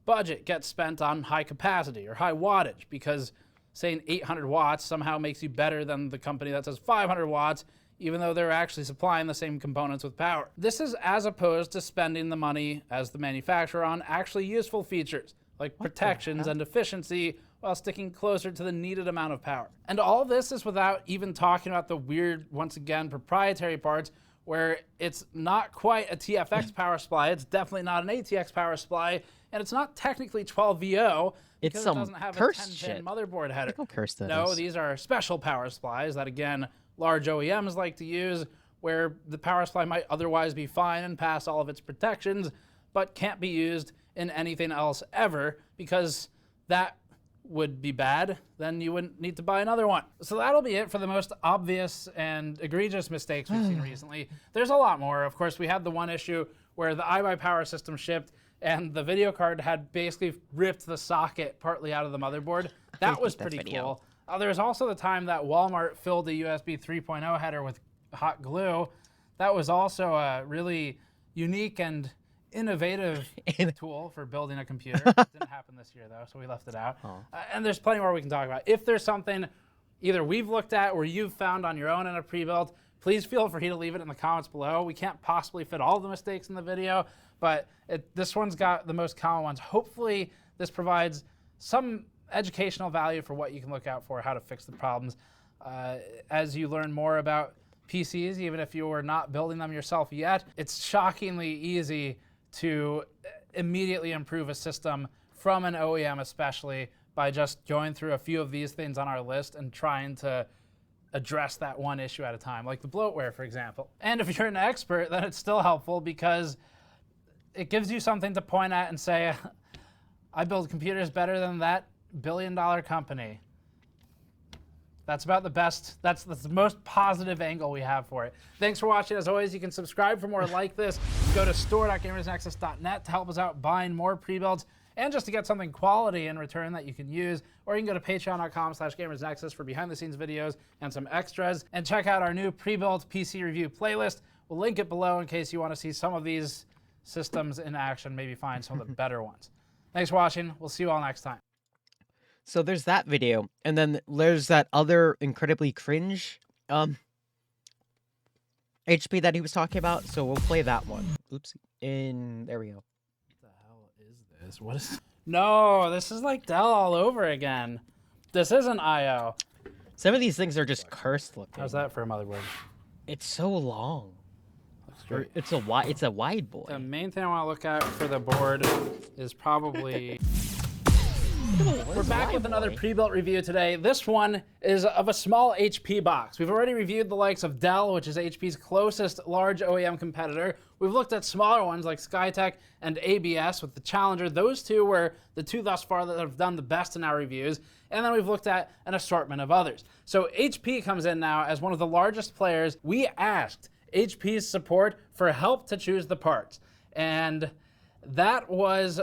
Budget gets spent on high capacity or high wattage because saying 800 watts somehow makes you better than the company that says 500 watts, even though they're actually supplying the same components with power. This is as opposed to spending the money as the manufacturer on actually useful features, like protections and efficiency, while sticking closer to the needed amount of power. And all this is without even talking about the weird, once again, proprietary parts, where it's not quite a TFX power supply, it's definitely not an ATX power supply, and it's not technically 12VO, It's because it some doesn't have a cursed 10-pin shit. motherboard header. Look how cursed that No, is. these are special power supplies that, again, large OEMs like to use, where the power supply might otherwise be fine and pass all of its protections, but can't be used in anything else ever, because that would be bad, then you wouldn't need to buy another one. So that'll be it for the most obvious and egregious mistakes we've seen recently. There's a lot more. Of course, we had the one issue where the iBuyPower system shipped and the video card had basically ripped the socket partly out of the motherboard. That was pretty cool. There was also the time that Walmart filled the USB 3.0 header with hot glue. That was also a really unique and innovative tool for building a computer. It didn't happen this year though, so we left it out. And there's plenty more we can talk about. If there's something either we've looked at or you've found on your own in a pre-built, please feel free to leave it in the comments below. We can't possibly fit all the mistakes in the video, but this one's got the most common ones. Hopefully this provides some educational value for what you can look out for, how to fix the problems. As you learn more about PCs, even if you are not building them yourself yet, it's shockingly easy to immediately improve a system from an OEM, especially by just going through a few of these things on our list and trying to address that one issue at a time, like the bloatware, for example. And if you're an expert, then it's still helpful because it gives you something to point at and say, I build computers better than that billion-dollar company. That's about the best, that's the most positive angle we have for it. Thanks for watching. As always, you can subscribe for more like this. Go to store.gamersnexus.net to help us out buying more pre-builds and just to get something quality in return that you can use. Or you can go to patreon.com/gamersnexus for behind-the-scenes videos and some extras. And check out our new pre-built PC review playlist. We'll link it below in case you want to see some of these systems in action, maybe find some of the better ones. Thanks for watching. We'll see you all next time. So there's that video, and then there's that other incredibly cringe HP that he was talking about. So we'll play that one. Oops. There we go. What the hell is this? What is? No, this is like Dell all over again. This isn't IO. Some of these things are just cursed looking. How's that for a motherboard? It's so long. Looks great. It's a wide boy. The main thing I want to look at for the board is probably. We're back with another pre-built review today. This one is of a small HP box. We've already reviewed the likes of Dell, which is HP's closest large OEM competitor. We've looked at smaller ones like Skytech and ABS with the Challenger. Those two were the two thus far that have done the best in our reviews. And then we've looked at an assortment of others. So HP comes in now as one of the largest players. We asked HP's support for help to choose the parts. And that was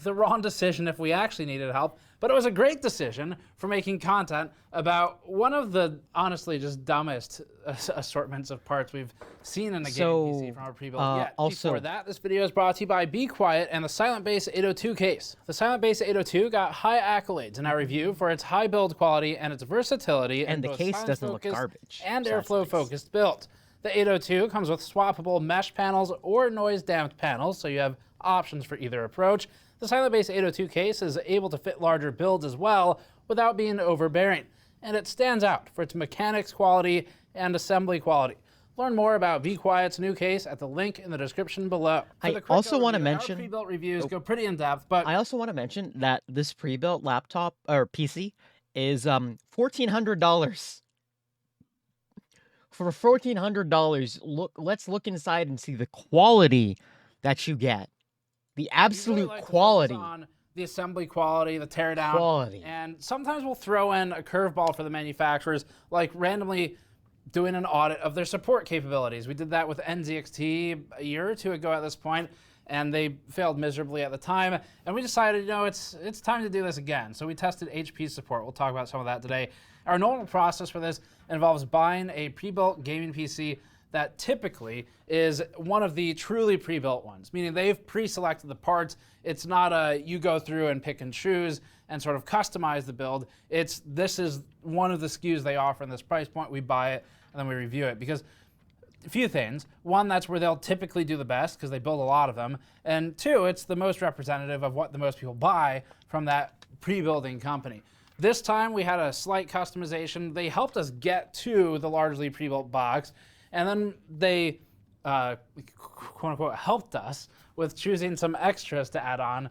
the wrong decision if we actually needed help. But it was a great decision for making content about one of the honestly just dumbest assortments of parts we've seen in a gaming PC from our pre-built yet. Before that, this video is brought to you by Be Quiet and the Silent Base 802 case. The Silent Base 802 got high accolades in our review for its high build quality and its versatility, and the both case doesn't look silence-focused garbage. and So that's airflow focused build. The 802 comes with swappable mesh panels or noise damped panels, so you have options for either approach. The Silent Base 802 case is able to fit larger builds as well without being overbearing, and it stands out for its mechanics quality and assembly quality. Learn more about Be Quiet's new case at the link in the description below. I also want to Our mention pre-built reviews go pretty in depth, but I also want to mention that this pre-built laptop or PC is $1,400. For $1,400, let's look inside and see the quality that you get. The absolute like to focus quality. on the assembly quality, the teardown, Quality. and sometimes we'll throw in a curveball for the manufacturers, like randomly doing an audit of their support capabilities. We did that with NZXT a year or two ago at this point, and they failed miserably at the time. And we decided, it's time to do this again. So we tested HP support. We'll talk about some of that today. Our normal process for this involves buying a pre-built gaming PC that typically is one of the truly pre-built ones, meaning they've pre-selected the parts. It's not a you go through and pick and choose and sort of customize the build. This is one of the SKUs they offer in this price point. We buy it and then we review it because a few things. One, that's where they'll typically do the best because they build a lot of them. And two, it's the most representative of what the most people buy from that pre-building company. This time we had a slight customization. They helped us get to the largely pre-built box, and then they, quote-unquote, helped us with choosing some extras to add on,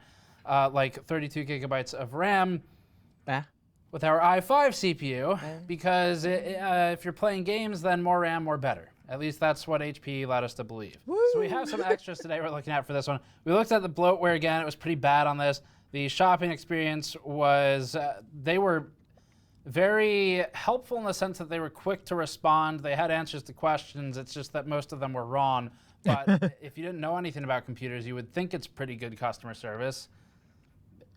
like 32 gigabytes of RAM with our i5 CPU, because if you're playing games, then more RAM, more better. At least that's what HP led us to believe. So we have some extras today we're looking at for this one. We looked at the bloatware again. It was pretty bad on this. The shopping experience was, they were very helpful in the sense that they were quick to respond. They had answers to questions. It's just that most of them were wrong. But if you didn't know anything about computers, you would think it's pretty good customer service.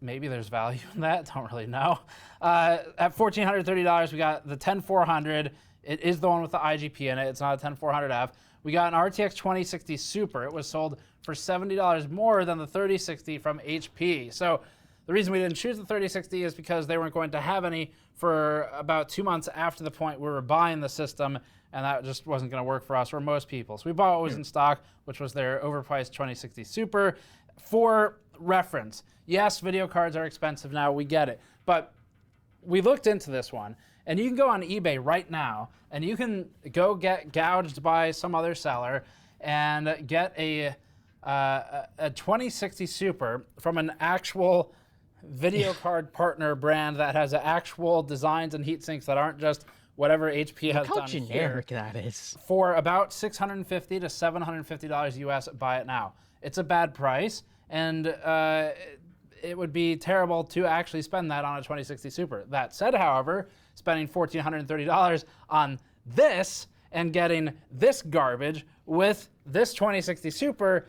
Maybe there's value in that. Don't really know. At $1,430, we got the 10400. It is the one with the IGP in it. It's not a 10400F. We got an RTX 2060 Super. It was sold for $70 more than the 3060 from HP. So the reason we didn't choose the 3060 is because they weren't going to have any for about 2 months after the point we were buying the system, and that just wasn't going to work for us or most people. So we bought what was in stock, which was their overpriced 2060 Super. For reference, yes, video cards are expensive now, we get it. But we looked into this one, and you can go on eBay right now, and you can go get gouged by some other seller and get a 2060 Super from an actual video card partner brand that has actual designs and heat sinks that aren't just whatever HP has Look how done generic here, that is. for about $650 to $750 US. Buy it now. It's a bad price, and it would be terrible to actually spend that on a 2060 Super. That said, however, spending $1,430 on this and getting this garbage with this 2060 Super,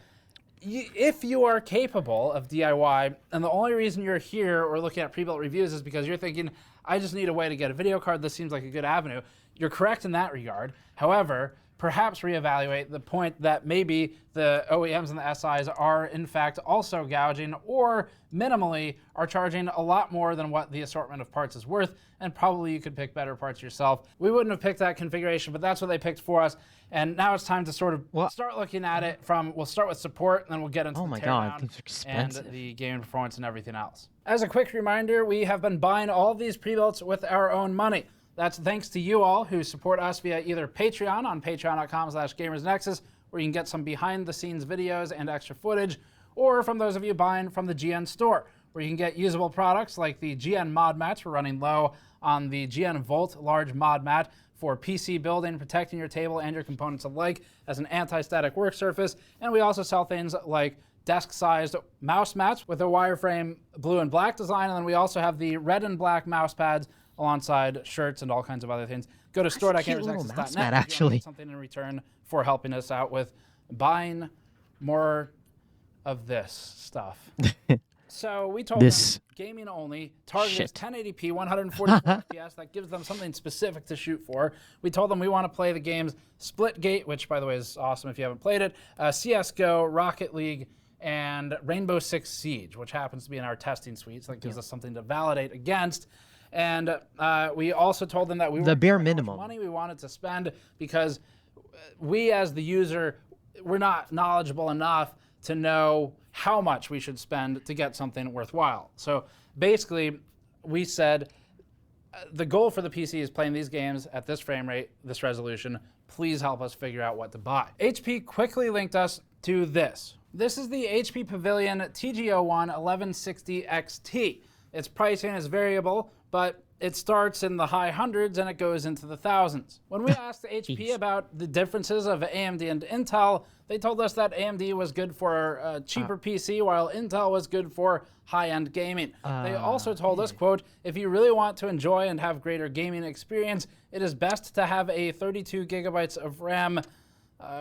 if you are capable of DIY, and the only reason you're here or looking at pre-built reviews is because you're thinking, I just need a way to get a video card, this seems like a good avenue, you're correct in that regard. However, perhaps reevaluate the point that maybe the OEMs and the SIs are in fact also gouging, or minimally are charging a lot more than what the assortment of parts is worth, and probably you could pick better parts yourself. We wouldn't have picked that configuration, but that's what they picked for us. And now it's time to sort of start looking at it from, we'll start with support, and then we'll get into the teardown these are expensive. and the gaming performance and everything else. As a quick reminder, we have been buying all of these pre-builts with our own money. That's thanks to you all who support us via either Patreon on patreon.com/gamersnexus, where you can get some behind-the-scenes videos and extra footage, or from those of you buying from the GN store, where you can get usable products like the GN mod mats. We're running low on the GN Volt large mod mat for PC building, protecting your table and your components alike as an anti-static work surface. And we also sell things like desk-sized mouse mats with a wireframe blue and black design, and then we also have the red and black mouse pads alongside shirts and all kinds of other things. Go to store.gamersnexus.net actually. something in return for helping us out with buying more of this stuff. So we told This them gaming only, target is shit. 1080p, 144 FPS. That gives them something specific to shoot for. We told them we want to play the games Splitgate, which by the way is awesome if you haven't played it, CSGO, Rocket League, and Rainbow Six Siege, which happens to be in our testing suite, so that gives us something to validate against. And we also told them that we The bare how much minimum. money we wanted to spend because we as the user, we're not knowledgeable enough to know how much we should spend to get something worthwhile. So basically, we said the goal for the PC is playing these games at this frame rate, this resolution. Please help us figure out what to buy. HP quickly linked us to this. This is the HP Pavilion TG01 1160 XT. Its pricing is variable, but it starts in the high hundreds and it goes into the thousands. When we asked HP about the differences of AMD and Intel, they told us that AMD was good for a cheaper PC, while Intel was good for high-end gaming. They also told us, quote, if you really want to enjoy and have greater gaming experience, it is best to have a 32 gigabytes of RAM,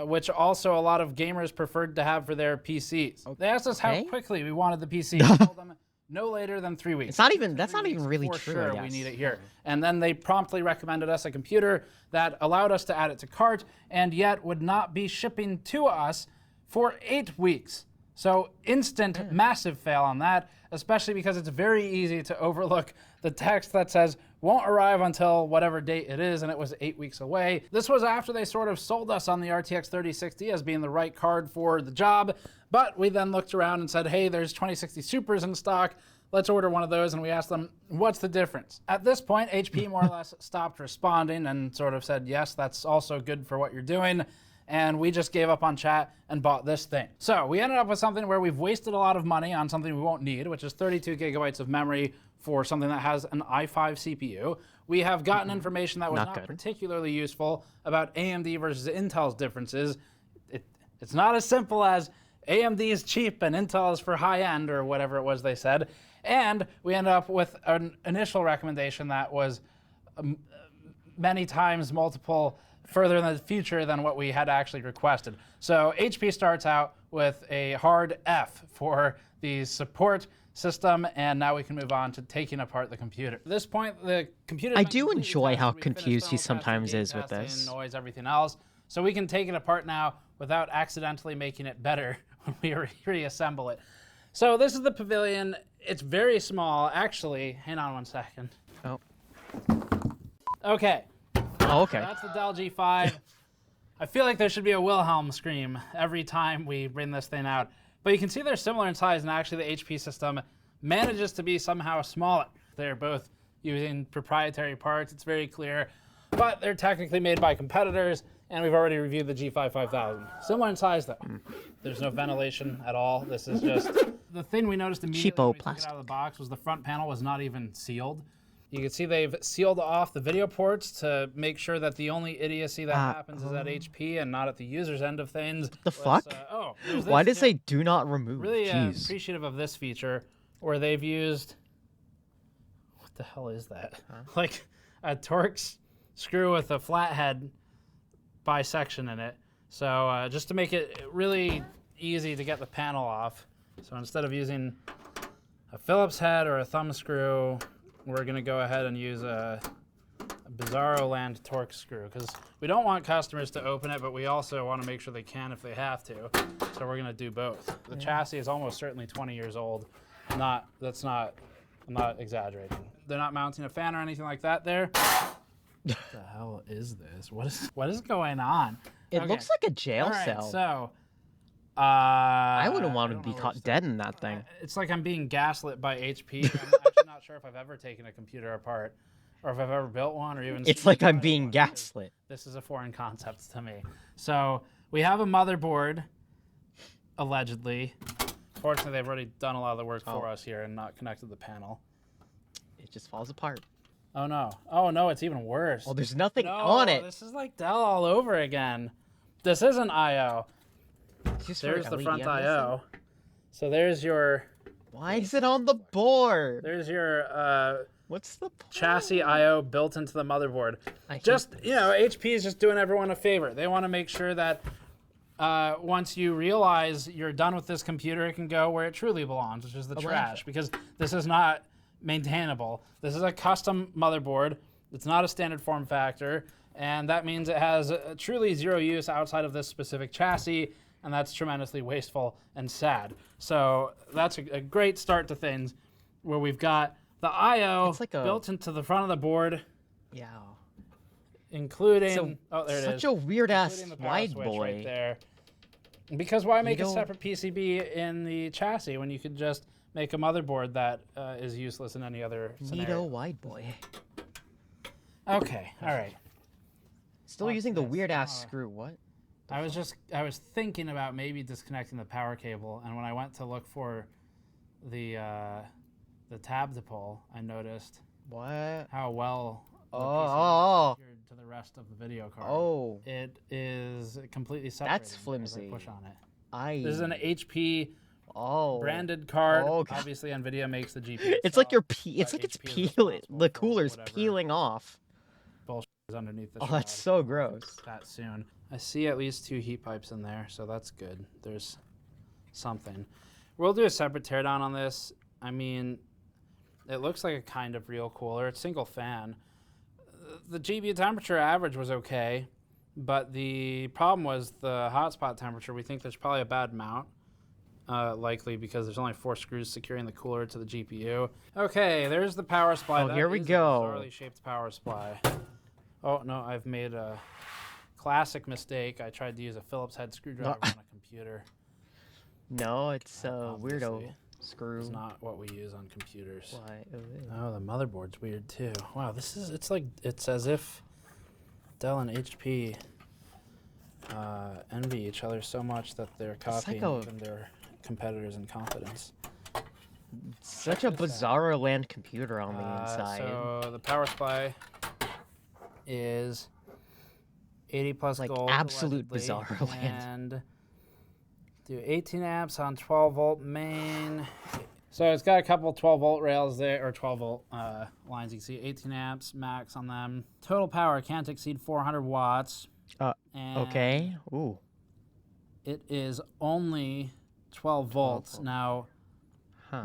which also a lot of gamers preferred to have for their PCs. They asked us how quickly we wanted the PC. We told them no later than 3 weeks. It's not even. That's not even really For true. sure, I we guess. need it here. And then they promptly recommended us a computer that allowed us to add it to cart and yet would not be shipping to us for 8 weeks. So instant, massive fail on that, especially because it's very easy to overlook the text that says won't arrive until whatever date it is, and it was 8 weeks away. This was after they sort of sold us on the RTX 3060 as being the right card for the job, but we then looked around and said, hey, there's 2060 Supers in stock. Let's order one of those, and we asked them, what's the difference? At this point, HP more or less stopped responding and sort of said, yes, that's also good for what you're doing. And we just gave up on chat and bought this thing. So we ended up with something where we've wasted a lot of money on something we won't need, which is 32 gigabytes of memory for something that has an i5 CPU. We have gotten information that was not particularly useful about AMD versus Intel's differences. It's not as simple as AMD is cheap and Intel is for high end, or whatever it was they said. And we ended up with an initial recommendation that was many times multiple further in the future than what we had actually requested. So HP starts out with a hard F for the support system, and now we can move on to taking apart the computer. At this point, the computer. I do enjoy how confused he sometimes is with this. Noise, everything else. So we can take it apart now without accidentally making it better when we reassemble it. So this is the Pavilion. It's very small. Actually, hang on one second. Oh. Okay. Oh, okay. So that's the Dell G5. I feel like there should be a Wilhelm scream every time we bring this thing out. But you can see they're similar in size, and actually the HP system manages to be somehow smaller. They're both using proprietary parts. It's very clear. But they're technically made by competitors, and we've already reviewed the G5 5000. Similar in size, though. There's no ventilation at all. This is just... The thing we noticed immediately when we took it out of the box was the front panel was not even sealed. You can see they've sealed off the video ports to make sure that the only idiocy that happens is at HP and not at the user's end of things. The fuck? Why does it say do not remove? Really Jeez. appreciative of this feature where they've used... What the hell is that? Like a Torx screw with a flathead bisection in it. So just to make it really easy to get the panel off. So instead of using a Phillips head or a thumb screw, we're going to go ahead and use a Bizarro Land Torx screw, because we don't want customers to open it, but we also want to make sure they can if they have to. So we're going to do both. The chassis is almost certainly 20 years old. I'm not exaggerating. They're not mounting a fan or anything like that there. What the hell is this? What is going on? It looks like a jail cell. So, I wouldn't want to be caught dead in that thing. It's like I'm being gaslit by HP. I'm actually not sure if I've ever taken a computer apart, or if I've ever built one, or even. It's like I'm being gaslit. This is a foreign concept to me. So we have a motherboard, allegedly. Fortunately, they've already done a lot of the work for us here and not connected the panel. It just falls apart. Oh no! Oh no! It's even worse. Oh, there's nothing on it. This is like Dell all over again. This isn't I/O. There's the front I/O. So there's your. Why is it on the board? There's your what's the chassis I/O built into the motherboard. Just HP is just doing everyone a favor. They want to make sure that once you realize you're done with this computer, it can go where it truly belongs, which is the trash, because this is not maintainable. This is a custom motherboard. It's not a standard form factor, and that means it has truly zero use outside of this specific chassis, and that's tremendously wasteful and sad. So that's a great start to things, where we've got the I/O built into the front of the board. Yeah. Including, oh, there it is. Such a weird ass Including the power wide switch boy. right there. Because why make a don't- separate PCB in the chassis when you could just make a motherboard that is useless in any other scenario? Neato wide boy. Okay, all right. Still using the weird ass screw. What? I was thinking about maybe disconnecting the power cable, and when I went to look for the tab to pull, I noticed how well the PCB is secured to the rest of the video card. Oh. It is completely separated. That's as I flimsy. push on it. This is an HP HP branded card. Oh, God. Obviously, NVIDIA makes the GPU. It's like it's like it's peeling. The cooler's peeling off. Bullshit is underneath the Oh, shroud. that's so gross. That soon. I see at least 2 heat pipes in there, so that's good. There's something. We'll do a separate teardown on this. I mean, it looks like a kind of real cooler. It's single fan. The GPU temperature average was okay, but the problem was the hotspot temperature. We think there's probably a bad mount, likely because there's only 4 screws securing the cooler to the GPU. Okay, there's the power supply. Oh, That here we is a go. bizarrely shaped power supply. Oh, no, I've made a classic mistake. I tried to use a Phillips head screwdriver on a computer. No, it's a weirdo screw. It's not what we use on computers. Why? Oh, the motherboard's weird too. Wow, it's as if Dell and HP envy each other so much that they're copying even their competitors in confidence. Such a bizarro land computer on the inside. So the power supply is 80 plus Like gold. absolute allegedly, bizarro land. And do 18 amps on 12 volt main. So it's got a couple 12 volt rails there, or 12 volt lines. You can see 18 amps max on them. Total power can't exceed 400 watts. Okay. Ooh. It is only 12 volts. Now,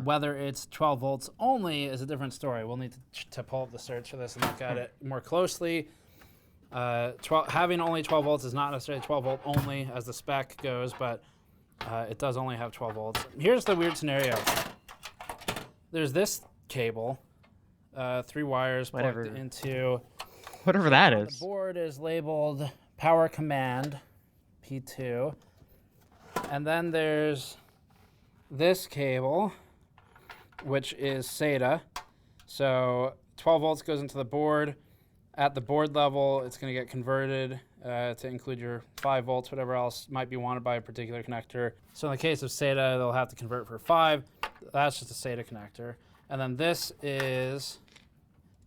whether it's 12 volts only is a different story. We'll need to pull up the search for this and look at it more closely. Having only 12 volts is not necessarily 12 volt only as the spec goes, but it does only have 12 volts. Here's the weird scenario. There's this cable, 3 wires plugged into... Whatever that The is. board is labeled Power Command P2. And then there's this cable, which is SATA. So 12 volts goes into the board. At the board level, it's going to get converted to include your 5 volts, whatever else might be wanted by a particular connector. So in the case of SATA, they'll have to convert for 5. That's just a SATA connector. And then this is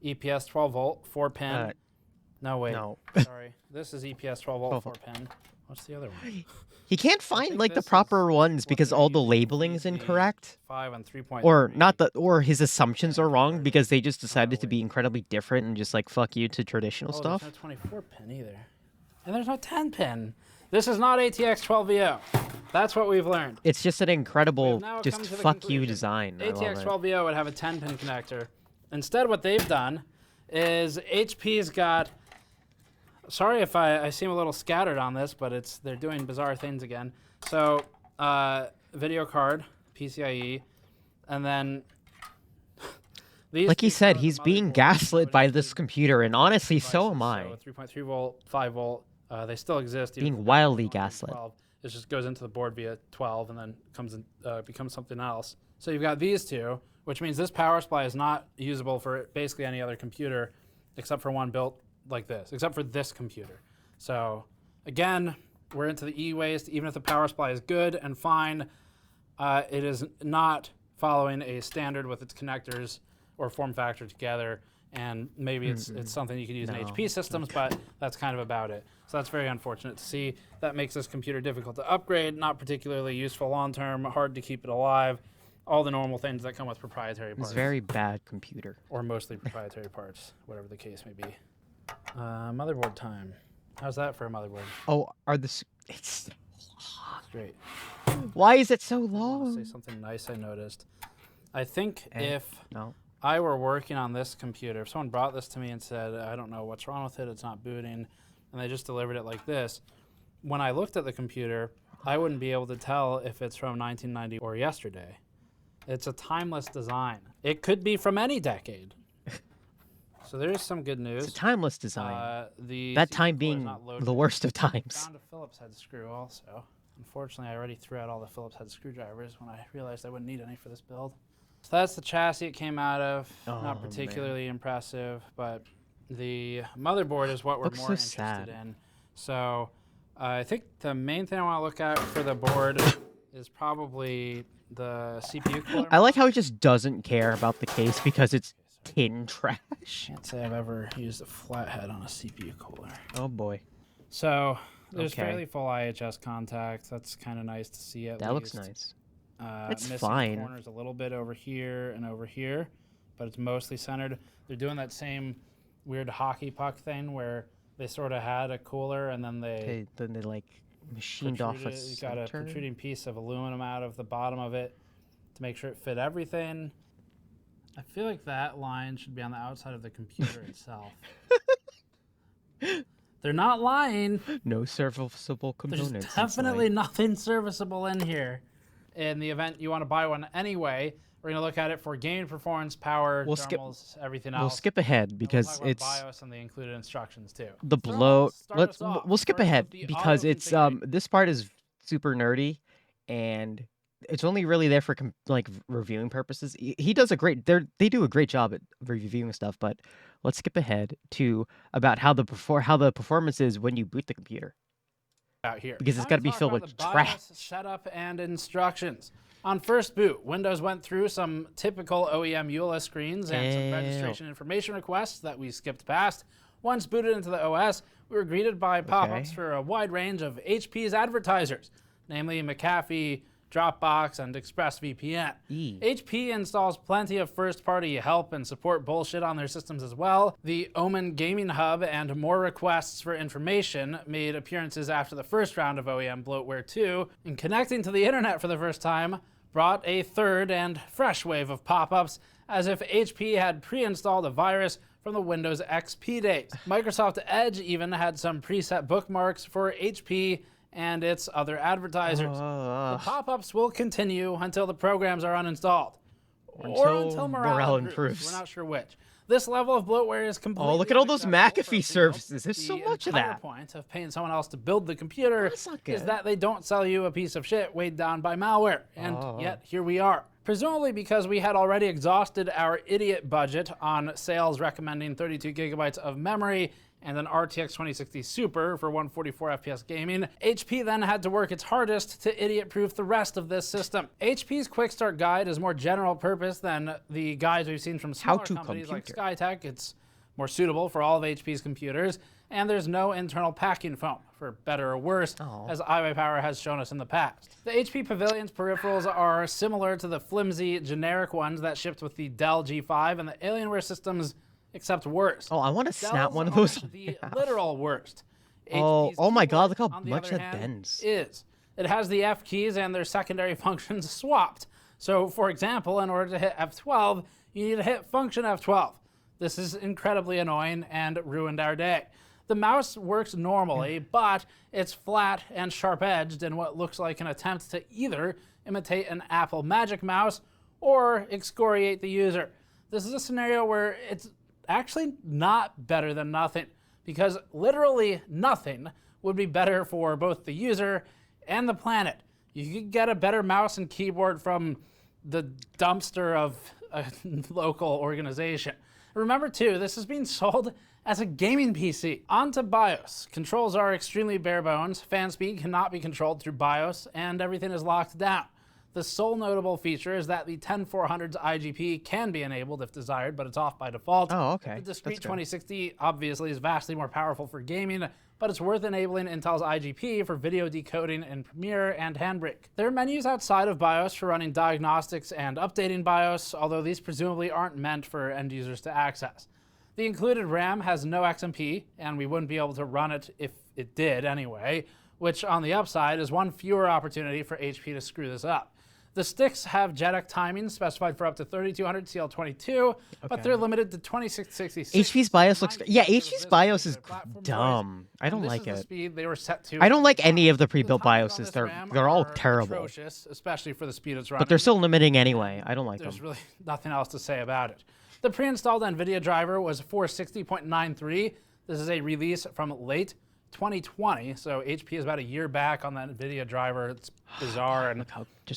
EPS 12 volt, 4 pin. No, wait. No. Sorry. This is EPS 12 volt, 4 pin. What's the other one? He can't find like the proper ones because all the labeling's incorrect. 5 and 3.3. Or his assumptions are wrong because they just decided to be incredibly different and just like fuck you to traditional stuff. There's no 24 pin either. And there's no 10 pin. This is not ATX 12VO. That's what we've learned. It's just an incredible, now just come to the fuck conclusion. you design. I love ATX it. 12VO would have a 10 pin connector. Instead, what they've done is HP's got. Sorry if I seem a little scattered on this, but they're doing bizarre things again. So, video card, PCIe, and then these. Like he said, he's being gaslit by this computer, and honestly, so am I. So 3.3 volt, 5 volt, they still exist. even Being if they're wildly on gaslit. 12. It just goes into the board via 12 and then comes in, becomes something else. So you've got these two, which means this power supply is not usable for basically any other computer except for one built like this, except for this computer. So again, we're into the e-waste. Even if the power supply is good and fine, it is not following a standard with its connectors or form factor together. And maybe it's something you could use in HP systems, but that's kind of about it. So that's very unfortunate to see. That makes this computer difficult to upgrade, not particularly useful long-term, hard to keep it alive. All the normal things that come with proprietary parts. It's very bad computer. Or mostly proprietary parts, whatever the case may be. Motherboard time. How's that for a motherboard? Oh, it's Straight. Why is it so I want to long? say something nice I noticed. I think Eh, if no. I were working on this computer, if someone brought this to me and said, I don't know what's wrong with it, it's not booting, and they just delivered it like this, when I looked at the computer, I wouldn't be able to tell if it's from 1990 or yesterday. It's a timeless design. It could be from any decade. So there is some good news. It's a timeless design. The that CPU time core is being not loaded. the worst of times. Found a Phillips head screw also. Unfortunately, I already threw out all the Phillips head screwdrivers when I realized I wouldn't need any for this build. So that's the chassis it came out of. Oh, Not particularly impressive, but the motherboard is what we're Looks more so interested sad. in. So I think the main thing I want to look at for the board is probably the CPU cooler. I like how he just doesn't care about the case because it's tin trash. Can't say I've ever used a flathead on a CPU cooler. Oh boy. So there's Okay. fairly full IHS contact. That's kind of nice to see at That least. looks nice. It's It's missing fine. corners a little bit over here and over here, but it's mostly centered. They're doing that same weird hockey puck thing where they sort of had a cooler and then they Then they like machined off a you got a center. protruding piece of aluminum out of the bottom of it to make sure it fit everything. I feel like that line should be on the outside of the computer itself. They're not lying. No serviceable There's components. definitely nothing serviceable in here. In the event you want to buy one anyway, we're going to look at it for gaming performance, power, We'll skip- thermals, everything else. We'll skip ahead And because we'll talk about it's BIOS and the included instructions too. the So blow. start Let's us off we'll skip first ahead with the because auto it's configuration. this part is super nerdy and it's only really there for reviewing purposes. He does a great. They do a great job at reviewing stuff, but let's skip ahead to about how the performance is when you boot the computer. Out here. Because it's Time got to be talk filled about with the trash. BIOS setup and instructions. On first boot, Windows went through some typical OEM EULA screens and some Ew. registration information requests that we skipped past. Once booted into the OS, we were greeted by pop-ups Okay. for a wide range of HP's advertisers, namely McAfee, Dropbox, and ExpressVPN. HP installs plenty of first-party help and support bullshit on their systems as well. The Omen Gaming Hub and more requests for information made appearances after the first round of OEM bloatware too, and connecting to the internet for the first time brought a third and fresh wave of pop-ups, as if HP had pre-installed a virus from the Windows XP days. Microsoft Edge even had some preset bookmarks for HP and its other advertisers. The pop-ups will continue until the programs are uninstalled. Or until morale improves. We're not sure which. This level of bloatware is completely Oh, look at all those unacceptable McAfee services. There's so much of entire that. point of paying someone else to build the computer is good. that they don't sell you a piece of shit weighed down by malware. And yet, here we are. Presumably because we had already exhausted our idiot budget on sales recommending 32 gigabytes of memory and an RTX 2060 Super for 144 FPS gaming, HP then had to work its hardest to idiot-proof the rest of this system. HP's Quick Start Guide is more general purpose than the guides we've seen from smaller How-to companies like computer. Skytech. It's more suitable for all of HP's computers, and there's no internal packing foam, for better or worse, as iWayPower has shown us in the past. The HP Pavilion's peripherals are similar to the flimsy, generic ones that shipped with the Dell G5 and the Alienware systems, except worse. Oh, I want to snap Dell's one of those. aren't the literal worst. Oh my God! Look how on the much other that hand, bends. Is. It has the F keys and their secondary functions swapped. So, for example, in order to hit F12, you need to hit function F12. This is incredibly annoying and ruined our day. The mouse works normally, but it's flat and sharp-edged in what looks like an attempt to either imitate an Apple Magic Mouse or excoriate the user. This is a scenario where it's actually not better than nothing, because literally nothing would be better for both the user and the planet. You could get a better mouse and keyboard from the dumpster of a local organization. Remember too, this is being sold as a gaming PC. On to BIOS. Controls are extremely bare bones. Fan speed cannot be controlled through BIOS, and everything is locked down. The sole notable feature is that the 10400's IGP can be enabled if desired, but it's off by default. Oh, okay. The discrete That's good. 2060 obviously is vastly more powerful for gaming, but it's worth enabling Intel's IGP for video decoding in Premiere and Handbrake. There are menus outside of BIOS for running diagnostics and updating BIOS, although these presumably aren't meant for end users to access. The included RAM has no XMP, and we wouldn't be able to run it if it did anyway, which on the upside is one fewer opportunity for HP to screw this up. The sticks have JEDEC timing specified for up to 3200 CL22, but they're limited to 2666. HP's BIOS looks... Yeah, HP's BIOS is dumb. I don't like it. Speed they were set to. I don't like any of the pre-built BIOSes. They're all terrible. Atrocious, especially for the speed it's running. But they're still limiting anyway. I don't like them. There's really nothing else to say about it. The pre-installed NVIDIA driver was 460.93. This is a release from late 2020, so HP is about a year back on that NVIDIA driver. It's bizarre and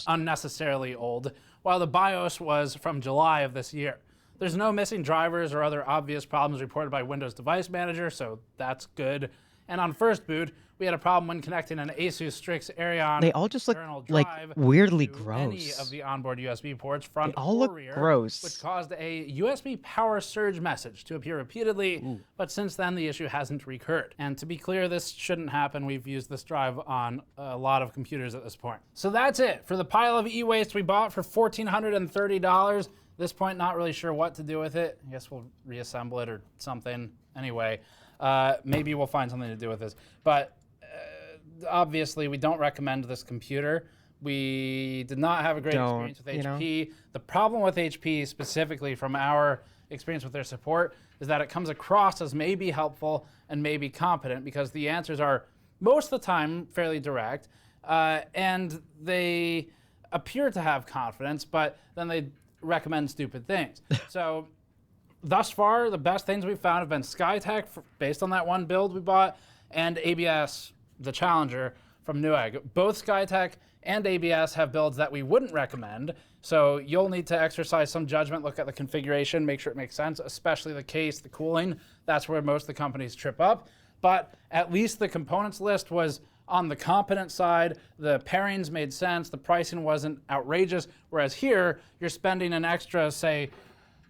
unnecessarily old, while the BIOS was from July of this year. There's no missing drivers or other obvious problems reported by Windows Device Manager, so that's good. And on first boot, we had a problem when connecting an Asus Strix Aerion. They all just look like weirdly gross. Any of the onboard USB ports, front they all or look rear, gross. which caused a USB power surge message to appear repeatedly, but since then the issue hasn't recurred. And to be clear, this shouldn't happen. We've used this drive on a lot of computers at this point. So that's it for the pile of e-waste we bought for $1,430. At this point, not really sure what to do with it. I guess we'll reassemble it or something. Anyway, maybe we'll find something to do with this. But obviously, we don't recommend this computer. We did not have a great experience with HP. The problem with HP, specifically from our experience with their support, is that it comes across as maybe helpful and maybe competent, because the answers are most of the time fairly direct, and they appear to have confidence, but then they recommend stupid things. So thus far, the best things we've found have been Skytech, based on that one build we bought, and ABS, the Challenger from Newegg. Both Skytech and ABS have builds that we wouldn't recommend, so you'll need to exercise some judgment, look at the configuration, make sure it makes sense, especially the case, the cooling. That's where most of the companies trip up. But at least the components list was on the competent side. The pairings made sense, the pricing wasn't outrageous, whereas here, you're spending an extra, say,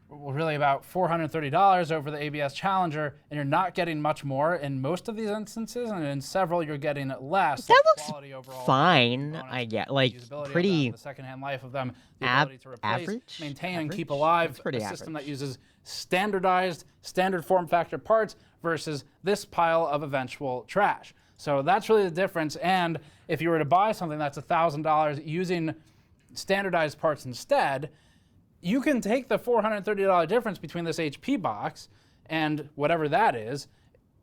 really about $430 over the ABS Challenger, and you're not getting much more in most of these instances, and in several you're getting less. That looks fine, I get. Like, pretty... the secondhand life of them, the ability to replace, average? maintain, and keep alive a system that uses standardized, standard form factor parts versus this pile of eventual trash. So that's really the difference, and if you were to buy something that's $1,000 using standardized parts instead, you can take the $430 difference between this HP box and whatever that is,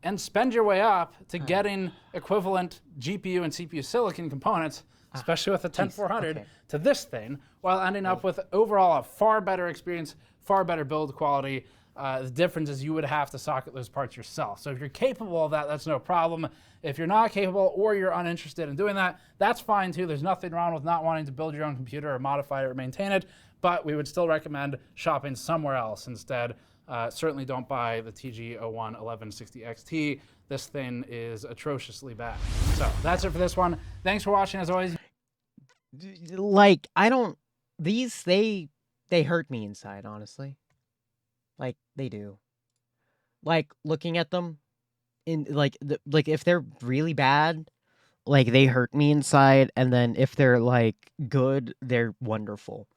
and spend your way up to getting equivalent GPU and CPU silicon components, especially with the 10400, to this thing, while ending up with overall a far better experience, far better build quality. The difference is you would have to socket those parts yourself. So if you're capable of that, that's no problem. If you're not capable or you're uninterested in doing that, that's fine too. There's nothing wrong with not wanting to build your own computer or modify it or maintain it, but we would still recommend shopping somewhere else instead. Certainly don't buy the TG01 1160 XT. This thing is atrociously bad. So that's it for this one. Thanks for watching as always. Like, I don't... These, they hurt me inside, honestly. Like, they do. Like, looking at them, like if they're really bad, like, they hurt me inside, and then if they're, like, good, they're wonderful.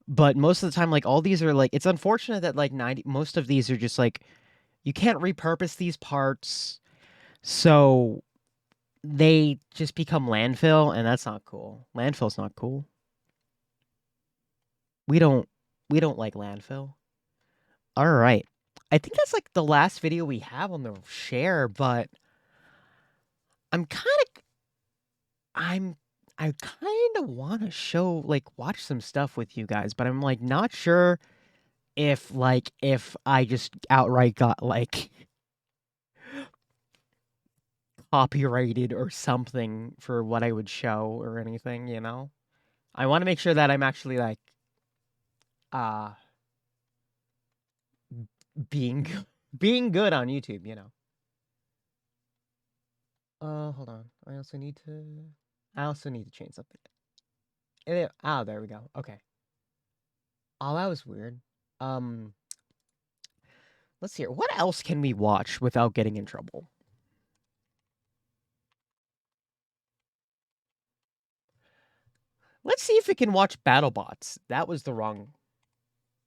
But most of the time, like, all these are, like, it's unfortunate that, like, most of these are just, like, you can't repurpose these parts, so they just become landfill, and that's not cool. Landfill's not cool. We don't like landfill. All right. I think that's like the last video we have on the share, but I kind of want to show, like, watch some stuff with you guys, but I'm, like, not sure if I just outright got, like, copyrighted or something for what I would show or anything, you know? I want to make sure that I'm actually, like, being good on YouTube, you know. Hold on. I also need to change something. There we go. Okay. Oh, that was weird. Let's see here. What else can we watch without getting in trouble? Let's see if we can watch BattleBots. That was the wrong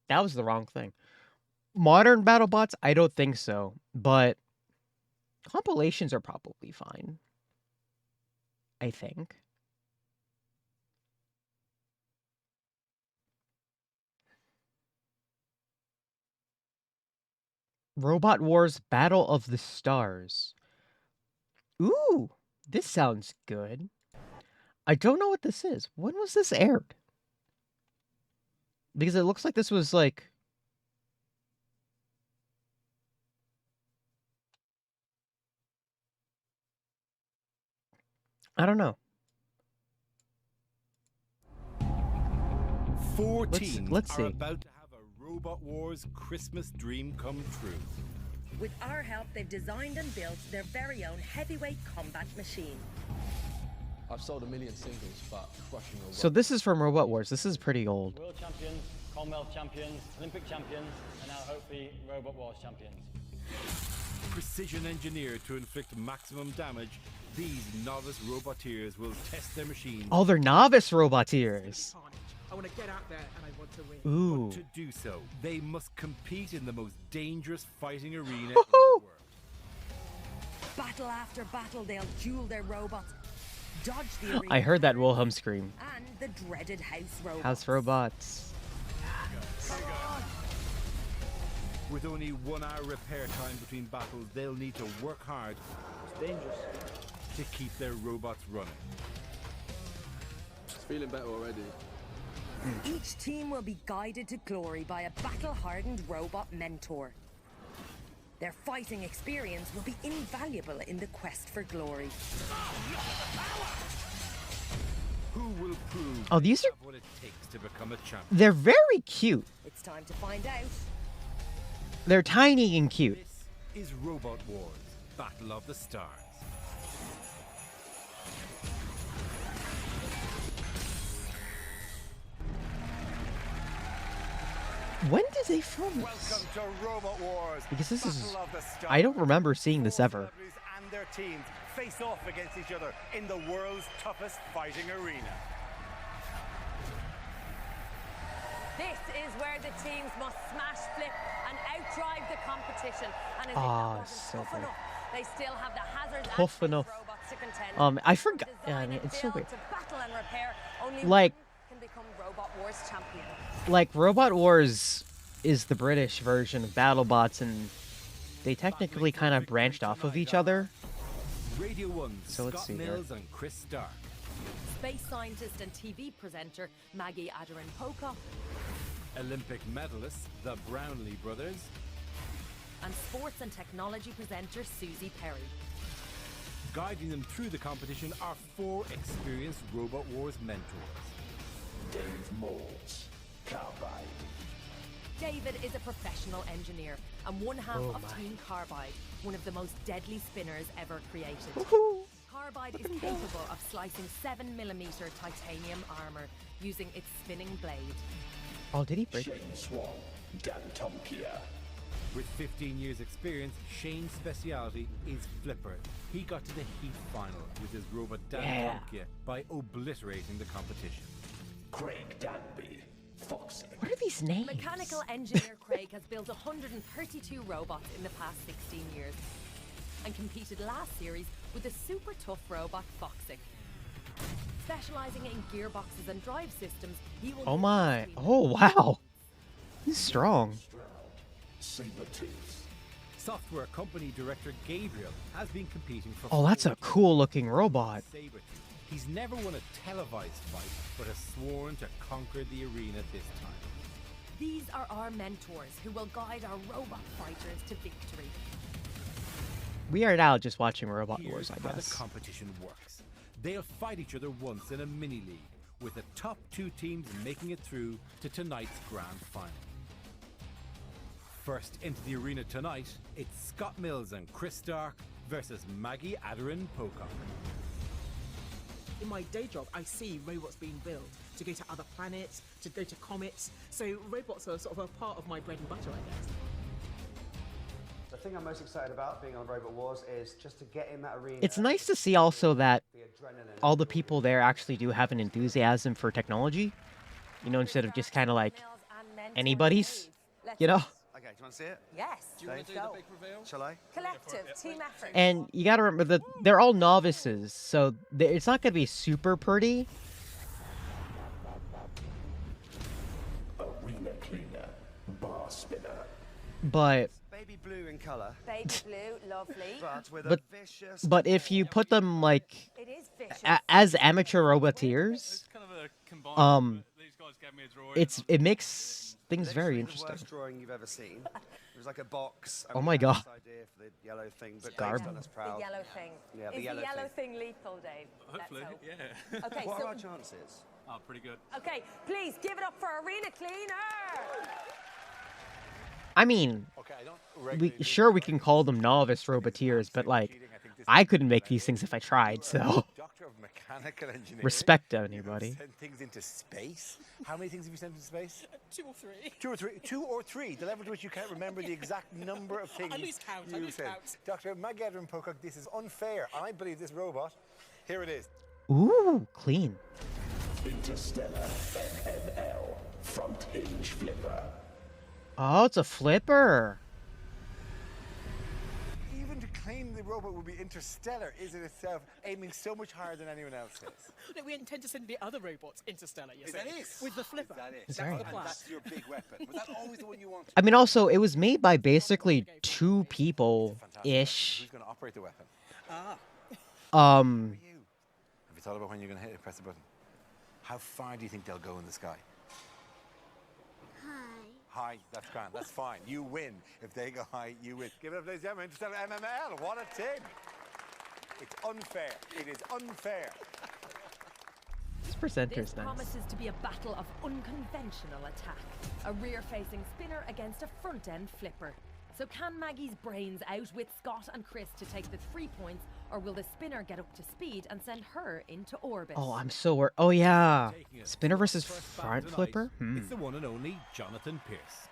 thing. Modern BattleBots? I don't think so, but compilations are probably fine. I think. Robot Wars Battle of the Stars. Ooh, this sounds good. I don't know what this is. When was this aired? Because it looks like this was like... I don't know. 4 teams let's see. are about to have a Robot Wars Christmas dream come true. With our help, they've designed and built their very own heavyweight combat machine. I've sold 1 million singles, but crushing a So this is from Robot Wars. This is pretty old. World champions, Commonwealth champions, Olympic champions, and now hopefully Robot Wars champions. Precision engineered to inflict maximum damage, these novice roboteers will test their machines. Oh, they're novice roboteers. I want to get out there and I want to win. Ooh. But to do so, they must compete in the most dangerous fighting arena in the world. Battle after battle, they'll duel their robots, dodge the arena, I heard that Wilhelm scream. and the dreaded house robots. House robots. With only 1 hour repair time between battles, they'll need to work hard. It's dangerous. To keep their robots running. It's feeling better already. Each team will be guided to glory by a battle-hardened robot mentor. Their fighting experience will be invaluable in the quest for glory. Who will prove Oh, these they are- have what it takes to become a champion? They're very cute. It's time to find out. They're tiny and cute. This is Robot Wars, Battle of the Stars. When did they film this? Welcome to Robot Wars. Because this is... Battle of the Stars. I don't remember seeing this ever. Celebrities and their teams face off against each other in the world's toughest fighting arena. This is where the teams must smash, flip, and outdrive the competition. And as Ah, if that wasn't so tough good. enough, they still have the hazards Tough and enough. robots to contend. I forgot. I mean, it's so Built weird. to battle and repair. Only Like- one can become Robot Wars champion. Like, Robot Wars is the British version of BattleBots, and they technically kind of branched off of each other. Radio 1's So let's Scott see here. Mills and Chris Stark. Space scientist and TV presenter Maggie Adarin Pocock Olympic medalists, the Brownlee brothers. and sports and technology presenter Susie Perry. Guiding them through the competition are 4 experienced Robot Wars mentors. Dave Moulds, Carbide. David is a professional engineer and one half Oh of my. Team Carbide, one of the most deadly spinners ever created. Carbide is capable of slicing 7mm titanium armor using its spinning blade. Oh, did he break? Shane Swan, Dan Tomkia. With 15 years experience, Shane's speciality is flipper. He got to the heat final with his robot Dan Yeah. Tomkia by obliterating the competition. Craig Danby, Foxy. What are these names? Mechanical engineer Craig has built 132 robots in the past 16 years and competed last series with the super tough robot Foxic. Specializing in gearboxes and drive systems, he will Oh my. Oh, wow. He's strong. Sabertooth. Software company director Gabriel has been competing for Oh, that's a 14 cool looking robot. Sabertooth. He's never won a televised fight, but has sworn to conquer the arena this time. These are our mentors who will guide our robot fighters to victory. We are now just watching Robot Here's Wars, I how the guess. competition works. They'll fight each other once in a mini-league, with the top 2 teams making it through to tonight's grand final. First into the arena tonight, it's Scott Mills and Chris Stark versus Maggie Adarin Pocock. In my day job, I see robots being built to go to other planets, to go to comets. So robots are sort of a part of my bread and butter, I guess. The thing I'm most excited about being on Robot Wars is just to get in that arena. It's nice to see also that all the people there actually do have an enthusiasm for technology. You know, instead of just kind of like anybody's, you know? I Okay, do you want to see it? Yes. Do you want to do the big reveal? Shall I? Collective, team effort. And you gotta remember that they're all novices, so it's not gonna be super pretty. Arena cleaner, bar spinner. But Baby blue in colour. Baby blue, lovely. But with but a vicious. but if you put them like It is vicious. as amateur roboteers, it makes things very The interesting. worst drawing you've ever seen. It was like a box. Oh and my we had God. this idea for the yellow thing, but Garb. Dave's done us The proud. yellow thing. Yeah, the is yellow the yellow thing lethal, Dave? Hopefully, Let's hope. yeah. Okay, What so are our chances? Oh, pretty good. okay, please give it up for Arena Cleaner. I mean, we can call them novice roboteers, but like, I couldn't make these things if I tried. So Doctor of Mechanical Engineering. respect anybody. Send things into space. How many things have you sent into space? 2 or 3. 2 or 3. 2 or 3. The level to which you can't remember the exact number of things I lose count, I you lose sent. count. Dr. Maggie Edwin Pocock, this is unfair. I believe this robot. Here it is. Ooh, clean. Interstellar FML front hinge flipper. Oh, it's a flipper. Even to claim the robot would be interstellar is in itself aiming so much higher than anyone else is. No, we intend to send the other robots interstellar, you Is see. that it? With the flipper. Is that it? Is That's that the it? plan. That's your big weapon. Was that always the one you wanted? I mean, also, it was made by basically 2 people-ish. Who's going to operate the weapon? Ah. Have you thought about when you're going to hit it, press the button? How far do you think they'll go in the sky? High, that's grand, that's fine. You win. If they go high, you win. Give it up, ladies and gentlemen, Interstellar MML. What a team. It's unfair. It is unfair. This presenter's This nice. promises to be a battle of unconventional attack. A rear-facing spinner against a front-end flipper. So can Maggie's brains outwit Scott and Chris to take the 3 points, or will the spinner get up to speed and send her into orbit? Oh, I'm so worried. Oh, yeah. Spinner versus front flipper? It's the one and only Jonathan Pierce.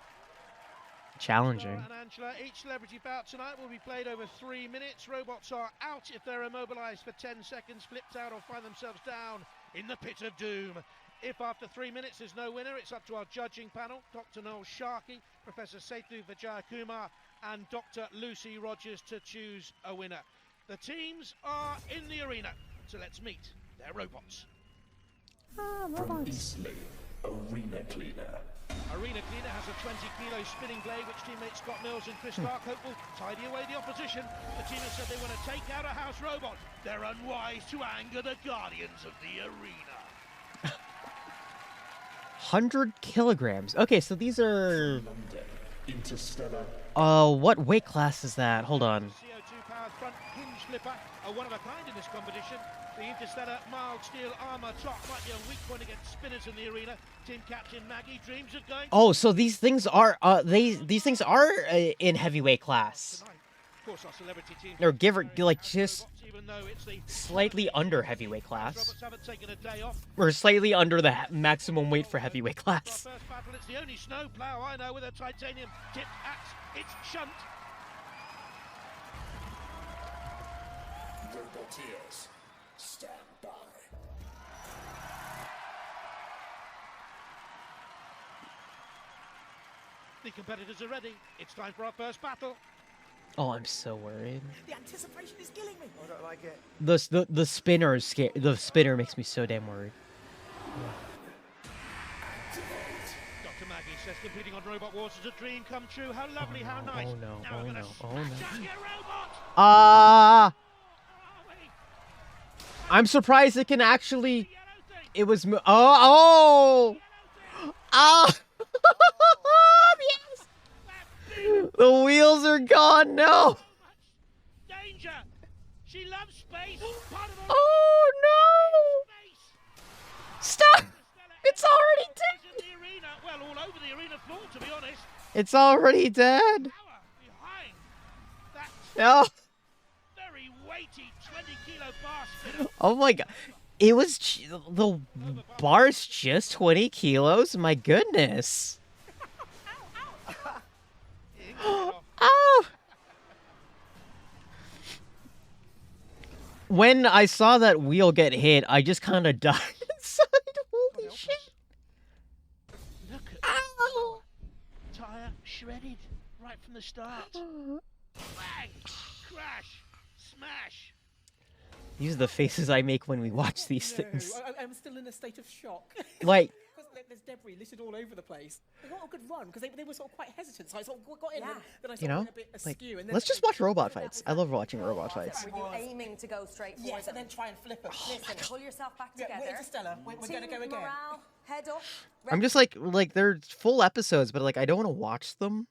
Challenging. And Angela, each celebrity bout tonight will be played over 3 minutes. Robots are out if they're immobilized for 10 seconds, flipped out, or find themselves down in the pit of doom. If after 3 minutes there's no winner, it's up to our judging panel, Dr. Noel Sharkey, Professor Sethu Vijayakumar, and Dr. Lucy Rogers to choose a winner. The teams are in the arena, so let's meet their robots. From Eastleigh, Arena Cleaner. Arena Cleaner has a 20-kilo spinning blade, which teammates Scott Mills and Chris Stark will tidy away the opposition. The team has said they want to take out a house robot. They're unwise to anger the guardians of the arena. 100 kilograms. Okay, so these are... Interstellar. What weight class is that? Hold on. CO2-powered front hinge flipper are one of a kind in this competition. The Interstellar mild steel armor top might be a weak point against spinners in the arena. Team captain Maggie dreams of going... Oh, so these things are, these things are in heavyweight class. Of course, our celebrity team... Or give or, like, just even though it's the slightly under heavyweight class. robots haven't taken a day off. Or slightly under the maximum weight for heavyweight class. First battle, it's the only snow plough I know with a titanium tipped axe. It's shunt. Roboteers, stand by. The competitors are ready. It's time for our first battle. Oh, I'm so worried. The anticipation is killing me. I don't like it. The spinner is scary. The spinner makes me so damn worried. Dr. Maggie says competing on Robot Wars is a dream come true. How lovely, how nice. Oh no, Now oh we're no, gonna oh no. smash up your robot. I'm surprised it can actually. It was. Oh! Yes! The wheels are gone. No. Danger! She loves space. Part of her Oh no! Stop! It's already dead. in the arena. Well, all over the arena floor, to be honest. It's already dead. Behind that No. very weighty 20-kilo bar spinner. Oh my god. It was. The bar's just 20 kilos? My goodness. Oh! When I saw that wheel get hit, I just kind of died inside. Holy shit. Look at Ow! tire shredded right from the start. Bang! Crash! Smash! These are the faces I make when we watch these things. I'm still in a state of shock. Like, because there's debris littered all over the place. They got a good run because they were sort of quite hesitant. So I sort of got in, and then I sort you of know, went a bit like, askew. And then let's just watch robot fights. I love watching robot fights. Were you aiming to go straight for Yes, them? and then try and flip it. Listen, pull yourself back Yeah, together. Interstellar, we're going to go Team again. morale, head up. I'm just like they're full episodes, but like I don't want to watch them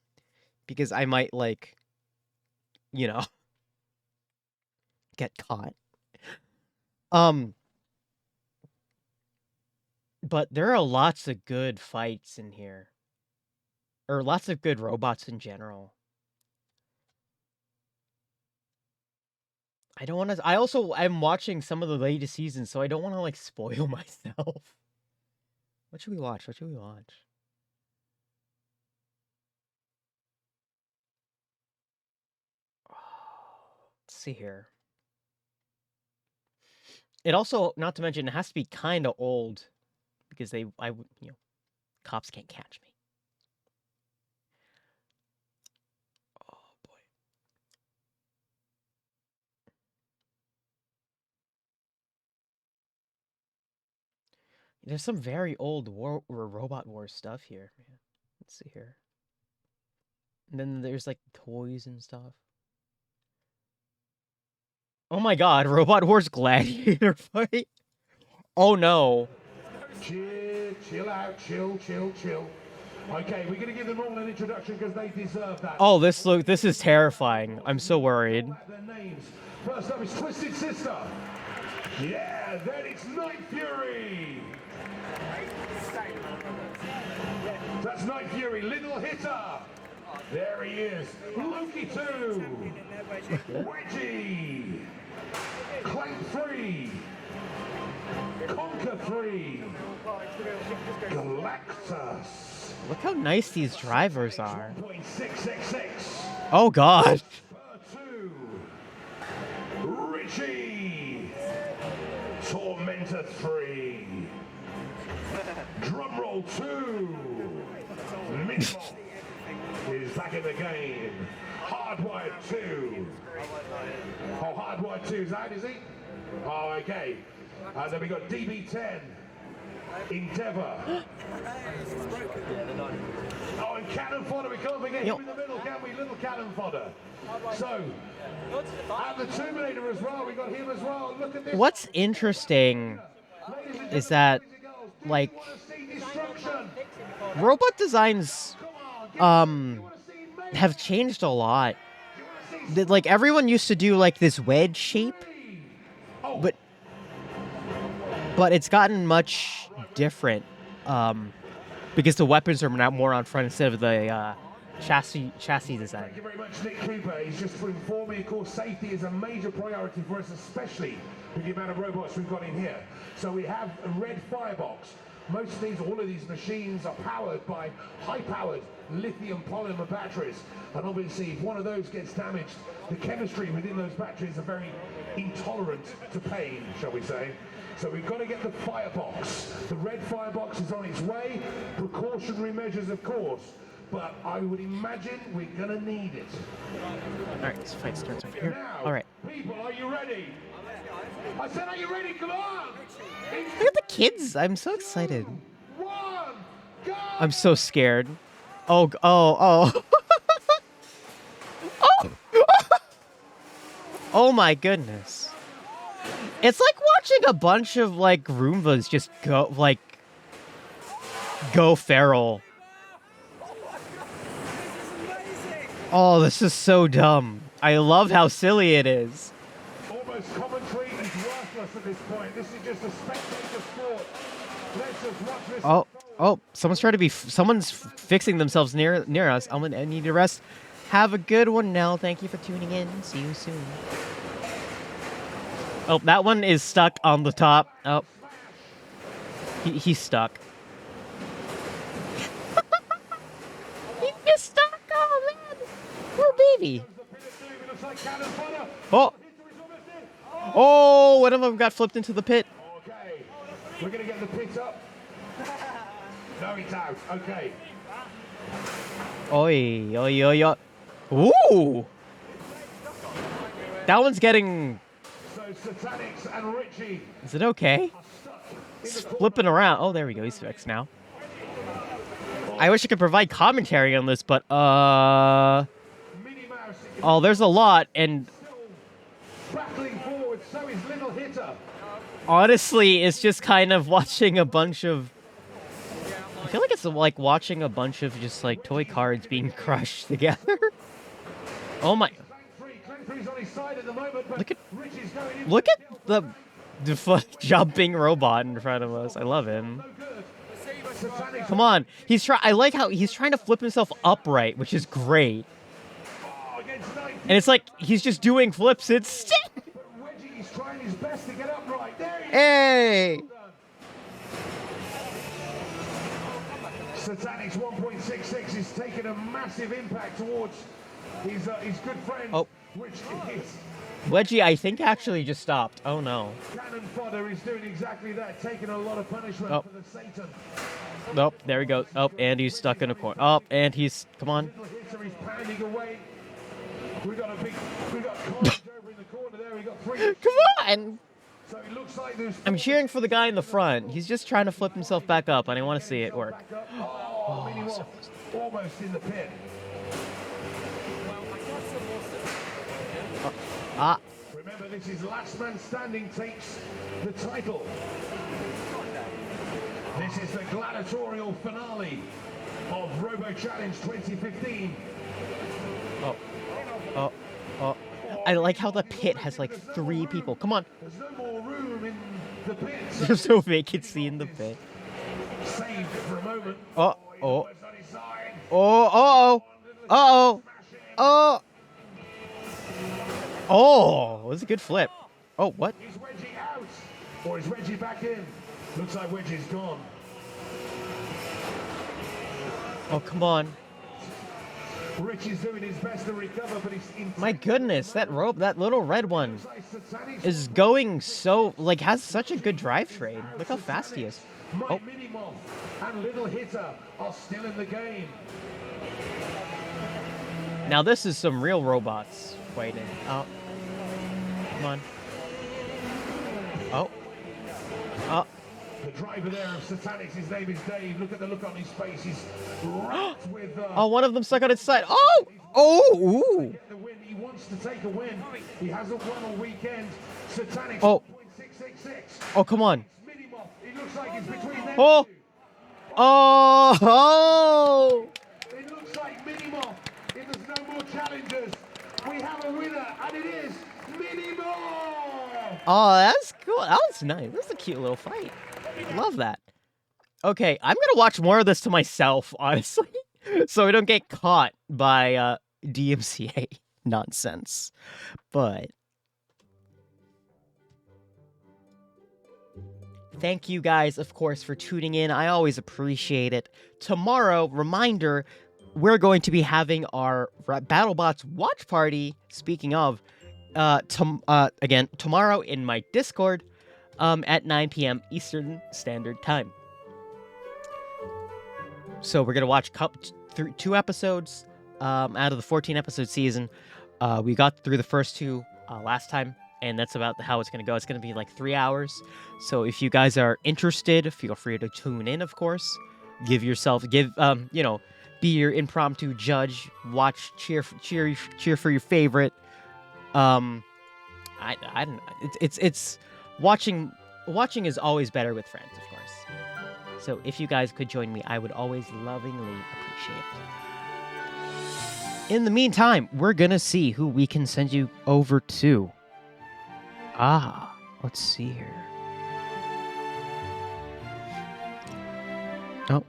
because I might like, you know, get caught. But there are lots of good fights in here. Or lots of good robots in general. I don't want to... I'm watching some of the latest seasons, so I don't want to, like, spoil myself. What should we watch? What should we watch? Let's see here. It also, not to mention, it has to be kind of old. Because cops can't catch me. Oh, boy. There's some very old Robot Wars stuff here, man. Let's see here. And then there's, like, toys and stuff. Oh my god, Robot Wars Gladiator fight? Oh no. Chill out, chill. Okay, we're going to give them all an introduction because they deserve that. Oh, this is terrifying. I'm so worried. Their names. First up is Twisted Sister. Yeah, then it's Night Fury. That's Night Fury, Little Hitter. There he is. Loki 2. Wedgie. Clank 3. Conquer 3. Galactus. Look how nice these drivers are. 666. Oh god. 2. Richie. Tormentor 3. Drumroll 2. Minimal is back in the game. Hardwired 2. Oh, Hardwired 2 is out, is he? Oh, okay. And then we got DB10. Endeavour. Oh, and Cannon Fodder. We can't forget him in the middle, can we? Little Cannon Fodder. So, and the Terminator as well. We got him as well. Look at this. What's interesting is that, like, robot designs have changed a lot. Like, everyone used to do, like, this wedge shape, but it's gotten much different, because the weapons are now more on front instead of the chassis design. Thank you very much, Nick Cooper. He's just to inform me, of course, safety is a major priority for us, especially with the amount of robots we've got in here. So we have a red firebox. All of these machines are powered by high-powered lithium polymer batteries. And obviously, if one of those gets damaged, the chemistry within those batteries are very intolerant to pain, shall we say. So we've got to get the firebox. The red firebox is on its way. Precautionary measures, of course. But I would imagine we're going to need it. All right, this fight starts over here. Now, All right. people, are you ready? I said, are you ready? Come on! Look at the kids. I'm so excited. 1, go! I'm so scared. Oh. Oh. Oh my goodness. It's like watching a bunch of, like, Roombas just go feral. Oh, this is so dumb. I love how silly it is. Almost commentary is worthless at this point. This is just a spectator sport. Let's just watch this. Oh, someone's fixing themselves near us. I need to rest. Have a good one, Nell. Thank you for tuning in. See you soon. Oh, that one is stuck on the top. Oh. He's stuck. He's stuck. Oh, man. Poor baby. Oh. Oh, one of them got flipped into the pit. Okay. We're going to get the pit up. No, it's out. Okay. Oi, oi, oi, oi. Ooh! That one's getting... So Satanics and Richie. Is it okay? It's flipping around. Oh, there we go. He's fixed now. I wish I could provide commentary on this, but, oh, there's a lot, and... Battling forward, so is Little Hitter. Honestly, it's just kind of watching a bunch of... I feel like it's like watching a bunch of just, like, toy cards being crushed together. Oh my... Look at the jumping robot in front of us. I love him. Come on. I like how he's trying to flip himself upright, which is great. And it's like he's just doing flips instead. He's trying his best to get upright. Hey! Satanics 1.66 is taking a massive impact towards his good friend, Oh. which is Wedgie, I think, actually just stopped. Oh, no. Cannon Fodder is doing exactly that, taking a lot of punishment Oh. for the Satan. Nope, there we go. Oh, and he's stuck in a corner. Oh, and he's... Come on. Little Hitter is pounding away. We got Carnage over in the corner there. We got 3. Come on! So it looks like there's... I'm cheering for the guy in the front. He's just trying to flip himself back up, and I want to see it work. Oh, Mini Moth, almost in the pit. Remember, this is Last Man Standing takes the title. This is the gladiatorial finale of Robo Challenge 2015. Oh. I like how the pit has like 3 people. Come on. There's no more room in the pit. There's no vacancy in the pit. Saved for a moment. Oh. Oh, it was a good flip. Oh, what? Is Wedgie out? Or is Wedgie back in? Looks like Wedgie's gone. Oh, come on. Richie's doing his best to recover, but he's in... My goodness, that little red one is going so, like, has such a good drivetrain. Look how fast he is. Oh. Mini Moth and Little Hitter are still in the game. Now this is some real robots fighting. Oh. Come on. Oh. The driver there of Satanics, his name is Dave. Look at the look on his face. He's wrapped with... Oh, one of them stuck on its side. Oh! Oh! Ooh! He wants to take a win. He hasn't won all weekend. Satanics Oh. 1.666. Oh, come on. Mini Moth. It looks like it's between them. Oh! Oh! It looks like Mini Moth. If there's no more challengers, we have a winner, and it is Mini Moth! Oh, that's cool. That was nice. That's a cute little fight. I love that. Okay, I'm gonna watch more of this to myself, honestly, so I don't get caught by DMCA nonsense. But thank you guys, of course, for tuning in. I always appreciate it. Tomorrow, reminder, we're going to be having our BattleBots watch party. Speaking of, again, tomorrow in my Discord, at 9 p.m. Eastern Standard Time. So we're gonna watch 2 episodes out of the 14-episode season. We got through the first 2 last time, and that's about how it's gonna go. It's gonna be like 3 hours. So if you guys are interested, feel free to tune in. Of course, be your impromptu judge. Watch, cheer for your favorite. I don't know. It's watching is always better with friends, of course. So if you guys could join me, I would always lovingly appreciate it. In the meantime, we're gonna see who we can send you over to. Let's see here. Oh.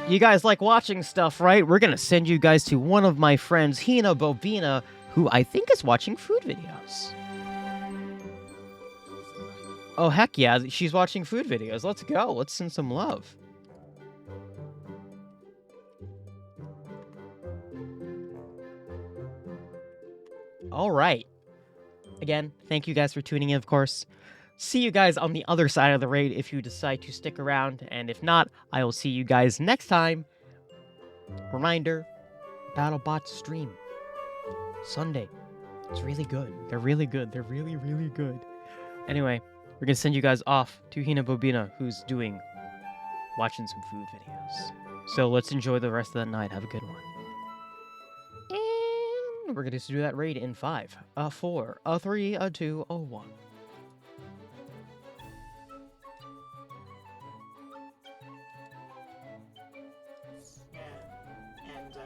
You guys like watching stuff, right? We're gonna send you guys to one of my friends, Hina Bovina, who I think is watching food videos. Oh, heck yeah, she's watching food videos. Let's go. Let's send some love. All right. Again, thank you guys for tuning in, of course. see you guys on the other side of the raid if you decide to stick around, and if not, I will see you guys next time. Reminder, BattleBots stream Sunday. It's really good. They're really good. They're really, really good. Anyway, we're gonna send you guys off to Hina Bobina, who's watching some food videos. So let's enjoy the rest of the night. Have a good one. And we're gonna do that raid in 5, 4, 3, 2, 1. Yeah, and